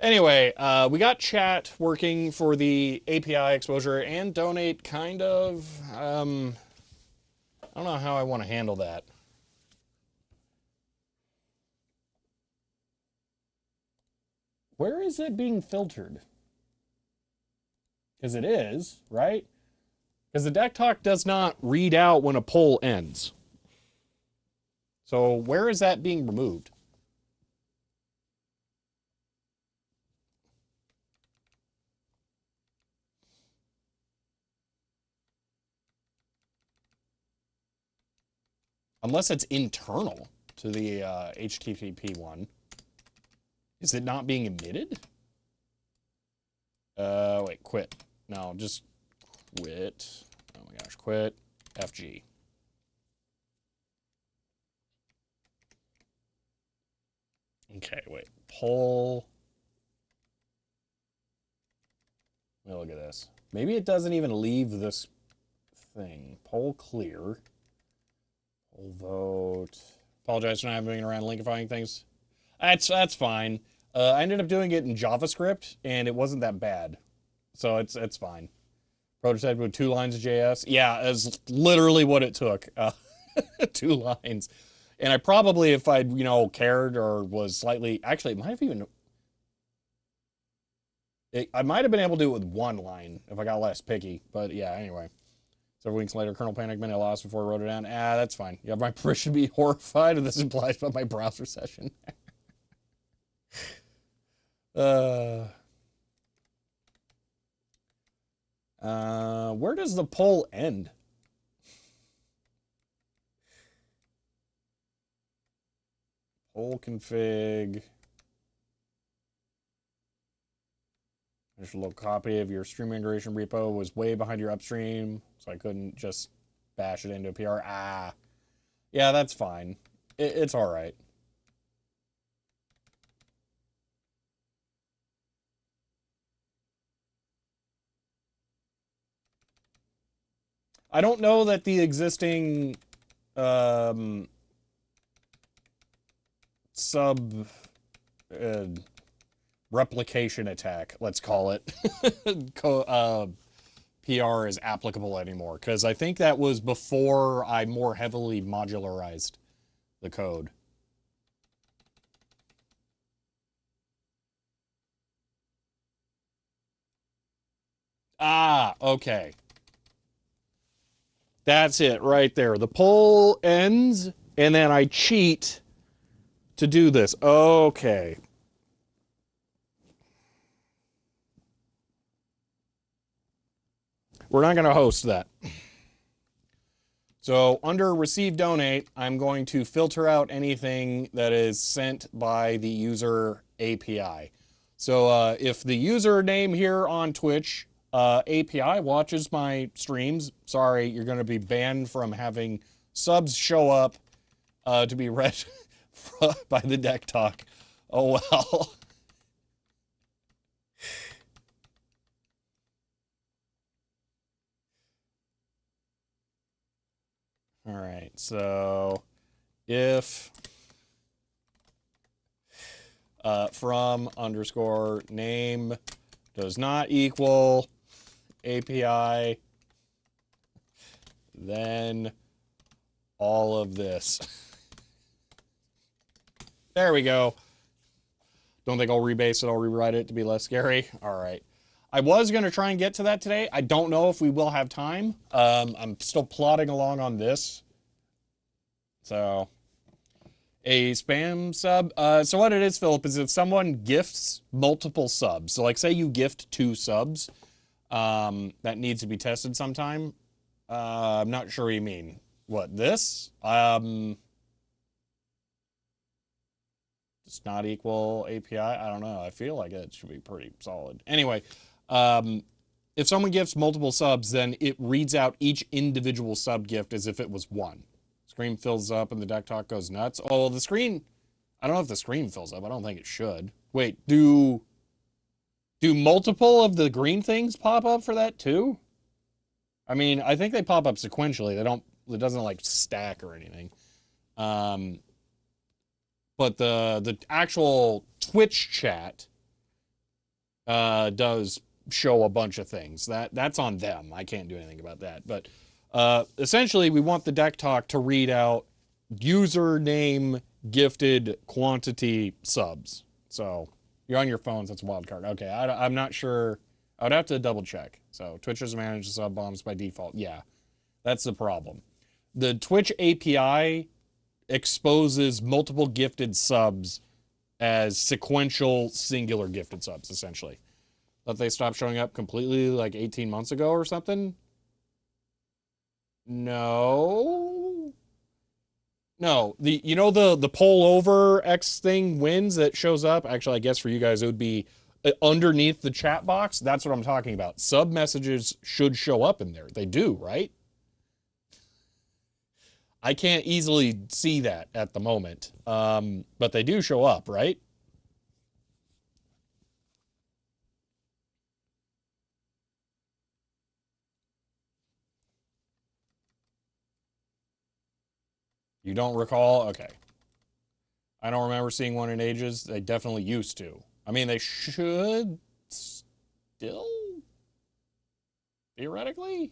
Anyway, we got chat working for the API exposure and donate kind of. I don't know how I want to handle that. Where is it being filtered? Because it is, right? Because the deck talk does not read out when a poll ends. So where is that being removed? Unless it's internal to the HTTP one. Is it not being emitted? Wait, quit. No, just quit. Oh my gosh, quit FG. Okay, wait. Poll. Look at this. Maybe it doesn't even leave this thing. Poll clear. Poll vote. Apologize for not having been around linkifying things. That's fine. I ended up doing it in JavaScript, and it wasn't that bad. So it's fine. Prototype with 2 lines of JS. Yeah, it's literally what it took. 2 lines. And I probably, if I'd, cared or was slightly... Actually, it might have even... I might have been able to do it with 1 line if I got less picky. But yeah, anyway. Several weeks later, kernel panicked, many lost before I wrote it down. That's fine. You have my permission to be horrified if this implies about my browser session. Where does the poll end? Poll config. There's a little copy of your stream integration repo was way behind your upstream, so I couldn't just bash it into a PR. Yeah, that's fine. It's all right. I don't know that the existing sub replication attack, let's call it, PR is applicable anymore, because I think that was before I more heavily modularized the code. Okay. That's it right there. The poll ends, and then I cheat to do this. Okay. We're not going to host that. So under receive donate, I'm going to filter out anything that is sent by the user API. So if the username here on Twitch API watches my streams, sorry, you're going to be banned from having subs show up to be read by the deck talk. Oh well. All right, so if from underscore name does not equal API, then all of this. There we go. Don't think I'll rebase it, I'll rewrite it to be less scary. All right. I was going to try and get to that today. I don't know if we will have time. I'm still plodding along on this. So, a spam sub. So what it is, Philip, is if someone gifts multiple subs. So like say you gift 2 subs that needs to be tested sometime. I'm not sure what you mean. What, this? Does not equal API? I don't know. I feel like it should be pretty solid. Anyway, if someone gifts multiple subs, then it reads out each individual sub gift as if it was 1. Screen fills up and the deck talk goes nuts. Oh, the screen, I don't know if the screen fills up. I don't think it should. Wait, do multiple of the green things pop up for that too? I mean, I think they pop up sequentially. It doesn't like stack or anything. But the actual Twitch chat does show a bunch of things. That's on them. I can't do anything about that. But essentially, we want the deck talk to read out username gifted quantity subs. So you're on your phones. That's a wild card. Okay, I'm not sure. I would have to double check. So Twitch doesn't manage the sub bombs by default. Yeah, that's the problem. The Twitch API exposes multiple gifted subs as sequential singular gifted subs, essentially. That they stopped showing up completely like 18 months ago or something? No. No. The poll over X thing wins that shows up. Actually, I guess for you guys, it would be underneath the chat box, that's what I'm talking about. Sub messages should show up in there. They do, right? I can't easily see that at the moment, but they do show up, right? You don't recall? Okay. I don't remember seeing one in ages. They definitely used to. I mean, they should still, theoretically.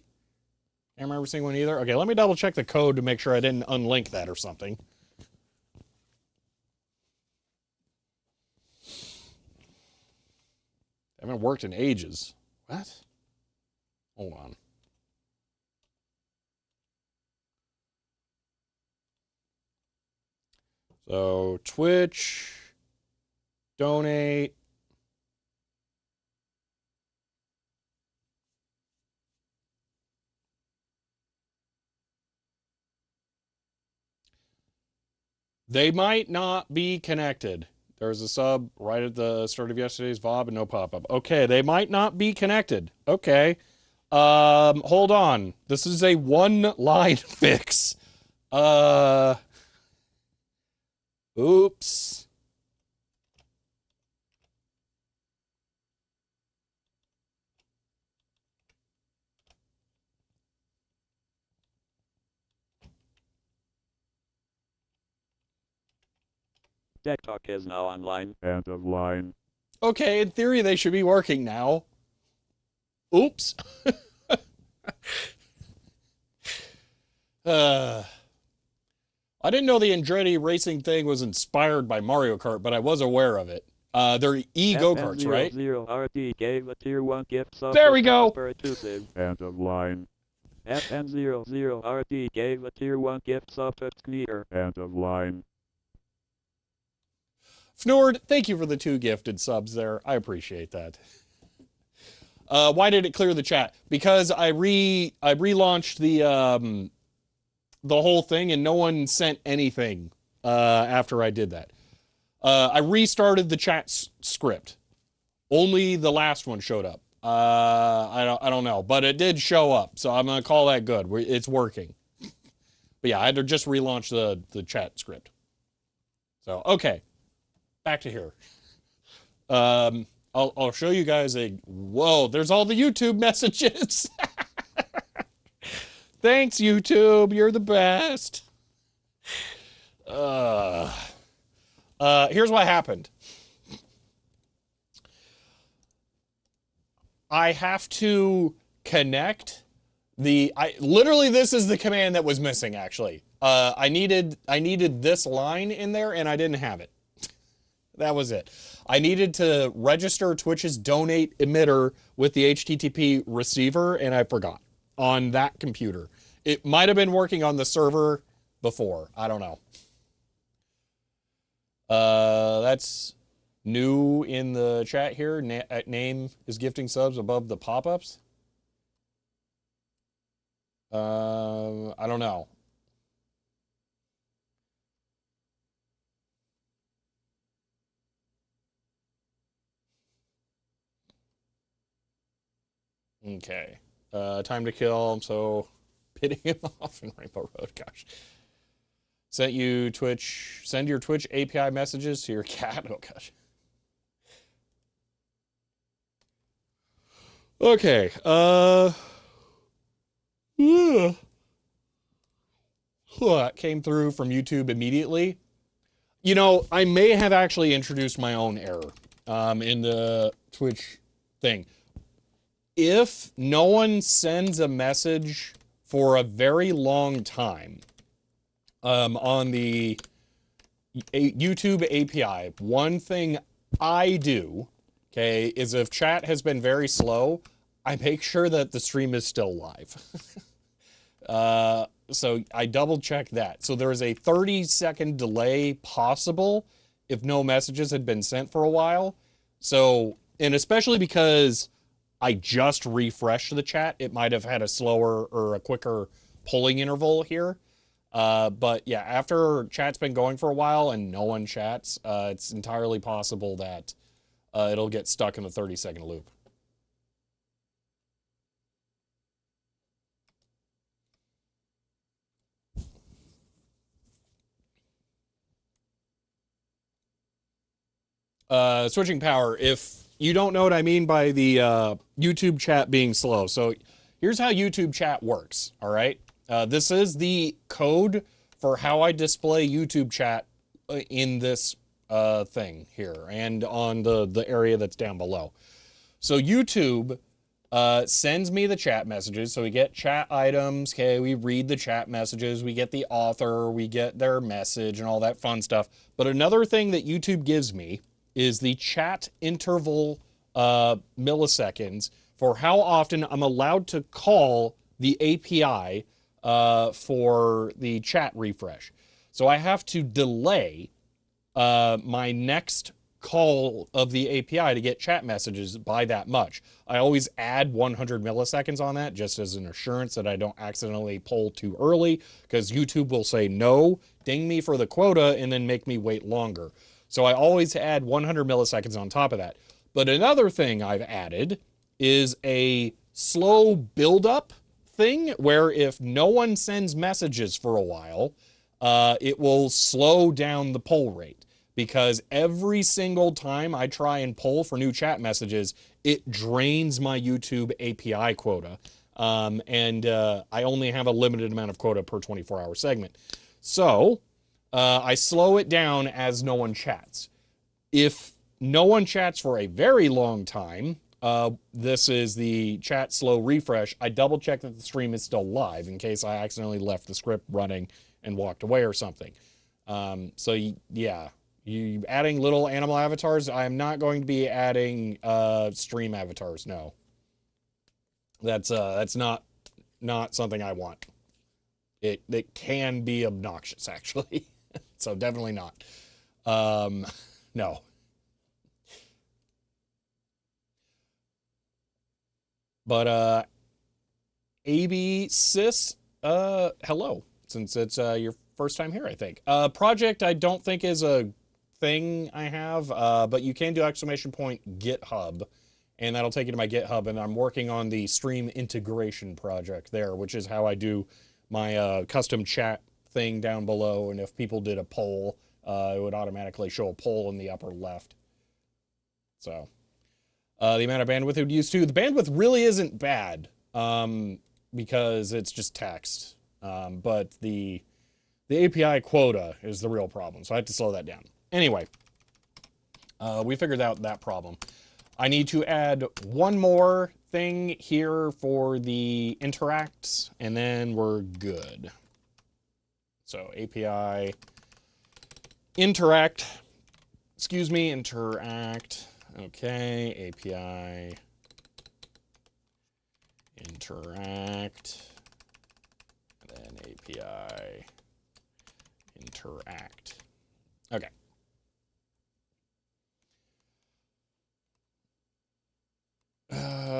Can't remember seeing one either. Okay, let me double check the code to make sure I didn't unlink that or something. Haven't worked in ages. What? Hold on. So Twitch, donate. They might not be connected. There's a sub right at the start of yesterday's VOB and no pop-up. Okay, they might not be connected. Okay. Hold on. This is a one-line fix. Oops. Tech Talk is now online. End of line. Okay, in theory, they should be working now. Oops. I didn't know the Andretti racing thing was inspired by Mario Kart, but I was aware of it. They're e-go-karts, right? FN00RT gave a tier 1 gift sub There to we go. Super End of line. FN00RT gave a tier 1 gift sub to Skeeter. End of line. Fnord, thank you for the 2 gifted subs there. I appreciate that. Why did it clear the chat? Because I relaunched the whole thing and no one sent anything after I did that. I restarted the chat script. Only the last one showed up. I don't know, but it did show up, so I'm gonna call that good. It's working. But yeah, I had to just relaunch the chat script. So okay, back to here. I'll show you guys whoa, there's all the YouTube messages. Thanks, YouTube. You're the best. Here's what happened. I have to connect literally this is the command that was missing actually. I needed this line in there and I didn't have it. That was it. I needed to register Twitch's donate emitter with the HTTP receiver and I forgot on that computer. It might have been working on the server before. I don't know. That's new in the chat here. Name is gifting subs above the pop-ups. I don't know. Okay. Time to kill. I'm so pitting him off in Rainbow Road. Gosh. Send your Twitch API messages to your cat. Oh gosh. Okay. That came through from YouTube immediately. You know, I may have actually introduced my own error in the Twitch thing. If no one sends a message for a very long time on the YouTube API, one thing I do, okay, is if chat has been very slow, I make sure that the stream is still live. So I double check that. So there is a 30-second delay possible if no messages had been sent for a while. So, and especially because I just refreshed the chat, it might have had a slower or a quicker polling interval here. But yeah, after chat's been going for a while and no one chats, it's entirely possible that it'll get stuck in the 30-second loop. Switching power. If you don't know what I mean by the YouTube chat being slow. So here's how YouTube chat works. All right. This is the code for how I display YouTube chat in this thing here and on the area that's down below. So YouTube sends me the chat messages. So we get chat items. Okay, we read the chat messages. We get the author. We get their message and all that fun stuff. But another thing that YouTube gives me is the chat interval milliseconds for how often I'm allowed to call the API for the chat refresh. So I have to delay my next call of the API to get chat messages by that much. I always add 100 milliseconds on that just as an assurance that I don't accidentally poll too early, because YouTube will say no, ding me for the quota, and then make me wait longer. So I always add 100 milliseconds on top of that. But another thing I've added is a slow build-up thing where if no one sends messages for a while, it will slow down the poll rate. Because every single time I try and poll for new chat messages, it drains my YouTube API quota. I only have a limited amount of quota per 24-hour segment. So I slow it down as no one chats. If no one chats for a very long time, this is the chat slow refresh. I double check that the stream is still live in case I accidentally left the script running and walked away or something. Yeah. You adding little animal avatars? I'm not going to be adding stream avatars. No, that's not something I want. It can be obnoxious actually, so definitely not. No. But AB Sis, hello. Since it's your first time here, I think. Project I don't think is a thing I have, but you can do !GitHub, and that'll take you to my GitHub, and I'm working on the stream integration project there, which is how I do my custom chat thing down below, and if people did a poll, it would automatically show a poll in the upper left. So, the amount of bandwidth it would use too. The bandwidth really isn't bad, because it's just text, but the API quota is the real problem, so I have to slow that down. Anyway, we figured out that problem. I need to add one more thing here for the interacts, and then we're good. So API interact, interact. Okay, API interact, and then API interact. Okay.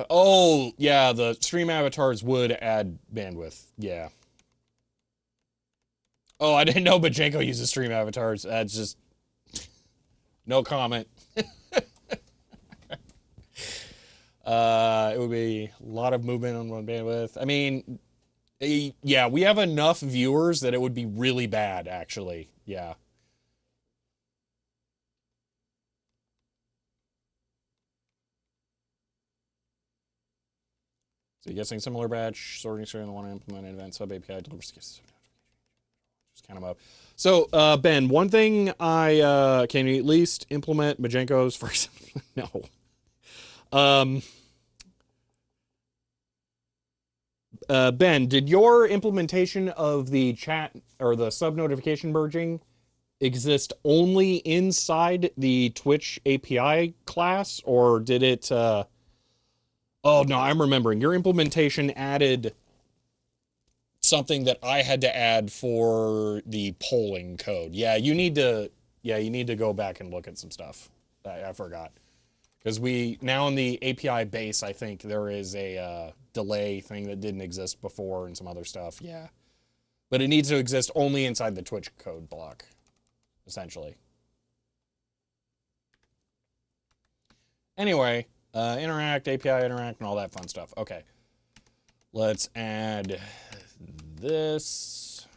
Oh, yeah, the stream avatars would add bandwidth. Yeah. Oh, I didn't know Bajenko uses stream avatars. That's just no comment. It would be a lot of movement on one bandwidth. I mean, yeah, we have enough viewers that it would be really bad, actually. Yeah. So guessing similar batch, sorting string, the one I implemented, advanced sub API delivers. Just count them up. So, Ben, one thing can you at least implement Bajenko's first? No. Ben, did your implementation of the chat or the sub notification merging exist only inside the Twitch API class, or did it? Oh no, I'm remembering. Your implementation added something that I had to add for the polling code. Yeah, you need to. Yeah, you need to go back and look at some stuff. I forgot. Because we now in the API base, I think there is a delay thing that didn't exist before and some other stuff. Yeah. But it needs to exist only inside the Twitch code block, essentially. Anyway, interact, API interact, and all that fun stuff. Okay. Let's add this.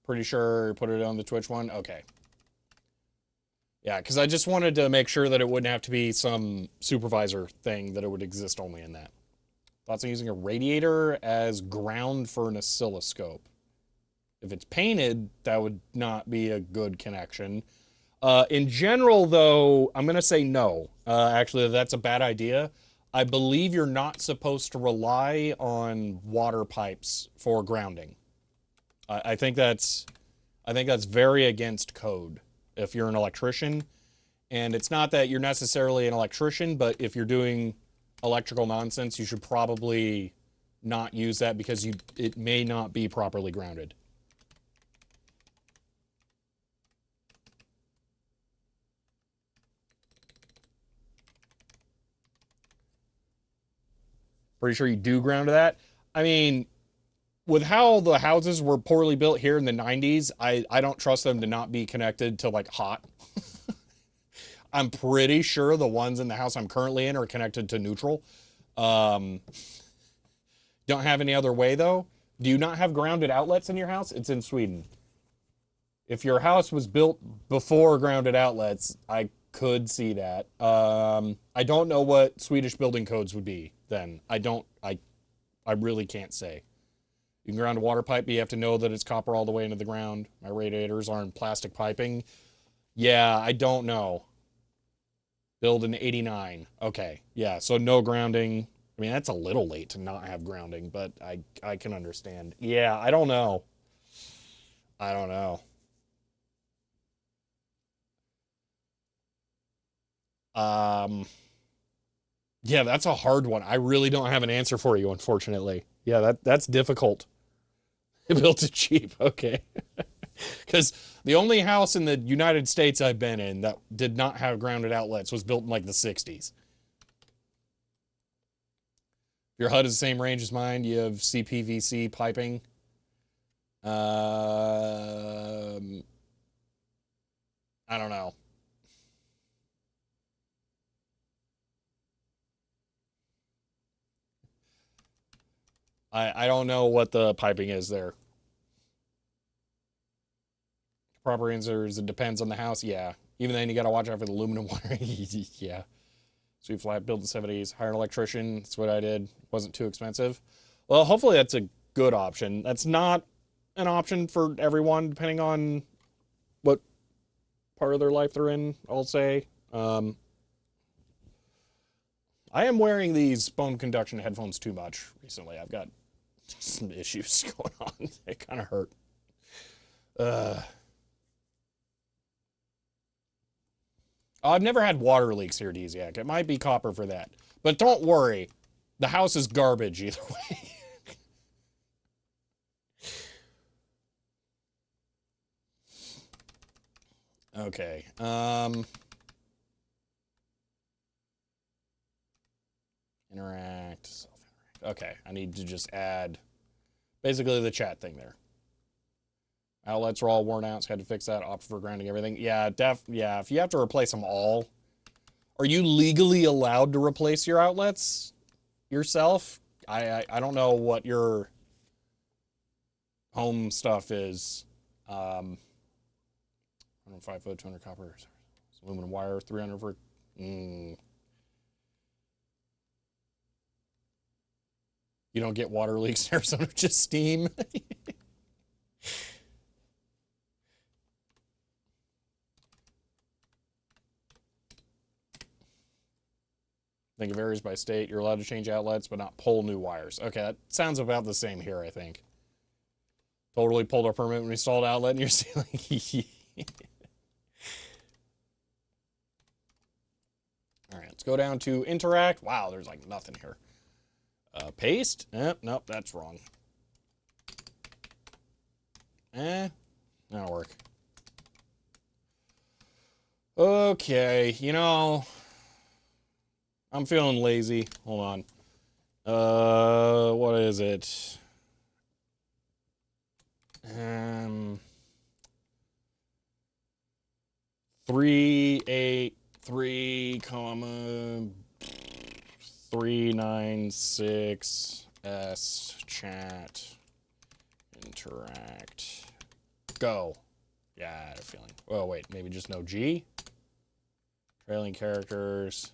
Pretty sure put it on the Twitch one. Okay. Yeah, because I just wanted to make sure that it wouldn't have to be some supervisor thing, that it would exist only in that. Thoughts on using a radiator as ground for an oscilloscope. If it's painted, that would not be a good connection. In general, though, I'm going to say no. Actually, that's a bad idea. I believe you're not supposed to rely on water pipes for grounding. I think that's very against code if you're an electrician. And it's not that you're necessarily an electrician, but if you're doing electrical nonsense, you should probably not use that because it may not be properly grounded. Pretty sure you do ground to that. I mean, with how the houses were poorly built here in the 90s, I don't trust them to not be connected to like hot. I'm pretty sure the ones in the house I'm currently in are connected to neutral. Don't have any other way though. Do you not have grounded outlets in your house? It's in Sweden. If your house was built before grounded outlets, I could see that. I don't know what Swedish building codes would be then. I really can't say. You can ground a water pipe, but you have to know that it's copper all the way into the ground. My radiators aren't plastic piping. Yeah, I don't know. Build in 89. Okay, yeah, so no grounding. I mean, that's a little late to not have grounding, but I can understand. Yeah, I don't know. I don't know. Um, yeah, that's a hard one. I really don't have an answer for you, unfortunately. Yeah, that's difficult. Built it cheap. Okay. Because the only house in the United States I've been in that did not have grounded outlets was built in like the 60s. Your HUD is the same range as mine. You have CPVC piping. I don't know. I don't know what the piping is there. Proper answer is it depends on the house. Yeah. Even then, you got to watch out for the aluminum wiring. Yeah. Sweet flat, built in the 70s. Hire an electrician. That's what I did. Wasn't too expensive. Well, hopefully that's a good option. That's not an option for everyone, depending on what part of their life they're in, I'll say. I am wearing these bone conduction headphones too much recently. I've got some issues going on. They kind of hurt. I've never had water leaks here, Desiac. It might be copper for that. But don't worry. The house is garbage either way. Okay. Interact. Self-interact. Okay. I need to just add basically the chat thing there. Outlets are all worn out, so had to fix that. Opt for grounding everything. Yeah, yeah, if you have to replace them all. Are you legally allowed to replace your outlets yourself? I don't know what your home stuff is. 5 foot, 200 copper, aluminum wire, 300 for. You don't get water leaks in Arizona, just steam. I think it varies by state. You're allowed to change outlets, but not pull new wires. Okay, that sounds about the same here, I think. Totally pulled our permit when we installed outlet in your ceiling. All right, let's go down to interact. Wow, there's like nothing here. Paste. Nope, that's wrong. That'll work. Okay, I'm feeling lazy. Hold on. What is it? 3, 8, 3, comma 396 s chat interact go. Yeah, I had a feeling. Oh wait, maybe just no G. Trailing characters.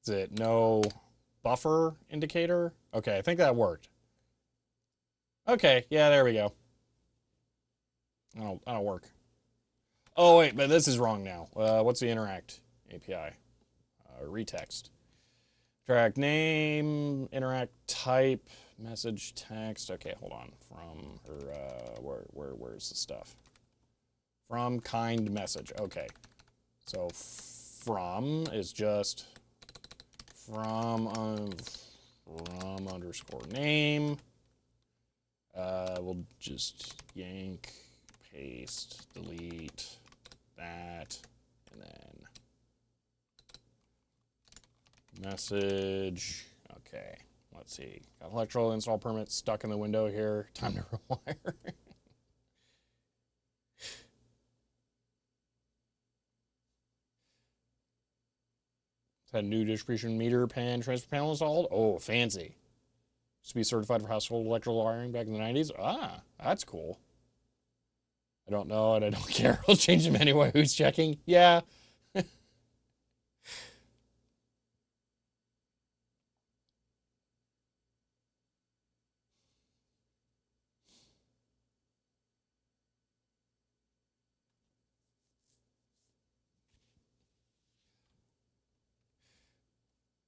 Is it no buffer indicator? Okay, I think that worked. Okay, yeah, there we go. That'll work. Oh wait, but this is wrong now. What's the interact API? Retext. Track name, interact type, message text. Okay, hold on. From or where's the stuff? From kind message. Okay, so from is just from underscore name. We'll just yank, paste, delete that, and then message. Okay, let's see. Got electrical install permit stuck in the window here. Time to rewire. Had a new distribution meter pan transfer panel installed. Oh, fancy. Used to be certified for household electrical wiring back in the 90s. Ah, that's cool. I don't know and I don't care. I'll change them anyway. Who's checking? Yeah.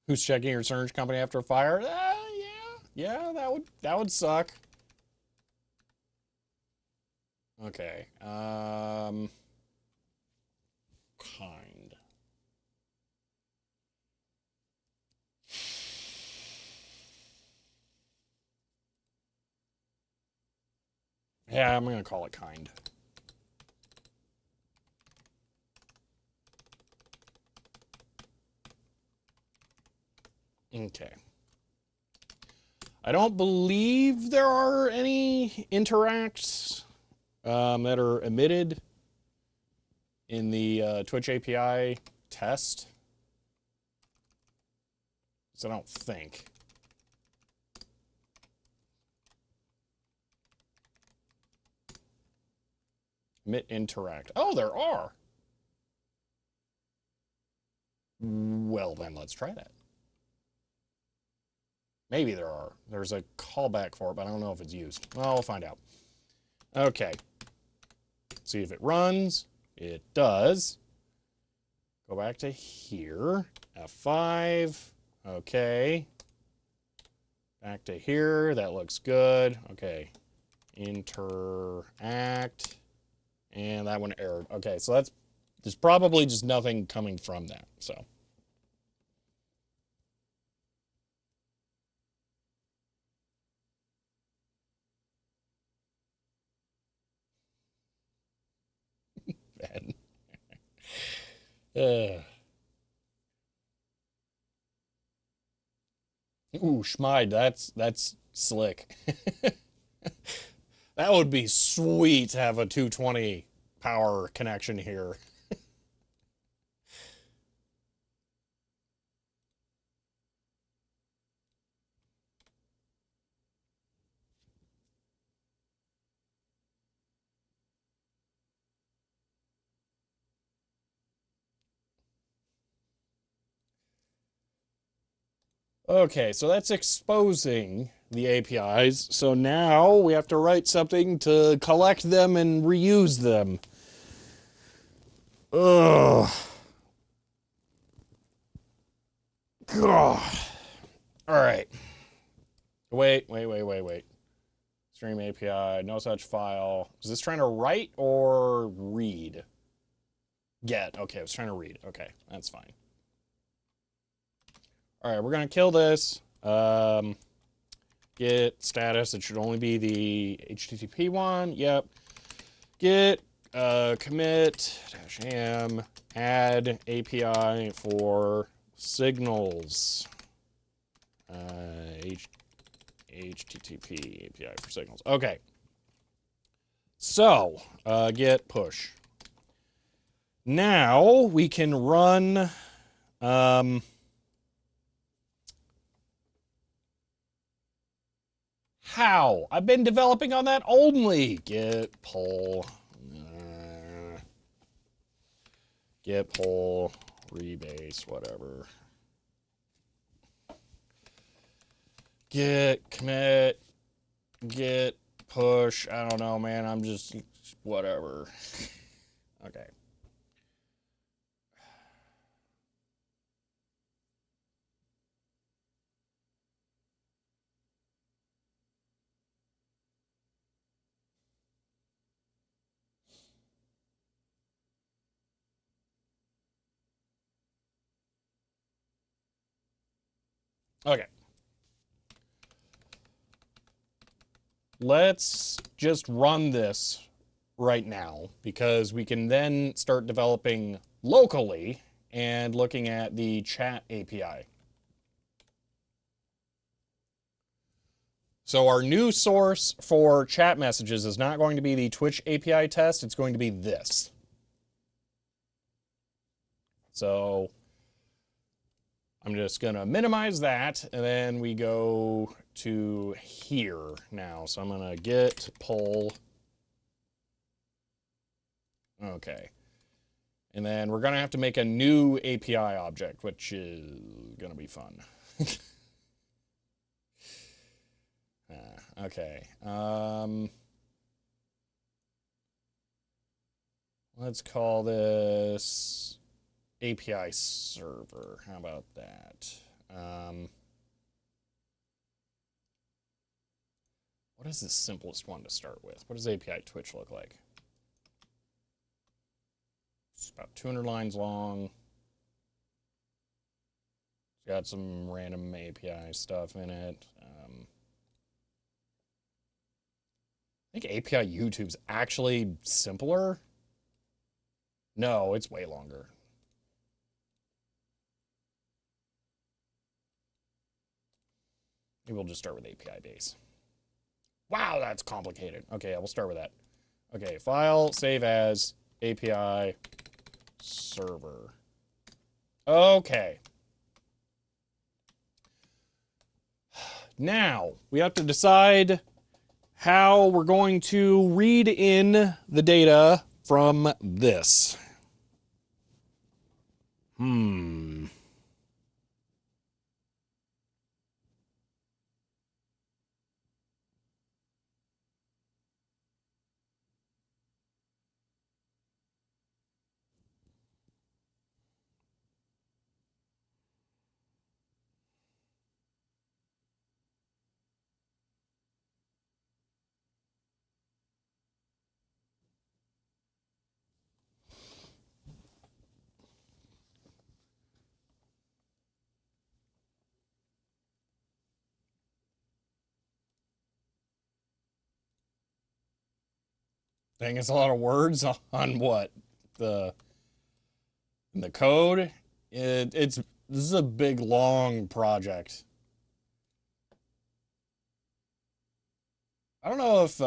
Who's checking your insurance company after a fire? Yeah, that would suck. Okay. Kind. Yeah, I'm gonna call it kind. Okay. I don't believe there are any interacts that are emitted in the Twitch API test. So I don't think. Emit interact. Oh, there are. Well, then let's try that. Maybe there are. There's a callback for it, but I don't know if it's used. Well, we'll find out. Okay. See if it runs. It does. Go back to here. F5. Okay. Back to here. That looks good. Okay. Interact. And that one errored. Okay, so there's probably just nothing coming from that. So. Bad. Ooh, Schmide, that's slick. That would be sweet to have a 220 power connection here. Okay, so that's exposing the APIs. So now we have to write something to collect them and reuse them. Ugh. God. All right. Wait. Stream API, no such file. Is this trying to write or read? Get. Okay, I was trying to read. Okay, that's fine. All right, we're going to kill this. Get status. It should only be the HTTP one. Yep. Get commit -am add API for signals. HTTP API for signals. Okay. So get push. Now we can run how? I've been developing on that only. Git pull, rebase, whatever. Git commit, git push. I don't know, man. I'm just whatever. Okay. Okay. Let's just run this right now because we can then start developing locally and looking at the chat API. So our new source for chat messages is not going to be the Twitch API test, it's going to be this. So I'm just going to minimize that, and then we go to here now. So I'm going to git pull. Okay. And then we're going to have to make a new API object, which is going to be fun. Okay. Let's call this API server. How about that? What is the simplest one to start with? What does API Twitch look like? It's about 200 lines long. It's got some random API stuff in it. I think API YouTube's actually simpler. No, it's way longer. Maybe we'll just start with API base. Wow, that's complicated. Okay, we'll start with that. Okay, file, save as, API server. Okay. Now, we have to decide how we're going to read in the data from this. Dang, it's a lot of words on what? The code? This is a big, long project. I don't know if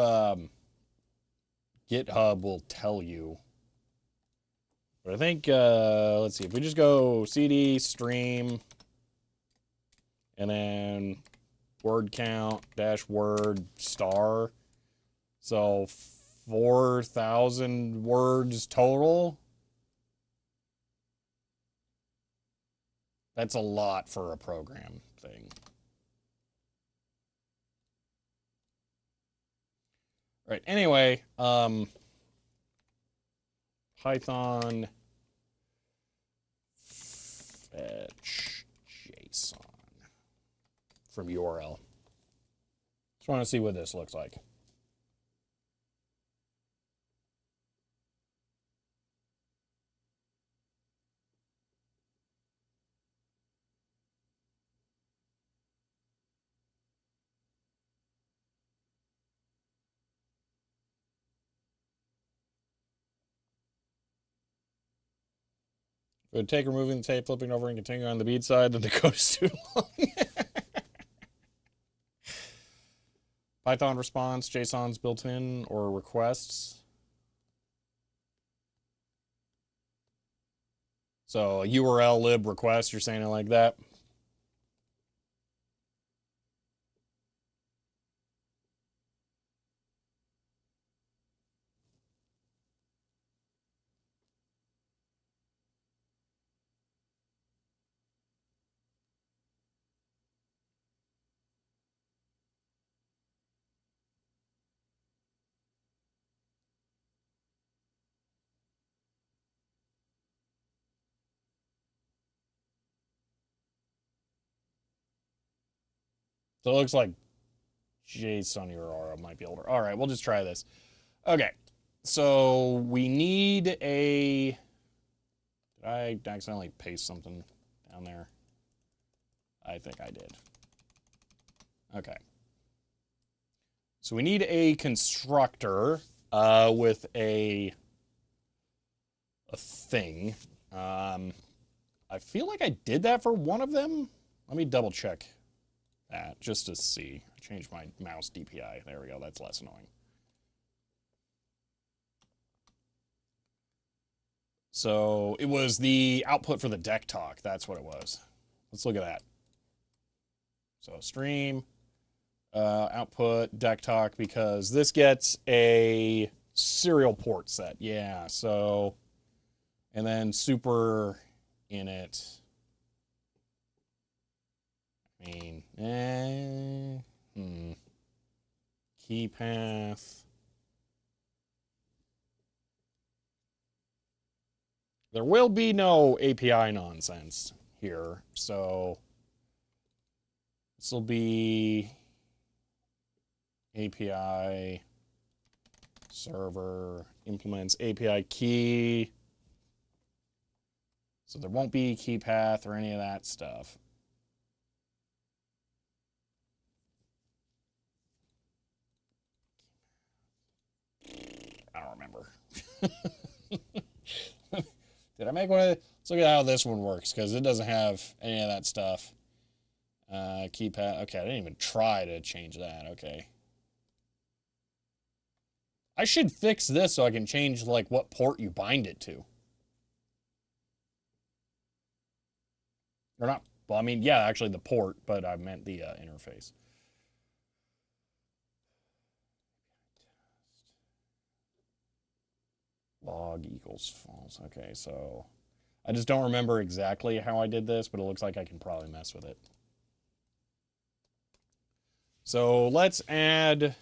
GitHub will tell you. But I think, let's see, if we just go cd stream and then word count dash word star. So 4,000 words total. That's a lot for a program thing. Right. Anyway, Python fetch JSON from URL. Just want to see what this looks like. It would take removing the tape, flipping over, and continuing on the bead side, then the code is too long. Python response, JSON's built in, or requests. So a URL lib request, you're saying it like that? So it looks like JSON URL might be older. All right, we'll just try this. Okay, so we need a. Did I accidentally paste something down there? I think I did. Okay. So we need a constructor with a thing. I feel like I did that for one of them. Let me double check that just to see. I changed my mouse DPI. There we go. That's less annoying. So it was the output for the deck talk. That's what it was. Let's look at that. So stream, output, deck talk, because this gets a serial port set. Yeah, so, and then super init. I mean, key path. There will be no API nonsense here, so this will be API server implements API key. So there won't be key path or any of that stuff. I don't remember. Did I make one of the, let's look at how this one works, because it doesn't have any of that stuff. Key path. Okay, I didn't even try to change that. Okay. I should fix this so I can change like what port you bind it to. Or not. Well, I mean, yeah, actually the port, but I meant the interface. Log equals false. Okay, so I just don't remember exactly how I did this, but it looks like I can probably mess with it. So let's add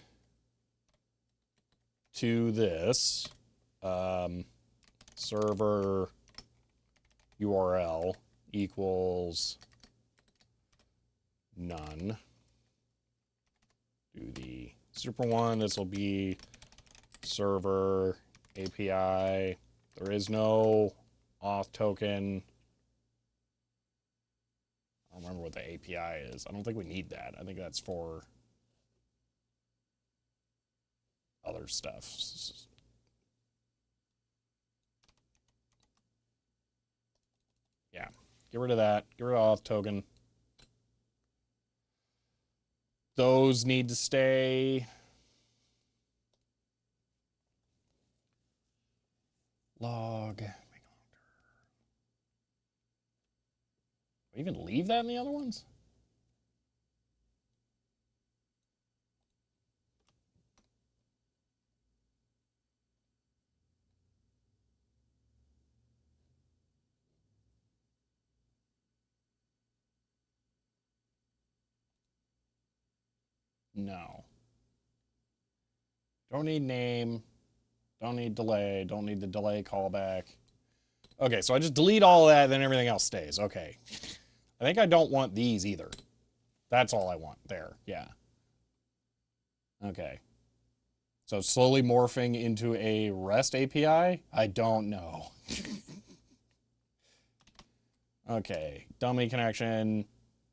to this server URL equals none. Do the super one. This will be server API. There is no auth token. I don't remember what the API is. I don't think we need that. I think that's for other stuff. Yeah, get rid of that. Get rid of auth token. Those need to stay. Log. Even leave that in the other ones? No. Don't need name. Don't need delay. Don't need the delay callback. Okay, so I just delete all of that, then everything else stays. Okay. I think I don't want these either. That's all I want there. Yeah. Okay. So slowly morphing into a REST API? I don't know. Okay. Dummy connection.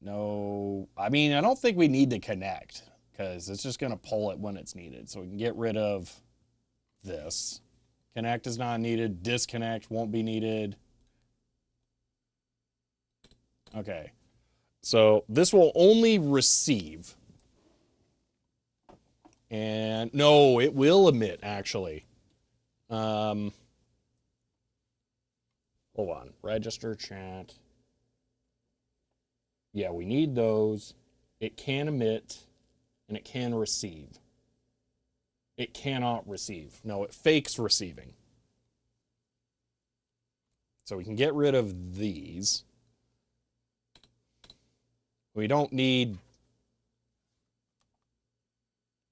No. I mean, I don't think we need to connect because it's just going to pull it when it's needed. So we can get rid of this. Connect is not needed. Disconnect won't be needed. Okay. So this will only receive. And no, it will emit actually. Hold hold on, register chat. Yeah, we need those. It can emit and it can receive. It cannot receive. No, it fakes receiving. So we can get rid of these. We don't need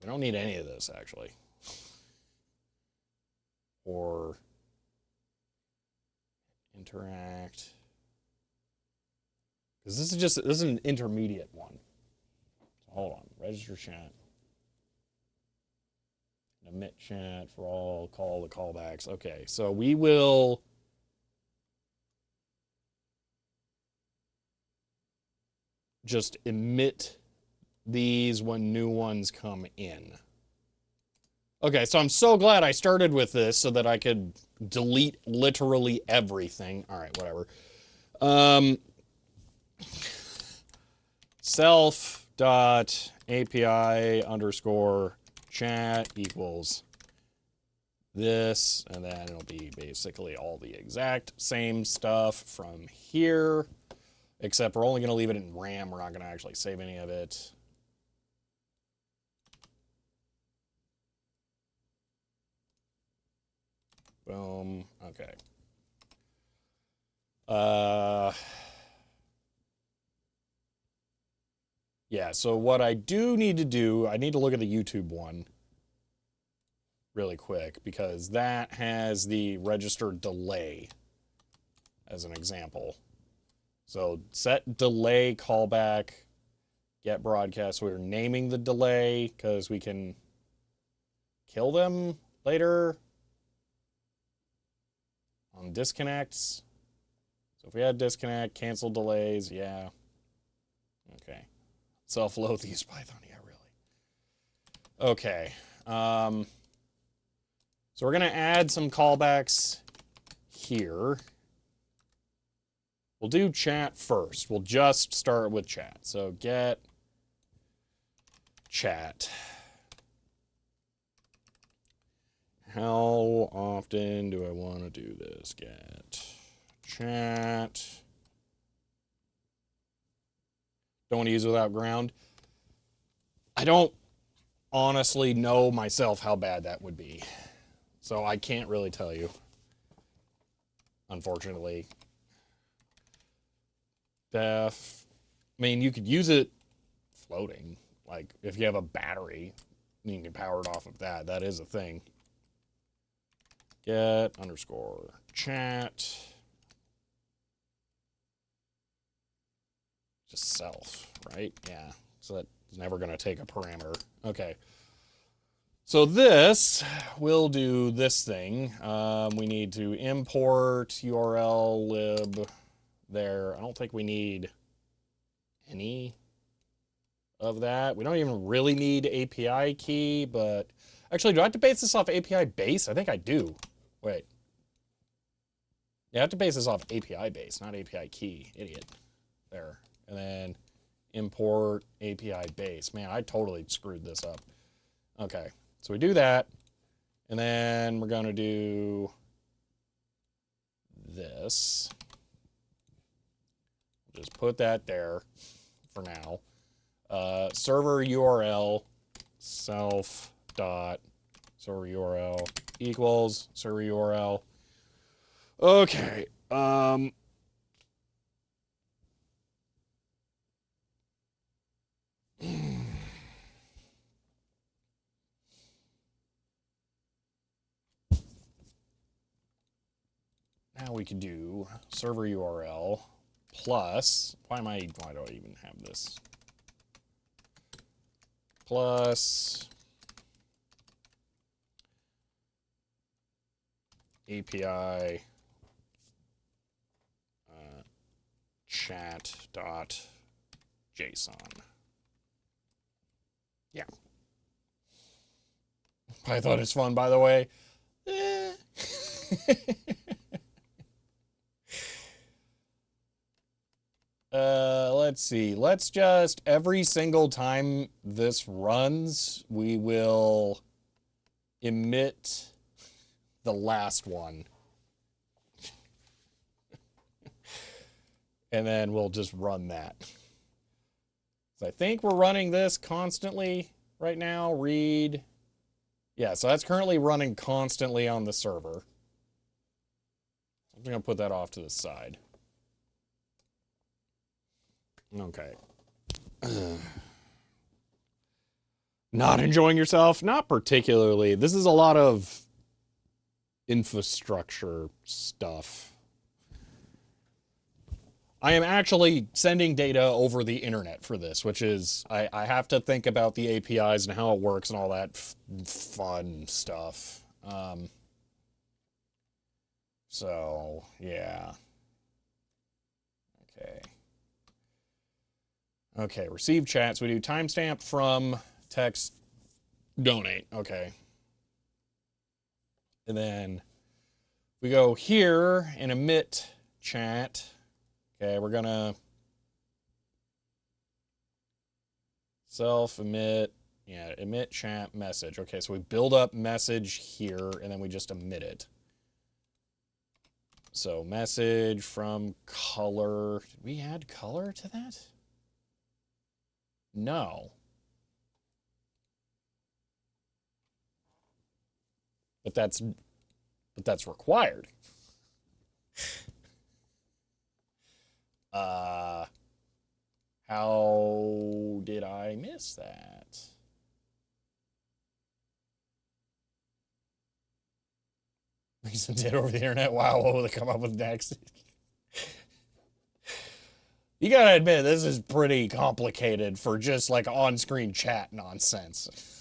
any of this actually. Or interact. Because this is an intermediate one. So hold on. Register chat. Emit chat for all, call the callbacks. Okay, so we will just emit these when new ones come in. Okay, so I'm so glad I started with this so that I could delete literally everything. All right, whatever. Self.api underscore chat equals this, and then it'll be basically all the exact same stuff from here, except we're only going to leave it in RAM. We're not going to actually save any of it. Boom. Okay. Yeah, so what I do need to do, I need to look at the YouTube one really quick because that has the registered delay as an example. So set delay callback, get broadcast. We're naming the delay because we can kill them later on disconnects. So if we had disconnect, cancel delays, yeah. Okay. Self-load these Python, yeah, really. Okay. So we're going to add some callbacks here. We'll do chat first. We'll just start with chat. So get chat. How often do I want to do this? Get chat. Don't want to use it without ground. I don't honestly know myself how bad that would be. So I can't really tell you, unfortunately. Def. I mean, you could use it floating. Like, if you have a battery, you can power it off of that. That is a thing. Get underscore chat. Just self, right? Yeah. So that's never going to take a parameter. Okay. So this will do this thing. We need to import URL lib there. I don't think we need any of that. We don't even really need API key, but actually, do I have to base this off API base? I think I do. Wait. Yeah, I have to base this off API base, not API key. Idiot. There. And then import API base. Man, I totally screwed this up. Okay. So we do that. And then we're going to do this. Just put that there for now. Server URL self dot server URL equals server URL. Okay. Now we could do server URL plus, why do I even have this? Plus API chat.json. Yeah. Python is fun, by the way. Let's see. Let's just, every single time this runs, we will emit the last one. and then we'll just run that. So I think we're running this constantly right now. Read. Yeah, so that's currently running constantly on the server. I'm going to put that off to the side. Okay. Not enjoying yourself? Not particularly. This is a lot of infrastructure stuff. I am actually sending data over the internet for this, which is, I have to think about the APIs and how it works and all that fun stuff. So, yeah. Okay. Okay, receive chats. We do timestamp from text donate. Okay. And then we go here and emit chat. Okay, we're gonna self-emit, yeah, emit chat message. Okay, so we build up message here, and then we just emit it. So message from color. Did we add color to that? No. But that's required. How did I miss that? We sent it over the internet. Wow, what will they come up with next? You gotta admit, this is pretty complicated for just like on-screen chat nonsense.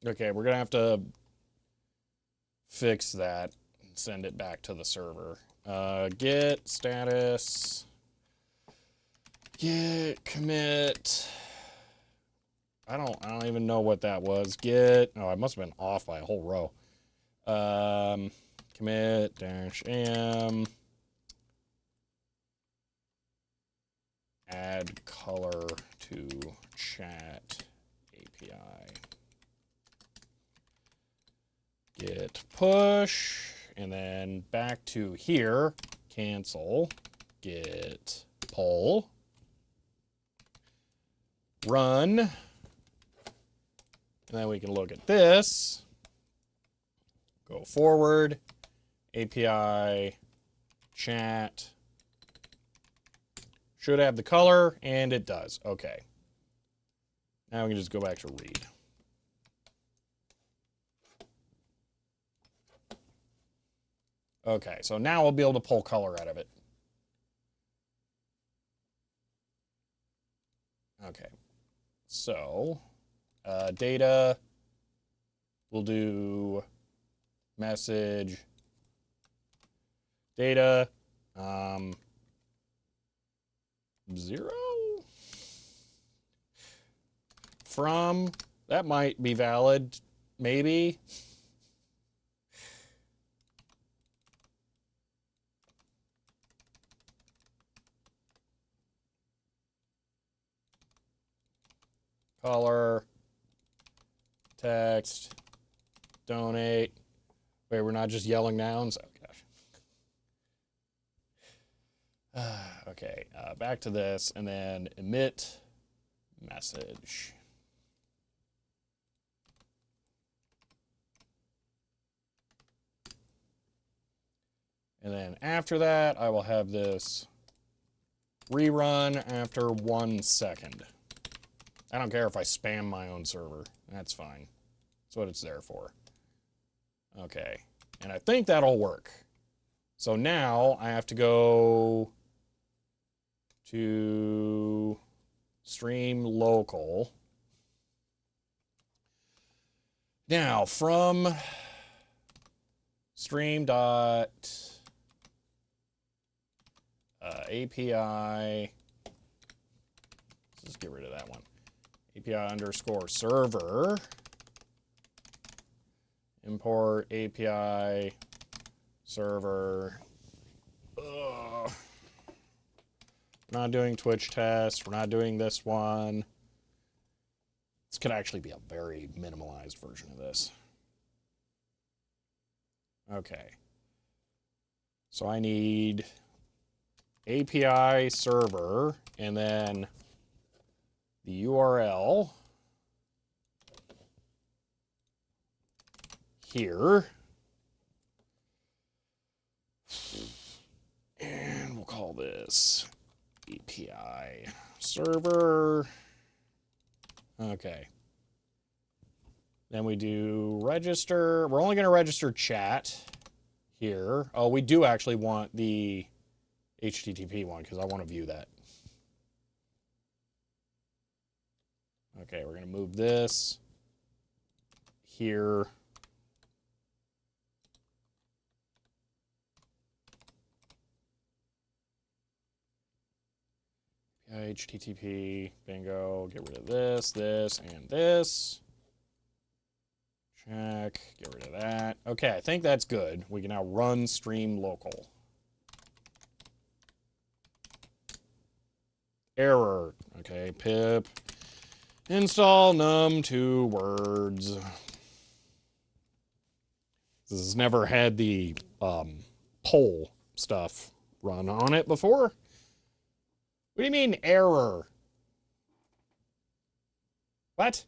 Okay, we're gonna have to fix that and send it back to the server. Get status, get commit. I don't even know what that was. Get, oh, I must have been off by a whole row. Commit dash am add color to chat API. Git push, and then back to here, cancel, git pull, run, and then we can look at this, go forward, API, chat, should have the color, and it does. Okay. Now we can just go back to read. Okay, so now we'll be able to pull color out of it. Okay, so data, we'll do message, data, 0 from, that might be valid, maybe. Color, text, donate. Wait, we're not just yelling nouns? Oh, gosh. Okay, back to this, and then emit message. And then after that, I will have this rerun after 1 second. I don't care if I spam my own server. That's fine. That's what it's there for. Okay. And I think that'll work. So now I have to go to stream local. Now from stream dot API. Let's just get rid of that one. API underscore server. Import API server. Ugh. We're not doing Twitch tests. We're not doing this one. This could actually be a very minimalized version of this. Okay. So I need API server and then the URL here. And we'll call this API server. Okay. Then we do register. We're only going to register chat here. Oh, we do actually want the HTTP one because I want to view that. Okay, we're going to move this here. HTTP, bingo, get rid of this, and this. Check, get rid of that. Okay, I think that's good. We can now run stream local. Error. Okay, pip install num2 words. This has never had the poll stuff run on it before. What do you mean error? What?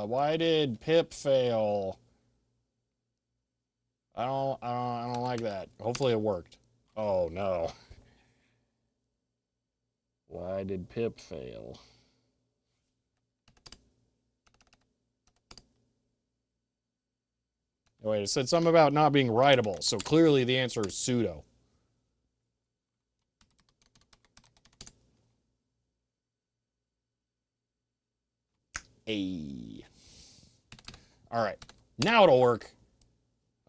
Why did pip fail? I don't like that. Hopefully it worked. Oh no. Why did pip fail? Wait, it said something about not being writable, so clearly the answer is sudo. A. All right, now it'll work.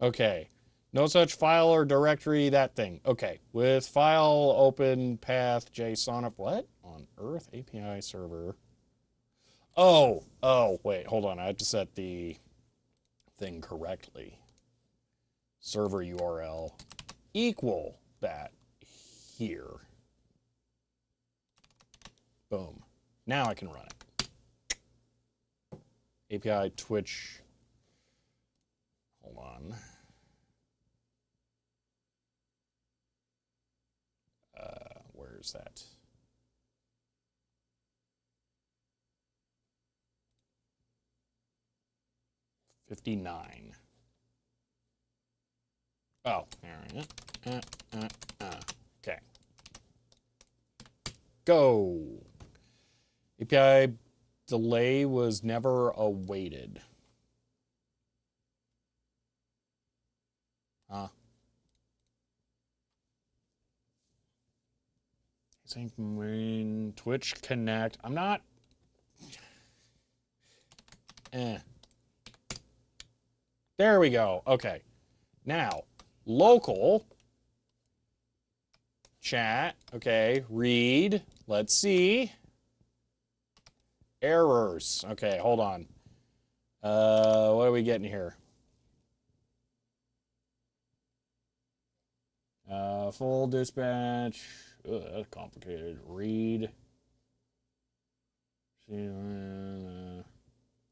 Okay, no such file or directory, that thing. Okay, with file open path JSON of what on earth API server. Oh, wait, hold on. I have to set the thing correctly. Server URL equal that here. Boom. Now I can run it. API Twitch. Hold on. Where is that? $59. Oh, all right. Okay. Go. API delay was never awaited. Sync main Twitch connect. I'm not. There we go. Okay. Now, local chat. Okay. Read. Let's see. Errors. Okay, hold on. What are we getting here? Full dispatch. Ugh, that's complicated. Read.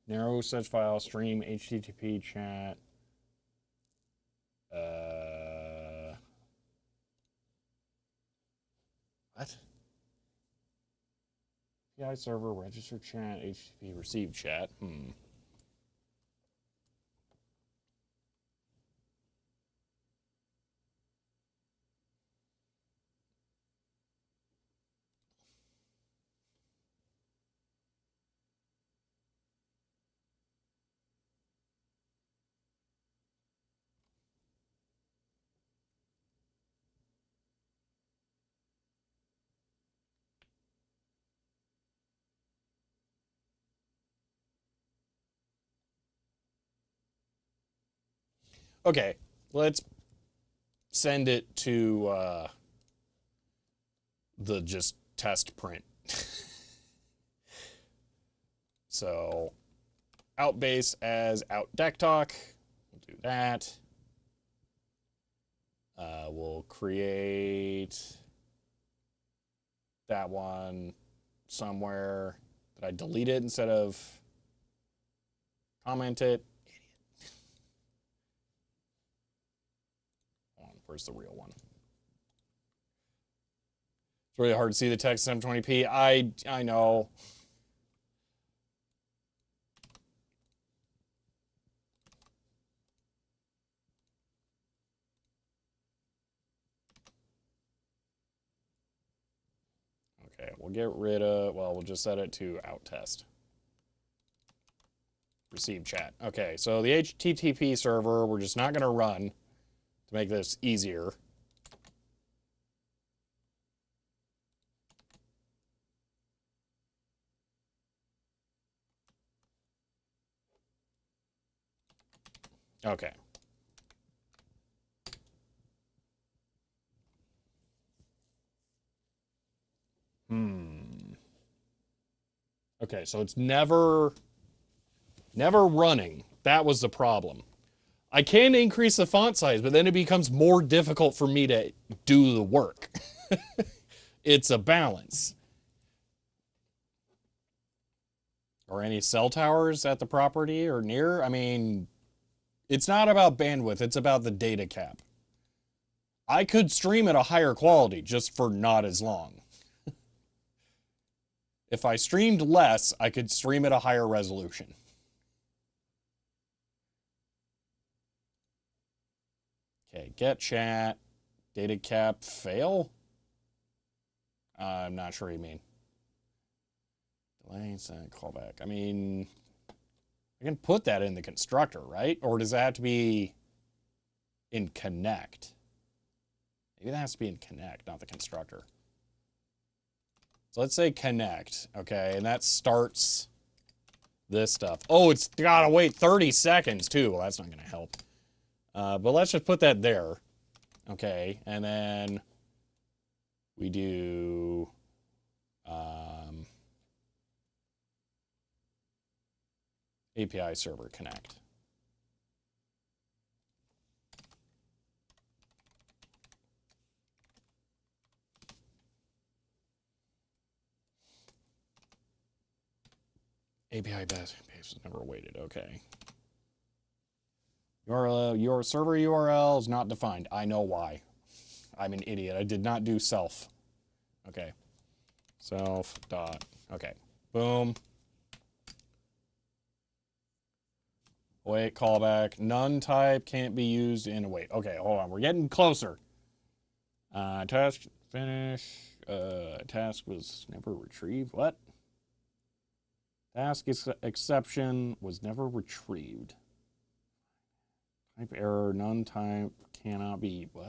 Narrow such file. Stream. HTTP chat. What? API server, register chat, HTTP receive chat. Okay, let's send it to the just test print. So out base as out deck talk. We'll do that. We'll create that one somewhere. Did I delete it instead of comment it? Idiot. Hold on, where's the real one? It's really hard to see the text in 720p. I know. Okay, we'll get rid of, well, we'll just set it to out test. Receive chat. Okay, so the HTTP server, we're just not going to run to make this easier. Okay. Okay, so it's never running. That was the problem. I can increase the font size, but then it becomes more difficult for me to do the work. It's a balance. Or any cell towers at the property or near? I mean, it's not about bandwidth, it's about the data cap. I could stream at a higher quality just for not as long. If I streamed less, I could stream at a higher resolution. Okay, get chat, data cap, fail? I'm not sure what you mean. Delay, send, callback. I mean, I can put that in the constructor, right? Or does that have to be in connect? Maybe that has to be in connect, not the constructor. So let's say connect, okay, and that starts this stuff. Oh, it's gotta wait 30 seconds too. Well, that's not gonna help. But let's just put that there. Okay, and then we do API server connect. API base is never waited. Okay. Your server URL is not defined. I know why. I'm an idiot. I did not do self. Okay. Self dot. Okay. Boom. Wait, callback. None type can't be used in wait. Okay, hold on. We're getting closer. Task finish. Task was never retrieved. What? Task exception was never retrieved. Type error. None type cannot be. What?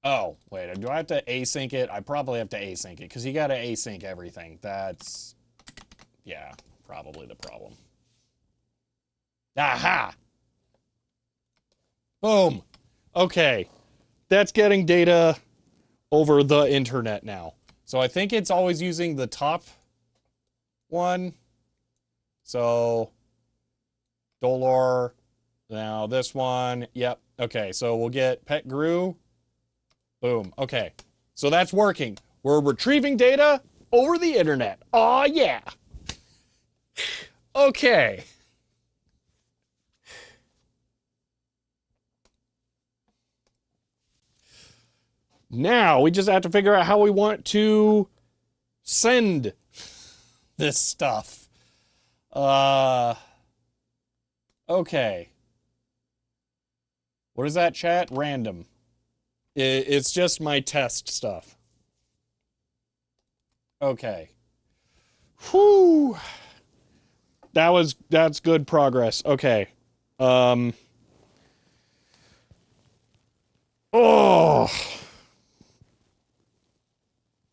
Oh, wait, do I have to async it? I probably have to async it, because you got to async everything. That's, yeah, probably the problem. Aha! Boom. Okay. That's getting data over the internet now. So I think it's always using the top one. So, Dolor. Now this one. Yep. Okay, so we'll get pet grew. Boom. Okay. So that's working. We're retrieving data over the internet. Aw, yeah. Okay. Now we just have to figure out how we want to send this stuff. Okay. What is that, chat? Random. It's just my test stuff. Okay. Whew. That's good progress. Okay. Um, oh,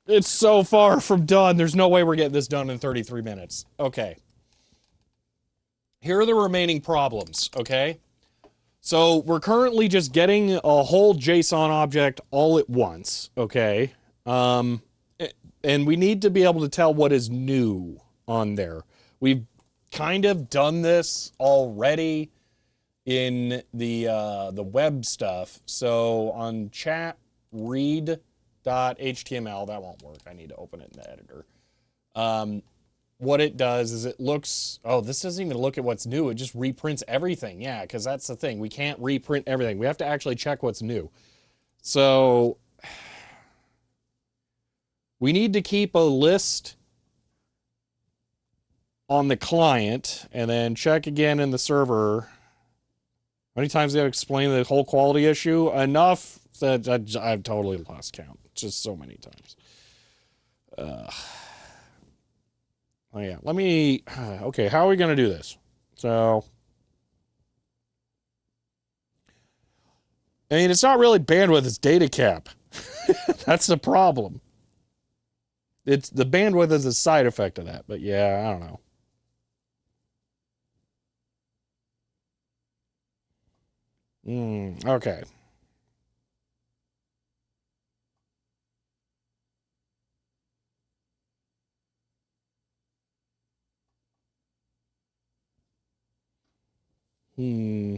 it's so far from done. There's no way we're getting this done in 33 minutes. Okay. Here are the remaining problems, okay? So we're currently just getting a whole JSON object all at once, okay? Um, and we need to be able to tell what is new on there. We've kind of done this already in the web stuff. So on chat read.html, that won't work. I need to open it in the editor. What it does is it looks, oh, this doesn't even look at what's new. It just reprints everything. Yeah, because that's the thing. We can't reprint everything. We have to actually check what's new. So we need to keep a list on the client and then check again in the server. How many times do I explain the whole quality issue? Enough that I've totally lost count. Just so many times. Oh yeah, let me, okay, how are we going to do this? So, I mean, it's not really bandwidth, it's data cap. That's the problem. It's the bandwidth is a side effect of that, but yeah, I don't know. Okay. Hmm.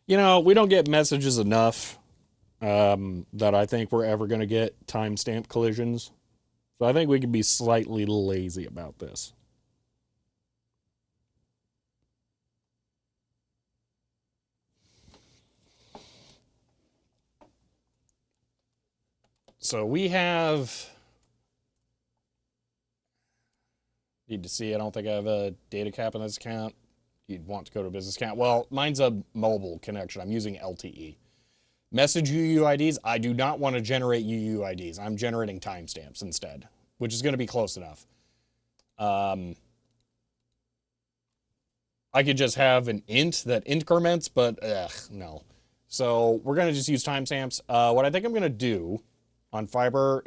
You know, we don't get messages enough that I think we're ever going to get timestamp collisions. So I think we can be slightly lazy about this. So we have, need to see, I don't think I have a data cap in this account. You'd want to go to a business account. Well, mine's a mobile connection. I'm using LTE. Message UUIDs, I do not want to generate UUIDs. I'm generating timestamps instead, which is going to be close enough. I could just have an int that increments, but no. So we're going to just use timestamps. What I think I'm going to do on Fiber,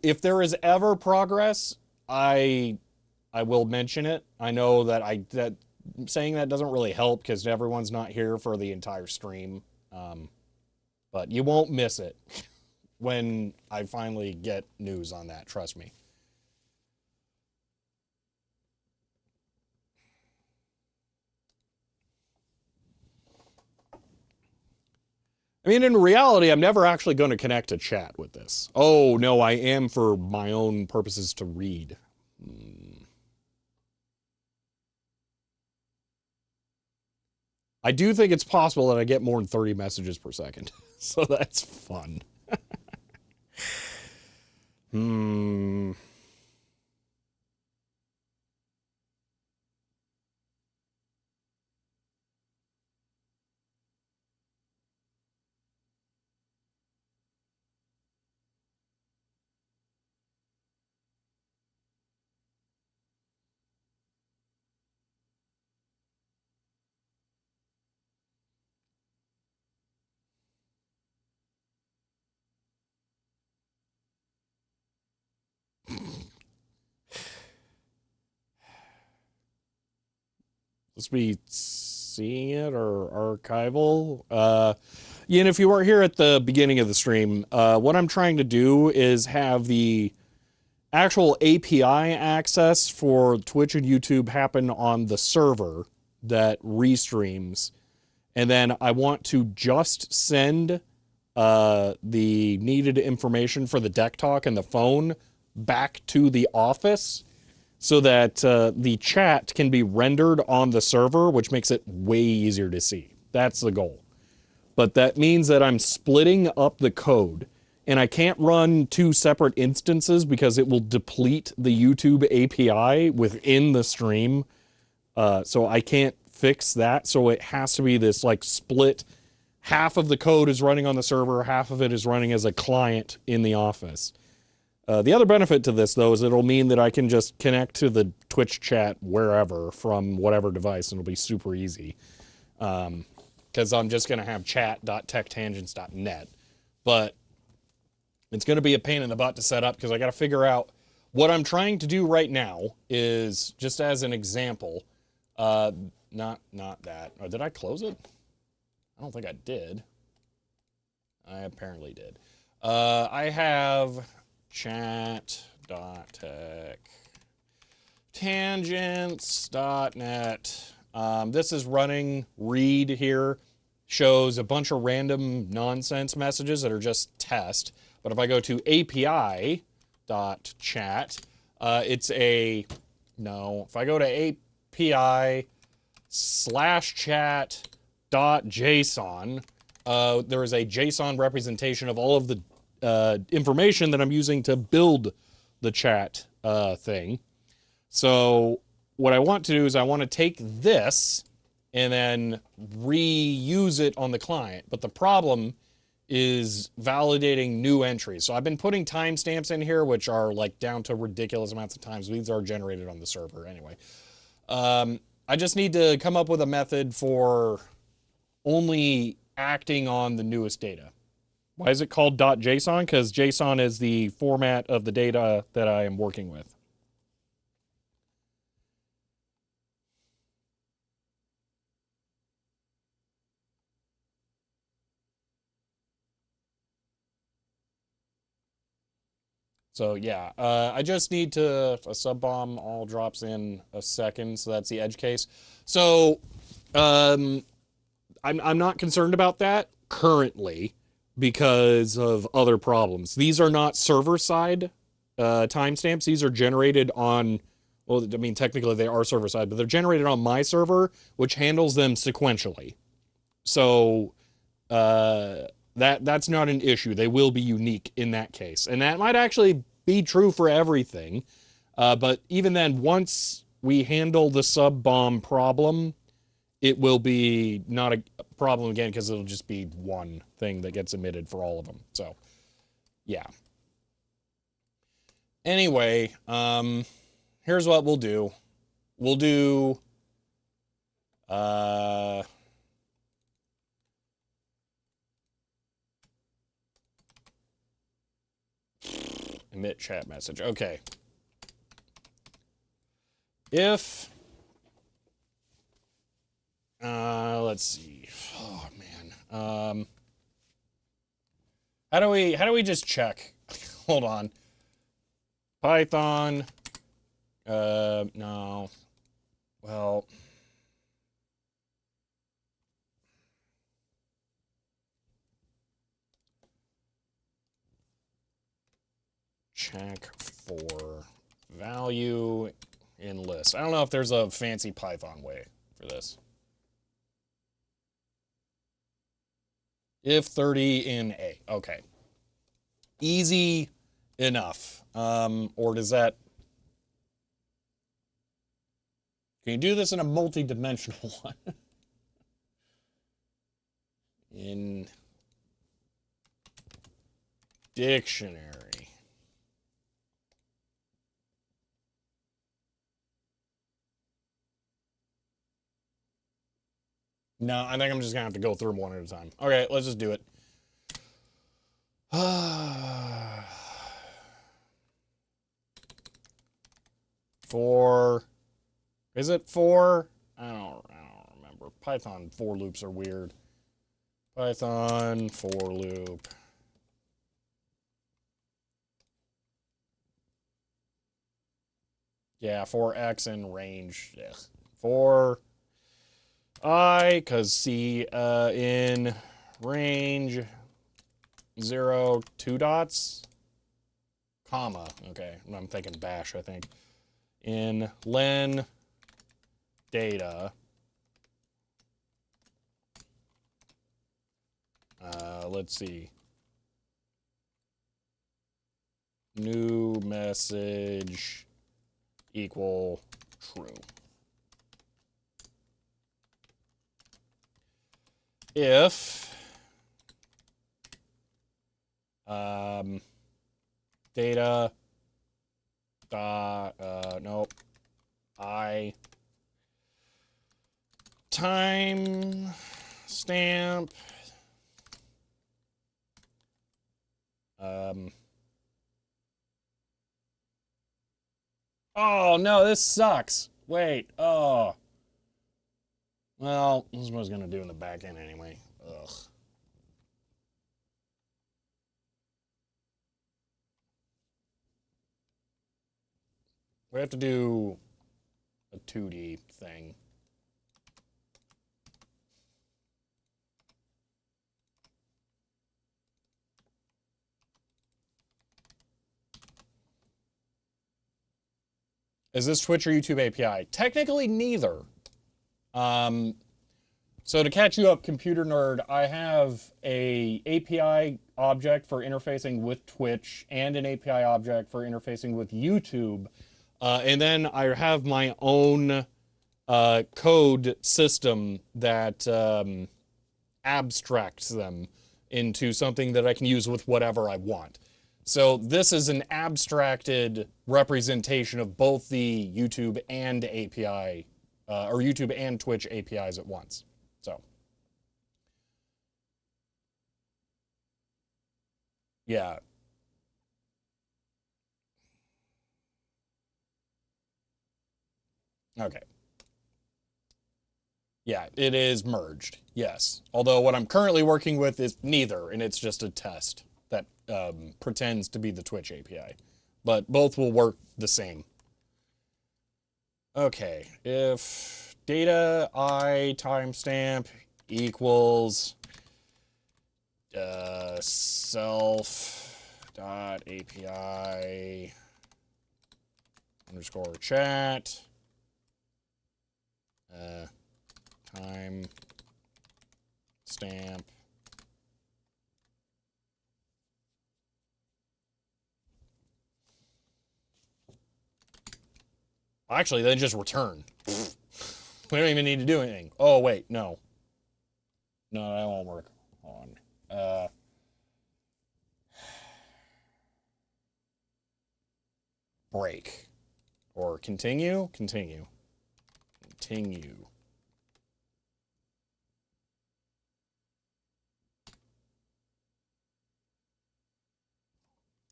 if there is ever progress, I will mention it. I know that saying that doesn't really help because everyone's not here for the entire stream. But you won't miss it when I finally get news on that, trust me. I mean, in reality, I'm never actually going to connect to chat with this. Oh, no, I am for my own purposes to read. I do think it's possible that I get more than 30 messages per second. So that's fun. Hmm. Let's be seeing it or archival. Yeah, and if you weren't here at the beginning of the stream, what I'm trying to do is have the actual API access for Twitch and YouTube happen on the server that restreams. And then I want to just send the needed information for the deck talk and the phone back to the office so that the chat can be rendered on the server, which makes it way easier to see. That's the goal. but that means that I'm splitting up the code. And I can't run two separate instances because it will deplete the YouTube API within the stream. So I can't fix that. So it has to be this like split. Half of the code is running on the server, half of it is running as a client in the office. The other benefit to this, though, is it'll mean that I can just connect to the Twitch chat wherever from whatever device, and it'll be super easy. Because I'm just going to have chat.techtangents.net. But it's going to be a pain in the butt to set up because I got to figure out what I'm trying to do right now is, just as an example, not that. Or did I close it? I don't think I did. I apparently did. I have chat.techtangents.net. This is running read here. Shows a bunch of random nonsense messages that are just test. But if I go to API.chat, it's a, no, if I go to API/chat.json, there is a JSON representation of all of the information that I'm using to build the chat thing. So what I want to do is I want to take this and then reuse it on the client. But the problem is validating new entries. So I've been putting timestamps in here, which are like down to ridiculous amounts of times. These are generated on the server anyway. I just need to come up with a method for only acting on the newest data. Why is it called .json? Because JSON is the format of the data that I am working with. So yeah, I just need to, a sub bomb all drops in a second, so that's the edge case. So I'm not concerned about that currently because of other problems. These are not server-side timestamps. These are generated on, well, I mean, technically they are server-side, but they're generated on my server, which handles them sequentially. So that's not an issue. They will be unique in that case. And that might actually be true for everything. But even then, once we handle the sub bomb problem, it will be not a problem again because it'll just be one thing that gets emitted for all of them. So, yeah. Anyway, here's what we'll do. We'll do emit chat message. Okay. If let's see. Oh man. How do we just check? Hold on. Python. No. Well. Check for value in list. I don't know if there's a fancy Python way for this. If 30 in A. Okay. Easy enough. Or does that... Can you do this in a multi-dimensional one? In dictionary. No, I think I'm just gonna have to go through them one at a time. Okay, let's just do it. For, is it for? I don't remember. Python for loops are weird. Python for loop. Yeah, for X in range. Yes. For I, because C in range 0, 2 dots, comma. Okay, I'm thinking bash, I think. In len data. Let's see. New message equal true. If data dot nope, I time stamp oh no, this sucks. Wait, oh. Well, this is what I was gonna do in the back end anyway. Ugh. We have to do a 2D thing. Is this Twitch or YouTube API? Technically, neither. So to catch you up, computer nerd, I have a API object for interfacing with Twitch and an API object for interfacing with YouTube. And then I have my own code system that abstracts them into something that I can use with whatever I want. So this is an abstracted representation of both the YouTube and API, or YouTube and Twitch APIs at once. So, yeah. Okay. Yeah, it is merged. Yes. Although what I'm currently working with is neither, and it's just a test that pretends to be the Twitch API. But both will work the same. Okay, if data I timestamp equals self dot API underscore chat time stamp actually then just return. We don't even need to do anything. Oh wait, no, that won't work. Hold on. Break or continue.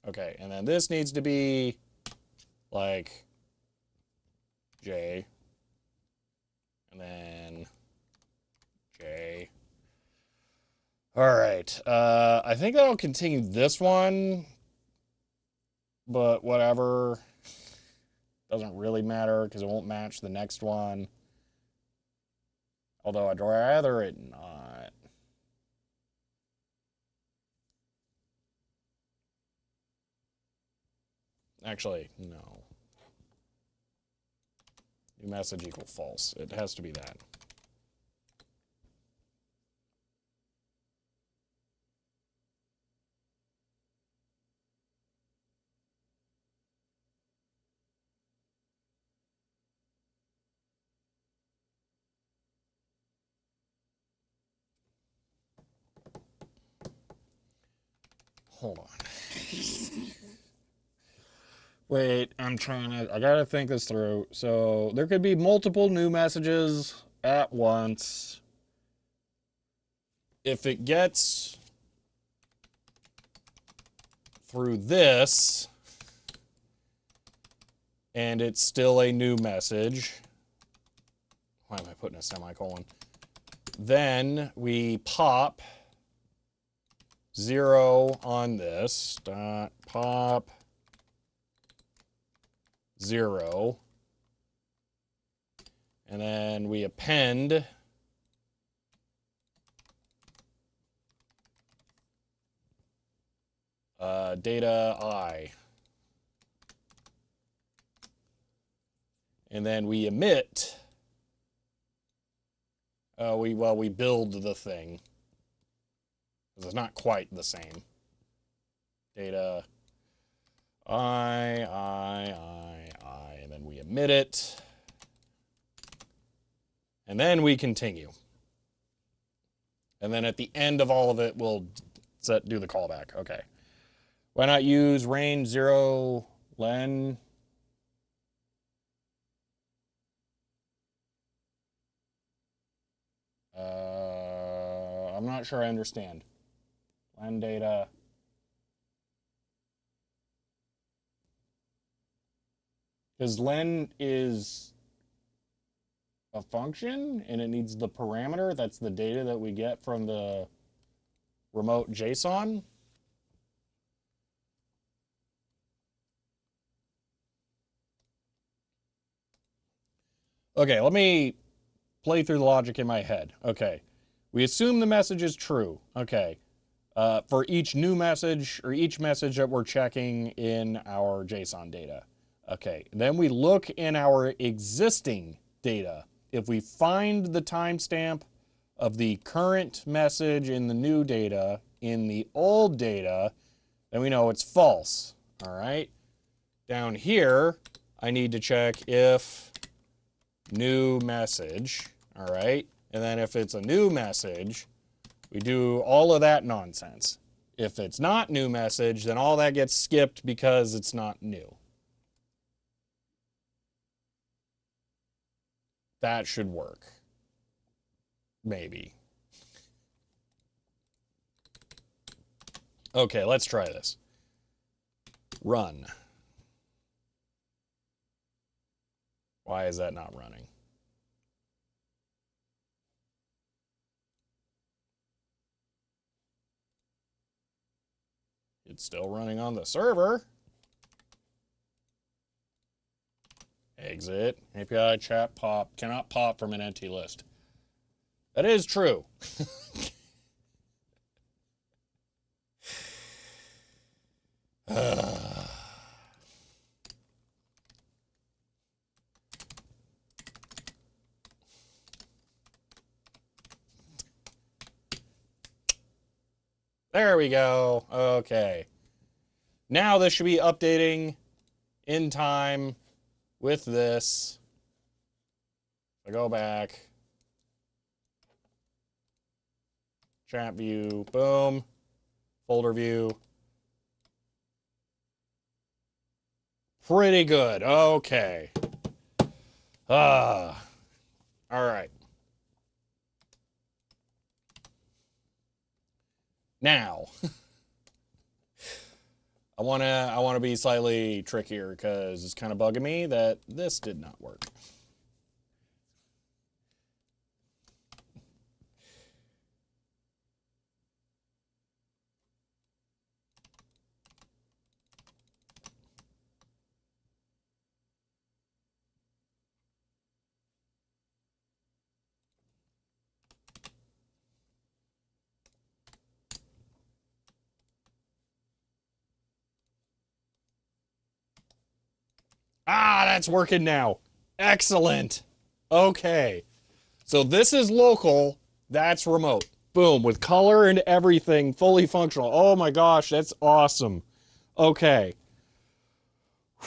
Okay, and then this needs to be like J, and then J. All right, I think that'll continue this one, but whatever. Doesn't really matter because it won't match the next one. Although I'd rather it not. Actually, no. New message equal false. It has to be that. Hold on. Wait, I gotta think this through. So there could be multiple new messages at once. If it gets through this and it's still a new message, why am I putting a semicolon? Then we pop 0 on this, dot pop 0, and then we append data I, and then we emit. We build the thing. because it's not quite the same. Data I, and then we emit it. And then we continue. And then at the end of all of it, we'll do the callback. Okay. Why not use range 0 len? I'm not sure I understand. Len data. Because len is a function and it needs the parameter. That's the data that we get from the remote JSON. Okay, let me play through the logic in my head. Okay, we assume the message is true. Okay, for each new message or each message that we're checking in our JSON data. Okay, then we look in our existing data. If we find the timestamp of the current message in the new data in the old data, then we know it's false. All right. Down here, I need to check if new message. All right. And then if it's a new message, we do all of that nonsense. If it's not new message, then all that gets skipped because it's not new. That should work. Maybe. Okay, let's try this. Run. Why is that not running? It's still running on the server. Exit. API chat pop. Cannot pop from an empty list. That is true. There we go. Okay. Now this should be updating in time with this. I go back. Chat view. Boom. Folder view. Pretty good. Okay. All right. Now, I wanna be slightly trickier because it's kind of bugging me that this did not work. Ah, that's working now. Excellent. Okay. So this is local. That's remote. Boom, with color and everything, fully functional. Oh my gosh, that's awesome. Okay.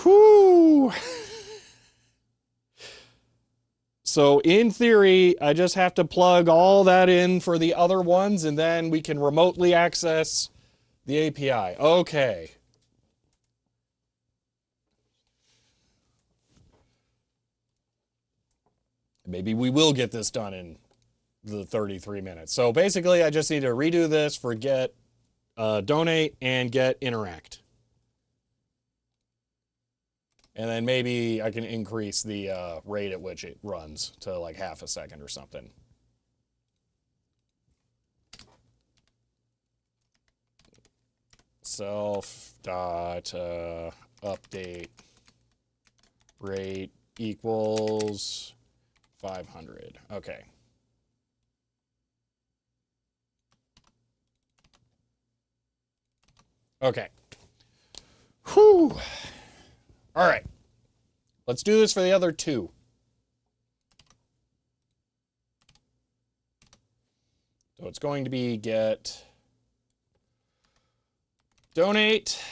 Whew. So in theory, I just have to plug all that in for the other ones, and then we can remotely access the API. Okay. Maybe we will get this done in the 33 minutes. So basically, I just need to redo this for get donate and get interact. And then maybe I can increase the rate at which it runs to like half a second or something. Self dot update rate equals 500. Okay. Okay. Whew. All right. Let's do this for the other two. So it's going to be get donate.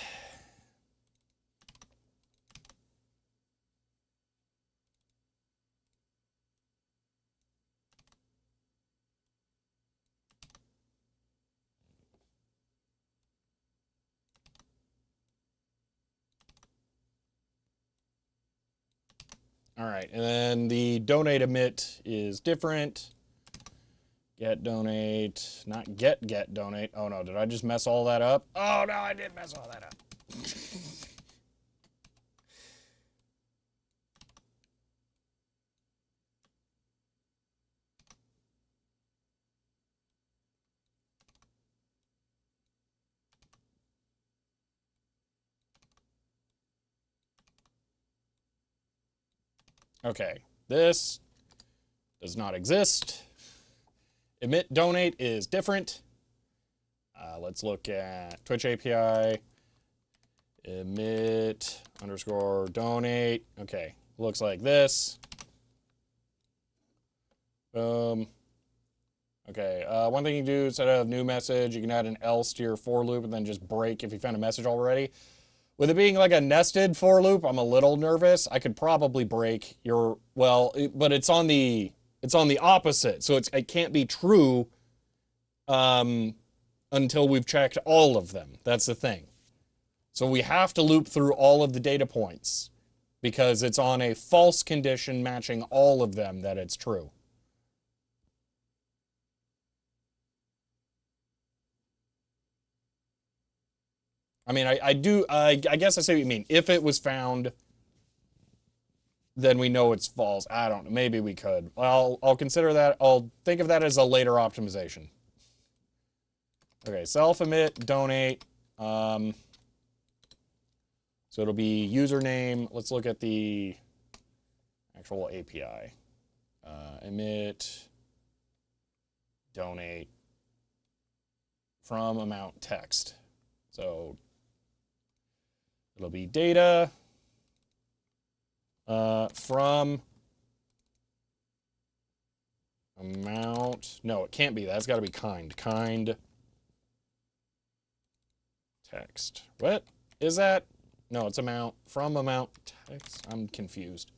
All right, and then the donate emit is different. Get donate, not get donate. Oh no, did I just mess all that up? Oh no, I did mess all that up. Okay, this does not exist. Emit donate is different. Let's look at Twitch API. Emit underscore donate. Okay, looks like this. Okay, one thing you can do instead of new message, you can add an else to your for loop and then just break if you found a message already. With it being like a nested for loop, I'm a little nervous. I could probably break your, well, but it's on the opposite, so it can't be true until we've checked all of them. That's the thing. So we have to loop through all of the data points because it's on a false condition matching all of them that it's true. I mean, I guess I see what you mean. If it was found, then we know it's false. I don't know. Maybe we could. I'll consider that. I'll think of that as a later optimization. Okay, self emit, donate. So it'll be username. Let's look at the actual API. Emit, donate from amount text. So it'll be data from amount. No, it can't be that. It's got to be kind. Kind text. What is that? No, it's amount. From amount text. I'm confused.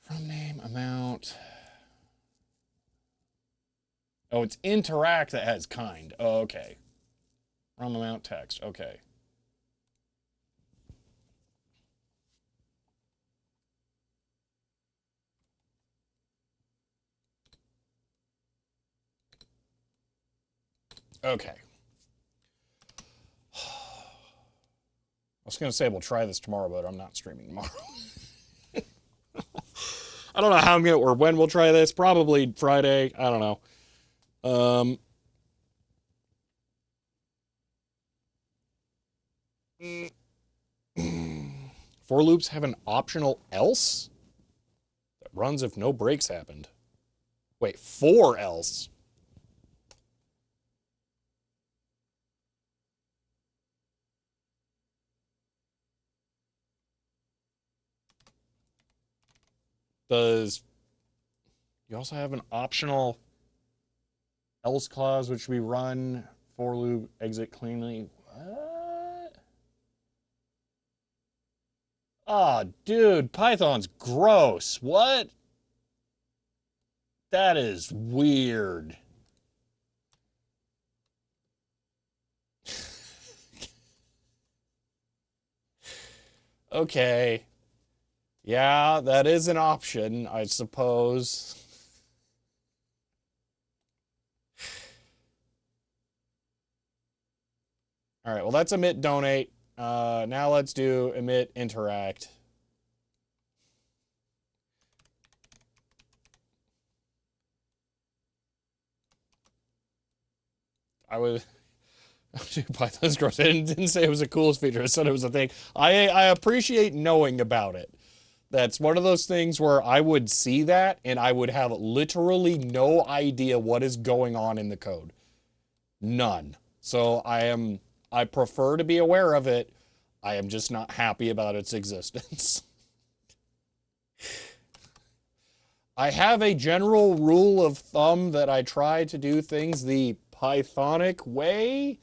From name, amount. Oh, it's interact that has kind. Oh, okay. From amount text. Okay. Okay. I was going to say we'll try this tomorrow, but I'm not streaming tomorrow. I don't know how I'm going to, or when we'll try this. Probably Friday. I don't know. For loops have an optional else that runs if no breaks happened. Wait, for else. Does you also have an optional else clause which we run for loop exit cleanly? What? Oh, dude, Python's gross. What? That is weird. Okay. Yeah, that is an option, I suppose. All right, well, that's emit donate. Now let's do emit interact. I was Python's gross. It didn't say it was the coolest feature. It said it was a thing. I appreciate knowing about it. That's one of those things where I would see that and I would have literally no idea what is going on in the code. None. So I prefer to be aware of it. I am just not happy about its existence. I have a general rule of thumb that I try to do things the Pythonic way.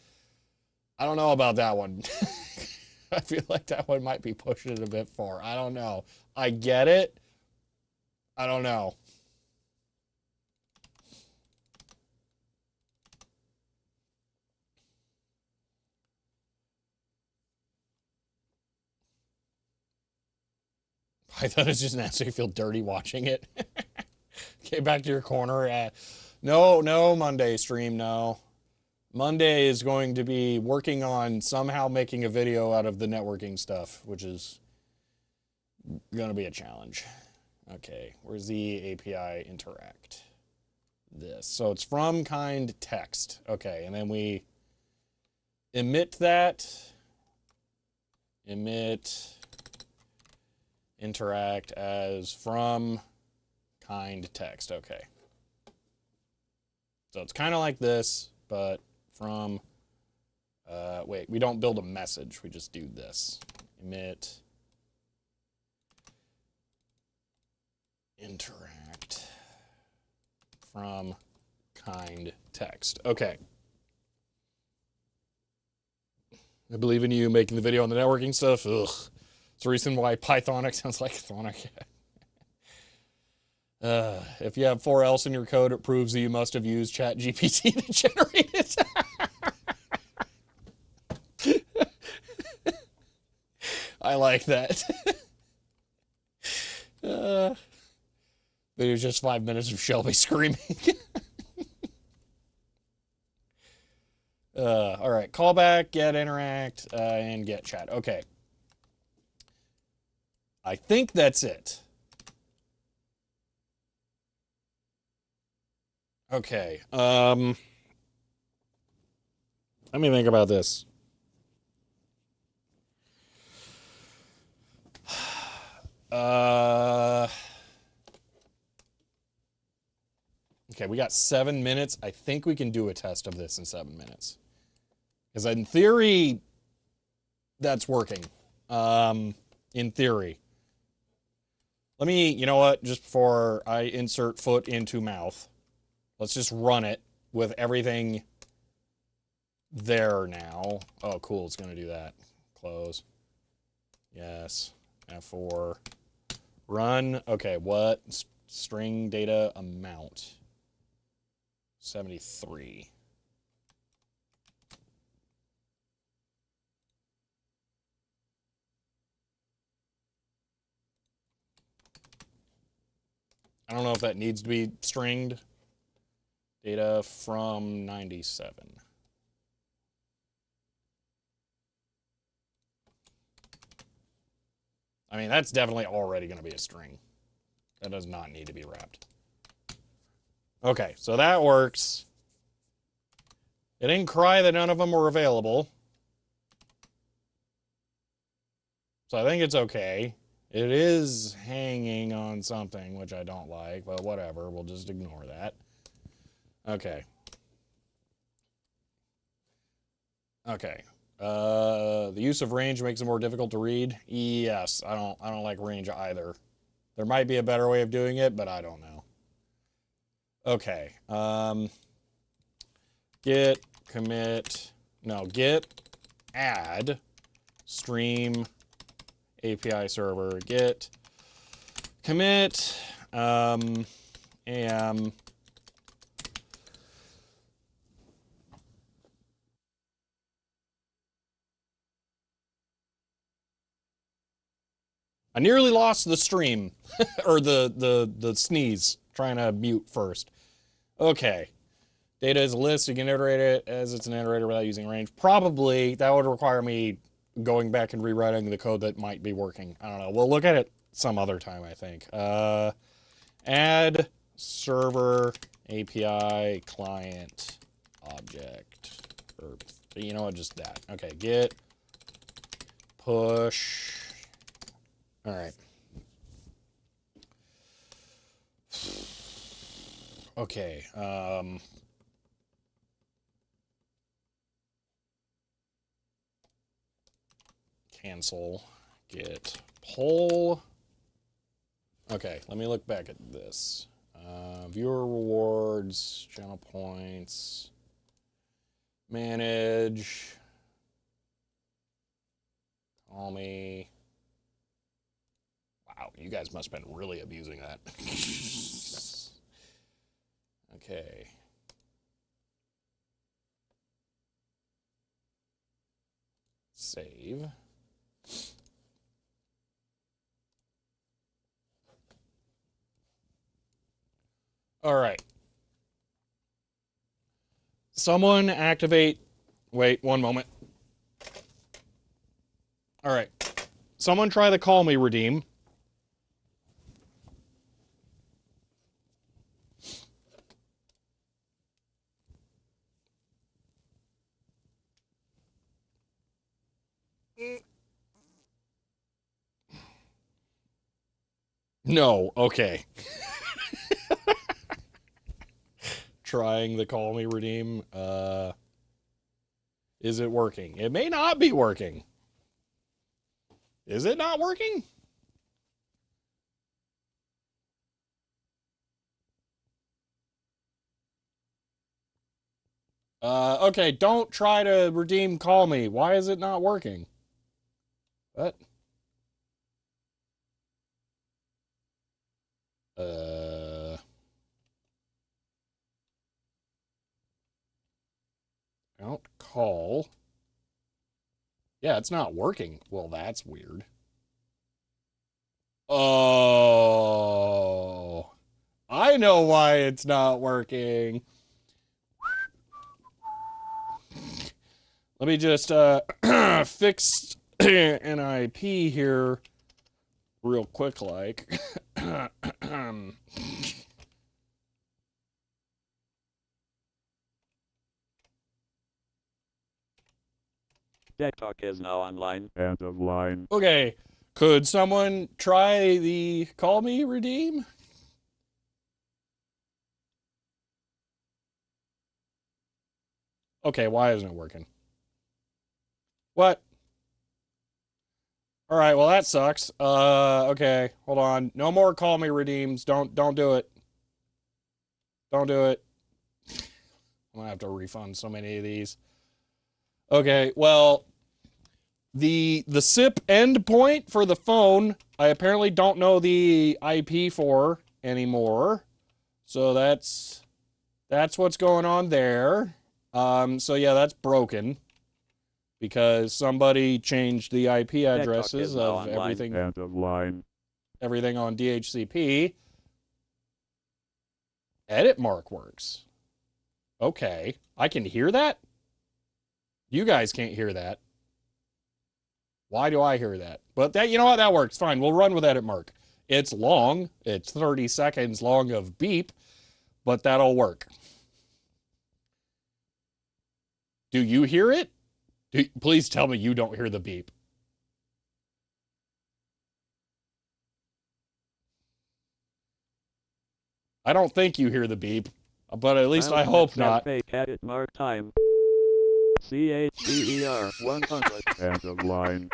I don't know about that one. I feel like that one might be pushing it a bit far. I don't know. I get it. I don't know. Python is just naturally feel dirty watching it. Get back to your corner. No, no, Monday stream, no. Monday is going to be working on somehow making a video out of the networking stuff, which is going to be a challenge. Okay, where's the API interact? This. So it's from kind text. Okay, and then we emit that. Emit interact as from kind text. Okay. So it's kind of like this, but from, wait, we don't build a message. We just do this. Emit interact from kind text. Okay. I believe in you making the video on the networking stuff. Ugh. It's the reason why Pythonic sounds like Chthonic. If you have 4 else in your code, it proves that you must have used ChatGPT to generate it. I like that. It was just 5 minutes of Shelby screaming. All right, callback, get interact, and get chat. Okay. I think that's it. Okay. Let me think about this. Okay, we got 7 minutes. I think we can do a test of this in 7 minutes. Because in theory, that's working. In theory. Let me, you know what, just before I insert foot into mouth, let's just run it with everything there now. Oh, cool, it's going to do that. Close. Yes. F4. Run. Okay, what? String data amount. 73. I don't know if that needs to be stringed. Data from 97. I mean, that's definitely already going to be a string. That does not need to be wrapped. Okay, so that works. It didn't cry that none of them were available. So I think it's okay. It is hanging on something, which I don't like, but whatever. We'll just ignore that. Okay. Okay. The use of range makes it more difficult to read. Yes, I don't like range either. There might be a better way of doing it, but I don't know. Okay. Git commit. No, git add stream API server. Git commit am I nearly lost the stream or the sneeze trying to mute first. Okay. Data is a list. You can iterate it as it's an iterator without using range. Probably that would require me going back and rewriting the code that might be working. I don't know. We'll look at it some other time, I think. Add server API client object. Or, you know what? Just that. Okay. Git push. All right. Okay. Cancel. Git pull. Okay, let me look back at this. Viewer rewards, channel points, manage. Call me. Wow, you guys must have been really abusing that. Okay. Save. All right. Someone activate. Wait, one moment. All right. Someone try the call me redeem. No, okay. Trying the call me redeem. Is it working? It may not be working. Is it not working? Okay, don't try to redeem call me. Why is it not working? What? Don't call. Yeah, it's not working. Well, that's weird. Oh, I know why it's not working. Let me just fix an IP here real quick like. Deck Talk is now online. End of line. Okay, could someone try the call me redeem? Okay, why isn't it working? What? All right, well that sucks. Okay, hold on. No more call me redeems. Don't do it. Don't do it. I'm gonna have to refund so many of these. Okay, well, the SIP endpoint for the phone, I apparently don't know the IP for anymore. So that's what's going on there. So yeah, that's broken because somebody changed the IP addresses of everything End of line. everything on DHCP. Edit mark works. Okay, I can hear that. You guys can't hear that. Why do I hear that? But that, you know what, that works. Fine, we'll run with edit mark. It's long. It's 30 seconds long of beep, but that'll work. Do you hear it? Please tell me you don't hear the beep. I don't think you hear the beep, but at least I hope not. Fake edit mark time. CHER 100. End of line.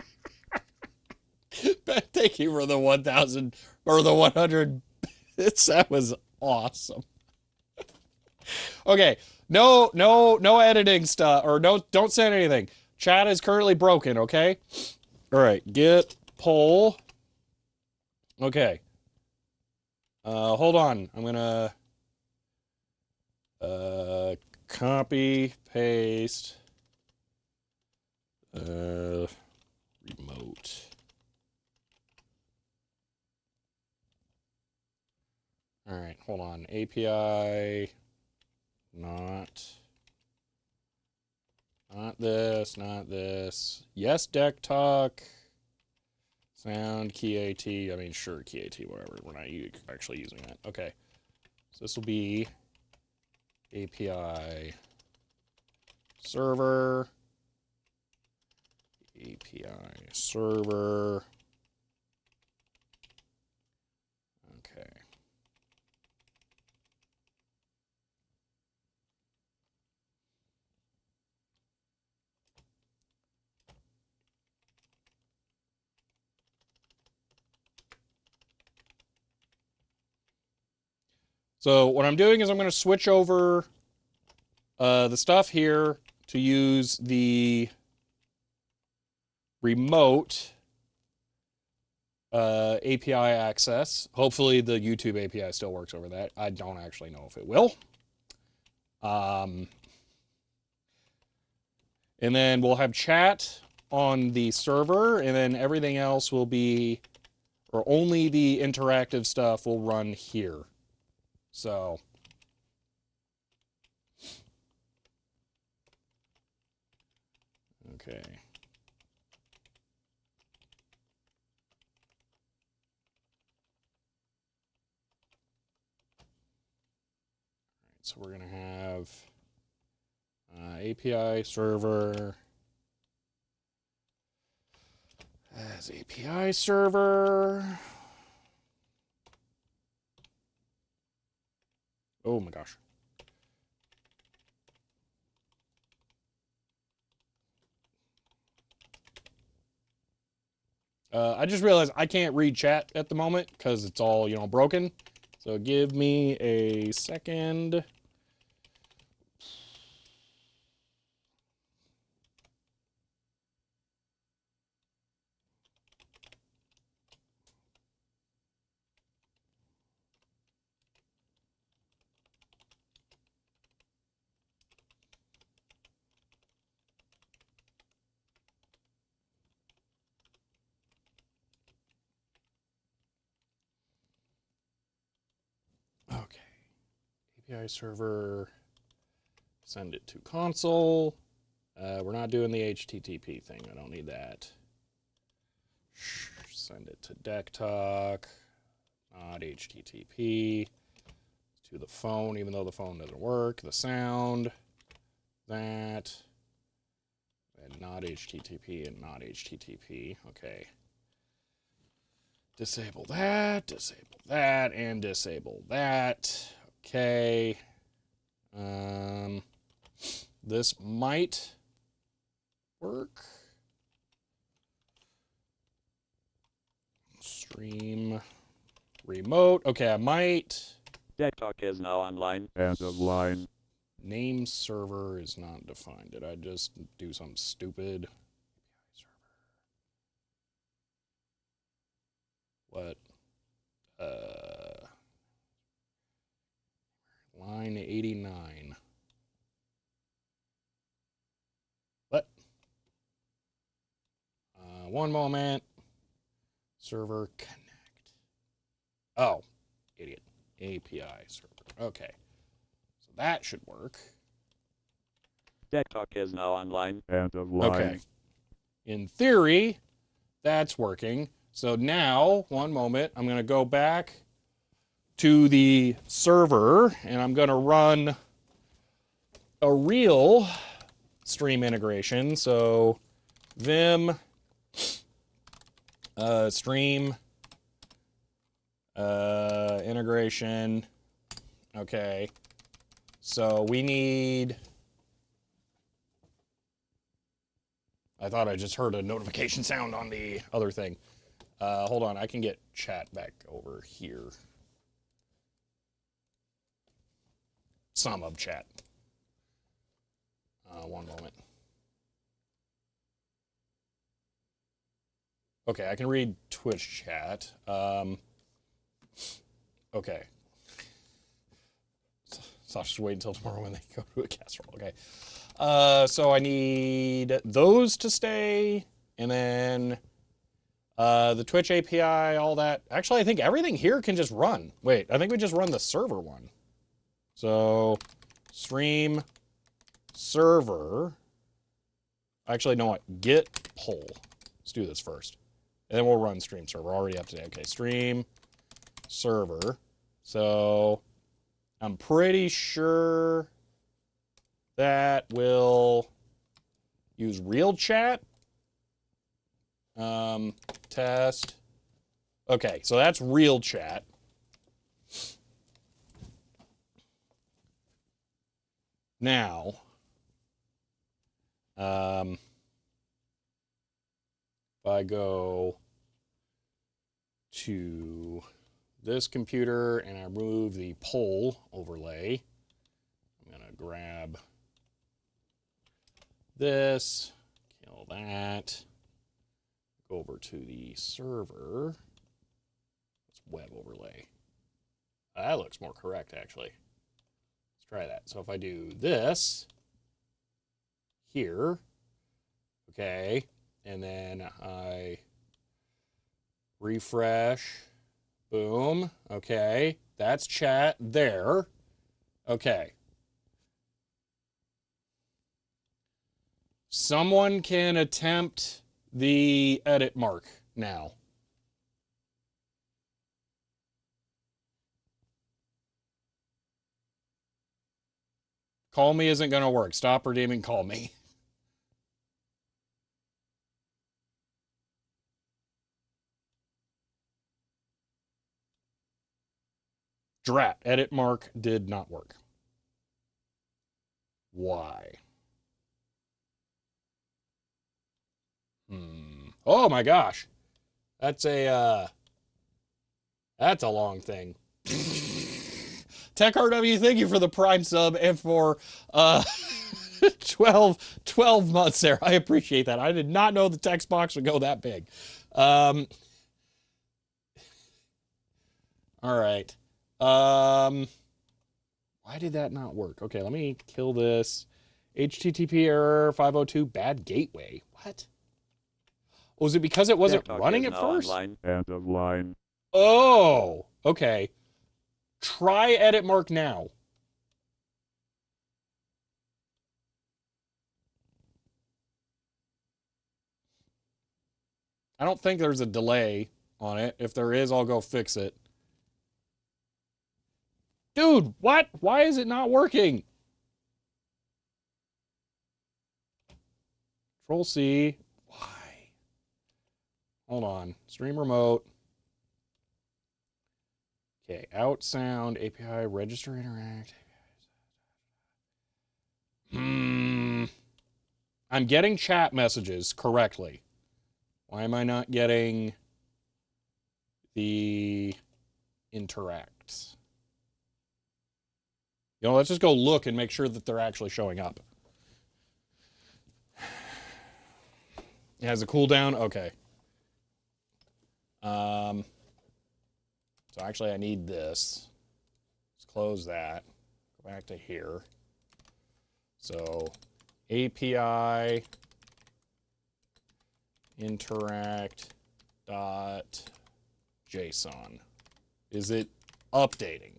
Thank you for the 1,000 or the 100 bits. That was awesome. Okay, no editing stuff, or no, don't send anything. Chat is currently broken, okay? All right, git pull. Okay. Hold on. I'm gonna copy, paste, remote. All right, hold on. API, not this, not this. Yes, deck talk. Sound, key AT. I mean, sure, key AT, whatever. We're not actually using that. Okay. So this will be API server. API server. Okay. So what I'm doing is I'm going to switch over the stuff here to use the remote API access. Hopefully the YouTube API still works over that. I don't actually know if it will. And then we'll have chat on the server, and then everything else will be, or only the interactive stuff will run here. So okay. So we're going to have API server as API server. Oh my gosh. I just realized I can't read chat at the moment because it's all, you know, broken. So give me a second. Okay. API server, send it to console. We're not doing the HTTP thing. I don't need that. Send it to deck talk, not HTTP. To the phone, even though the phone doesn't work. The sound, that, and not HTTP and not HTTP. Okay. Disable that, and disable that. Okay. This might work. Stream remote. Okay, I might. Deck talk is now online. End of line. Name server is not defined. Did I just do something stupid? What? Line 89. What? One moment. Server connect. Oh, idiot. API server. Okay. So that should work. Deck talk is now online. End of line. Okay. In theory, that's working. So now, one moment, I'm going to go back to the server and I'm going to run a real stream integration. So Vim stream integration. Okay. So we need, I thought I just heard a notification sound on the other thing. Hold on, I can get chat back over here. Some of chat. One moment. Okay, I can read Twitch chat. Okay. So I'll just wait until tomorrow when they go to a casserole. Okay. So I need those to stay, and then the Twitch API, all that. Actually, I think everything here can just run. Wait, I think we just run the server one. So stream server. Actually, no, what? Git pull. Let's do this first. And then we'll run stream server. Already up to date. Okay, stream server. So I'm pretty sure that will use real chat. Test. Okay, so that's real chat. Now, if I go to this computer and I remove the poll overlay, I'm going to grab this, kill that. over to the server. It's web overlay. That looks more correct, actually. Let's try that. So if I do this here, okay, and then I refresh, boom, okay, that's chat there, okay. Someone can attempt the edit mark now. Call me isn't going to work. Stop redeeming, call me. Drat, edit mark did not work. Why? Oh my gosh. That's a long thing. TechRW, thank you for the Prime sub and for 12 months there. I appreciate that. I did not know the text box would go that big. All right. Why did that not work? Okay, let me kill this. HTTP error 502 bad gateway. What? Was it because it wasn't running at first? Online. End of line. Oh, okay. Try edit mark now. I don't think there's a delay on it. If there is, I'll go fix it. Dude, what? Why is it not working? Control C. Why? Hold on. Stream remote. Okay, out sound, API, register, interact. I'm getting chat messages correctly. Why am I not getting the interacts? You know, let's just go look and make sure that they're actually showing up. It has a cooldown? Okay. So actually I need this. Let's close that. Go back to here. So API interact dot JSON. Is it updating?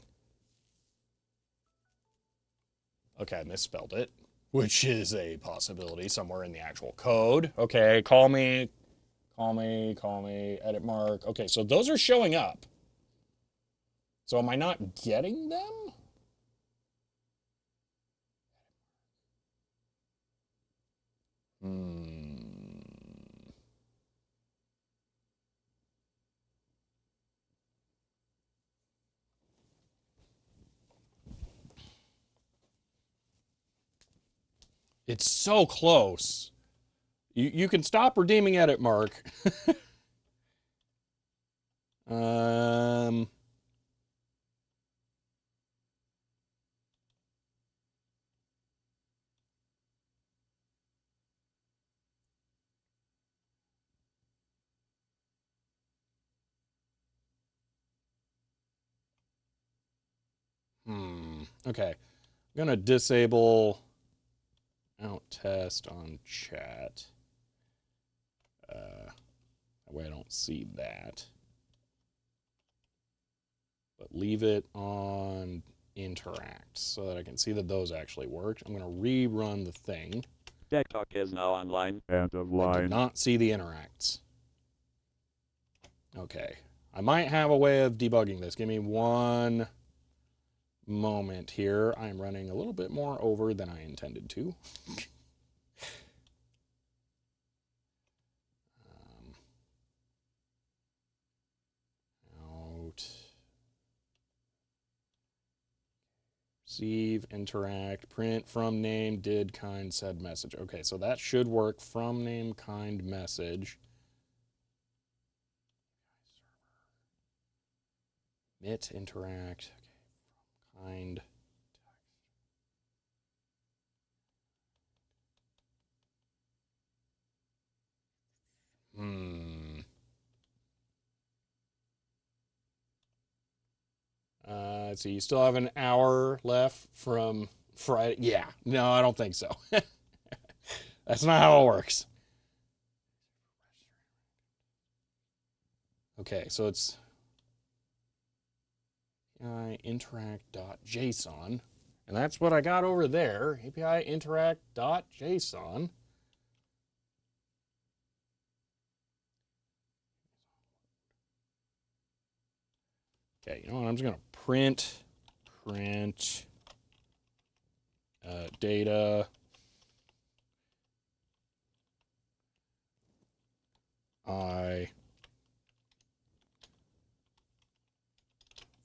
Okay, I misspelled it, which is a possibility somewhere in the actual code. Okay, call me, edit mark. Okay, so those are showing up. So am I not getting them? It's so close. You can stop redeeming edit mark. Okay. I'm gonna disable out test on chat. That way I don't see that. But leave it on interact so that I can see that those actually worked. I'm gonna rerun the thing. Tech Talk is now online. End of line. I did not see the interacts. Okay. I might have a way of debugging this. Give me one moment here. I'm running a little bit more over than I intended to. Out. Receive, interact, print, from name, did, kind, said message. Okay, so that should work. From name, kind, message. Emit, interact. Okay, kind. So you still have an hour left from Friday. Yeah, no, I don't think so. That's not how it works. Okay, so it's API interact.json. And that's what I got over there. API interact.json. Okay, you know what? I'm just going to print data I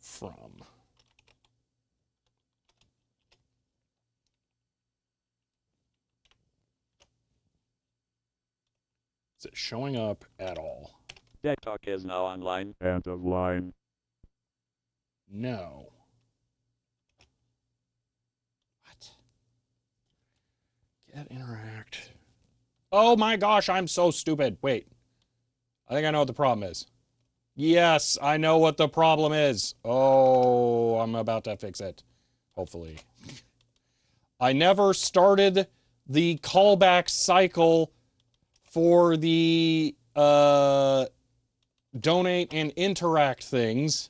from. Is it showing up at all? TikTok is now online. End of line. No. What? Get interact. Oh my gosh, I'm so stupid. Wait. I think I know what the problem is. Yes, I know what the problem is. Oh, I'm about to fix it. Hopefully. I never started the callback cycle for the donate and interact things.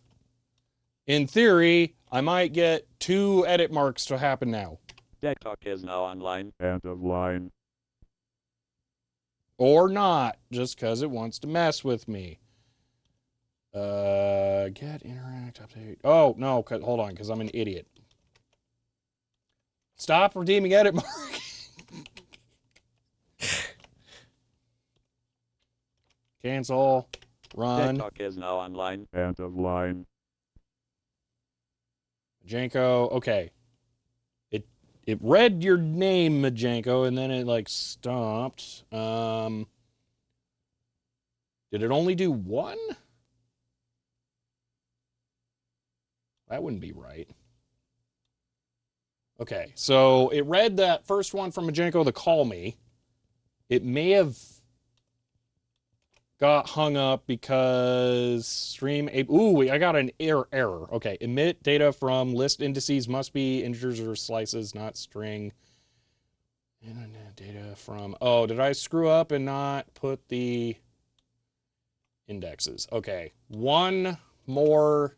In theory, I might get 2 edit marks to happen now. TikTok is now online. End of line. Or not, just because it wants to mess with me. Get interact update. Oh, no, hold on, because I'm an idiot. Stop redeeming edit mark. Cancel. Run. TikTok is now online. End of line. Majenko. Okay. It read your name, Majenko, and then it like stopped. Did it only do 1? That wouldn't be right. Okay, so it read that first one from Majenko, the call me. It may have got hung up because stream. Ooh, I got an error. Okay, emit data from list indices must be integers or slices, not string. Data from. Oh, did I screw up and not put the indexes? Okay, one more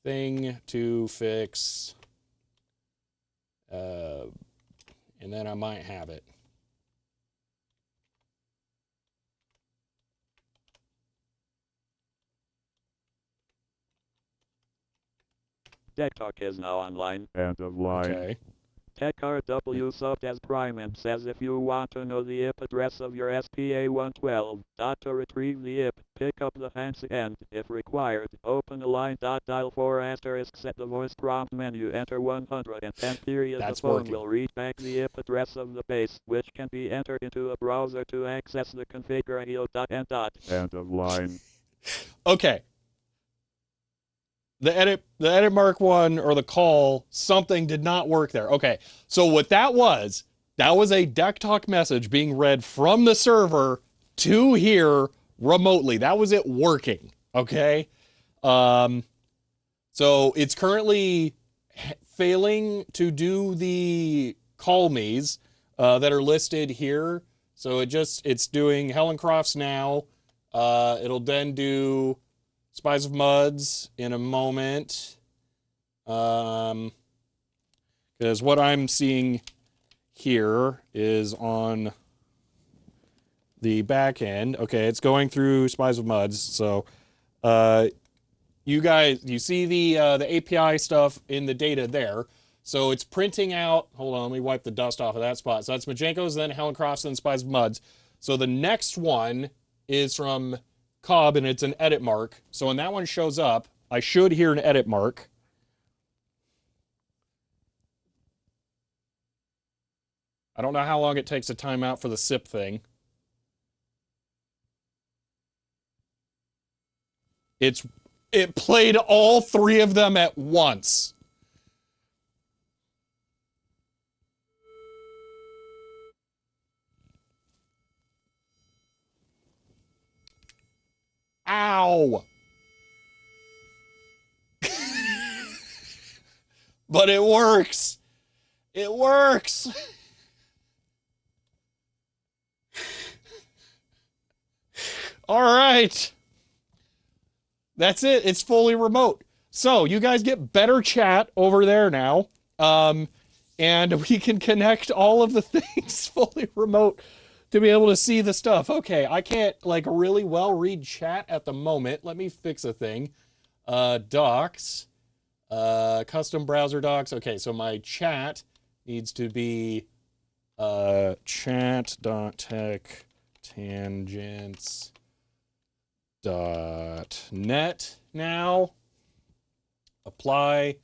thing to fix. And then I might have it. TikTok is now online. End of line. Okay. TechRW subbed as Prime and says if you want to know the IP address of your SPA112, to retrieve the IP, pick up the fancy and, if required, open the line. Dial 4 asterisks at the voice prompt menu, enter 110 period. That's the phone working. will read back the IP address of the base, which can be entered into a browser to access the configuration. End of line. Okay. The edit mark 1 or the call, something did not work there. Okay. So what that was a deck talk message being read from the server to here remotely. That was it working. Okay. So it's currently failing to do the call me's that are listed here. So it's doing Helen Crofts now. It'll then do Spies of Muds in a moment. Because what I'm seeing here is on the back end. Okay, it's going through Spies of Muds. So you guys, you see the API stuff in the data there. So it's printing out, hold on, let me wipe the dust off of that spot. So that's Majenko's, then Helen Crofts, then Spies of Muds. So the next one is from Cobb, and it's an edit mark. So when that one shows up, I should hear an edit mark. I don't know how long it takes to time out for the SIP thing. It played all 3 of them at once. Ow. But it works. It works. All right. That's it. It's fully remote. So you guys get better chat over there now. And we can connect all of the things fully remote to be able to see the stuff. Okay, I can't like really well read chat at the moment. Let me fix a thing. Docs, custom browser docs. Okay, so my chat needs to be chat.tech tangents.net now. Apply,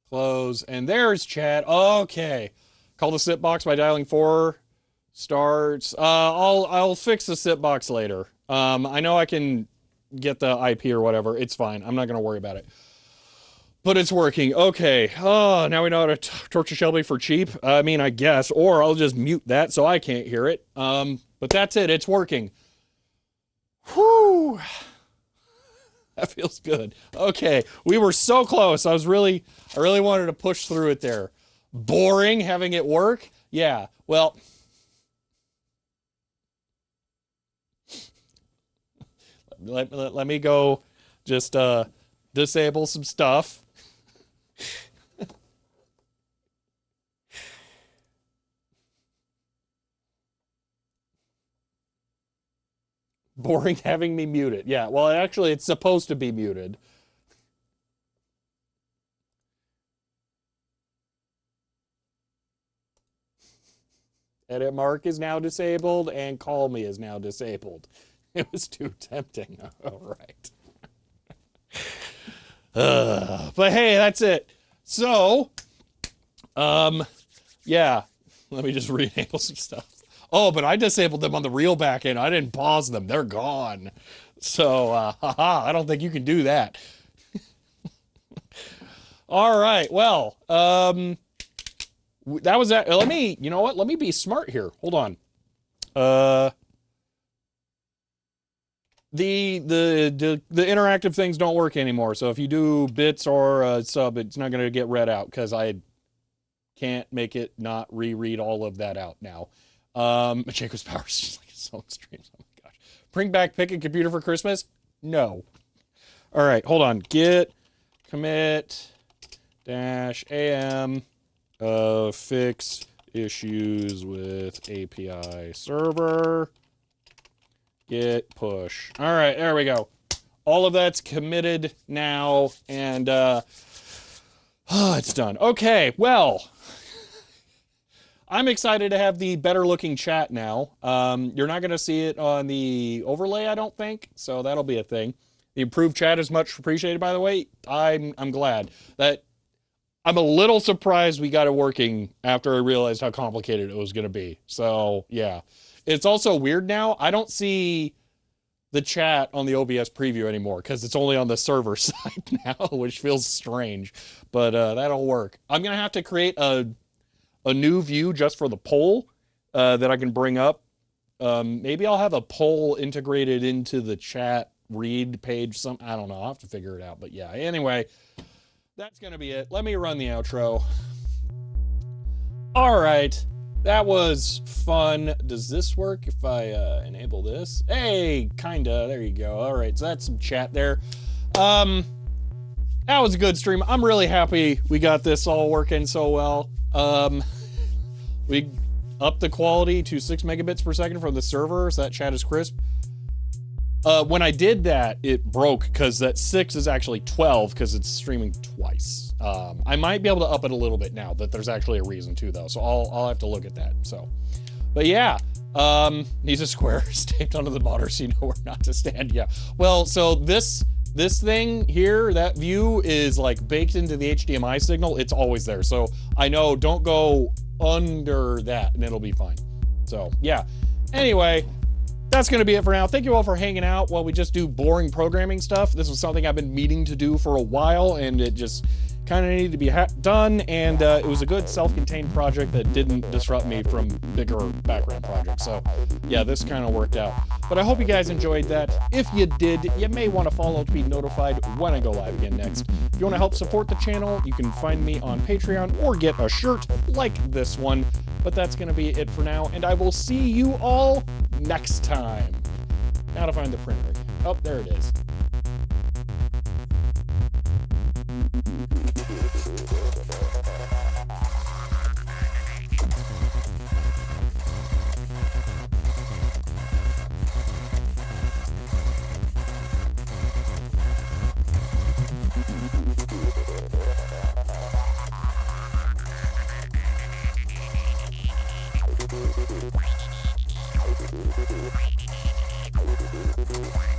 close, and there's chat. Okay. Call the SIP box by dialing 4 starts. I'll fix the SIP box later. I know I can get the IP or whatever. It's fine. I'm not gonna worry about it. But it's working. Okay. Oh, now we know how to torture Shelby for cheap. I mean, I guess. Or I'll just mute that so I can't hear it. But that's it. It's working. Whew. That feels good. Okay. We were so close. I really wanted to push through it there. Boring having it work? Yeah. Well, let me go just disable some stuff. Boring having me muted. Yeah, well, actually, it's supposed to be muted. Edit mark is now disabled, and call me is now disabled. It was too tempting. All right. But hey, that's it. So, yeah, let me just re-enable some stuff. Oh, but I disabled them on the real backend. I didn't pause them. They're gone. So, haha, I don't think you can do that. All right. Well, that was that. Let me, you know what? Let me be smart here. Hold on. The interactive things don't work anymore. So if you do bits or sub, it's not going to get read out because I can't make it not reread all of that out now. Jacob's power is just like so extreme. Oh my gosh. Bring back pick a computer for Christmas? No. All right, hold on. Git commit -am fix issues with API server. Git push. All right, there we go. All of that's committed now, and it's done. Okay, well, I'm excited to have the better looking chat now. You're not going to see it on the overlay, I don't think, so that'll be a thing. The improved chat is much appreciated, by the way. I'm glad that I'm a little surprised we got it working after I realized how complicated it was going to be. So, yeah. It's also weird now. I don't see the chat on the OBS preview anymore because it's only on the server side now, which feels strange. But that'll work. I'm going to have to create a new view just for the poll that I can bring up. Maybe I'll have a poll integrated into the chat read page. I don't know. I'll have to figure it out. But yeah, anyway, that's going to be it. Let me run the outro. All right. That was fun. Does this work if I enable this? Hey, kinda. There you go. All right, so that's some chat there. That was a good stream. I'm really happy we got this all working so well. We upped the quality to 6 megabits per second from the server, so that chat is crisp. When I did that, it broke because that 6 is actually 12 because it's streaming twice. I might be able to up it a little bit now that there's actually a reason to though, so I'll have to look at that. So, but yeah, needs a square taped onto the monitor so you know where not to stand. Yeah. Well, so this thing here, that view is like baked into the HDMI signal. It's always there, so I know don't go under that and it'll be fine. So yeah. Anyway. That's going to be it for now. Thank you all for hanging out while we just do boring programming stuff. This was something I've been meaning to do for a while, and it just kind of needed to be done, and it was a good self-contained project that didn't disrupt me from bigger background projects. So yeah, this kind of worked out. But I hope you guys enjoyed that. If you did, you may want to follow to be notified when I go live again next. If you want to help support the channel, you can find me on Patreon or get a shirt like this one. But that's going to be it for now, and I will see you all next time. Now to find the printer again. Oh, there it is. We'll be right back.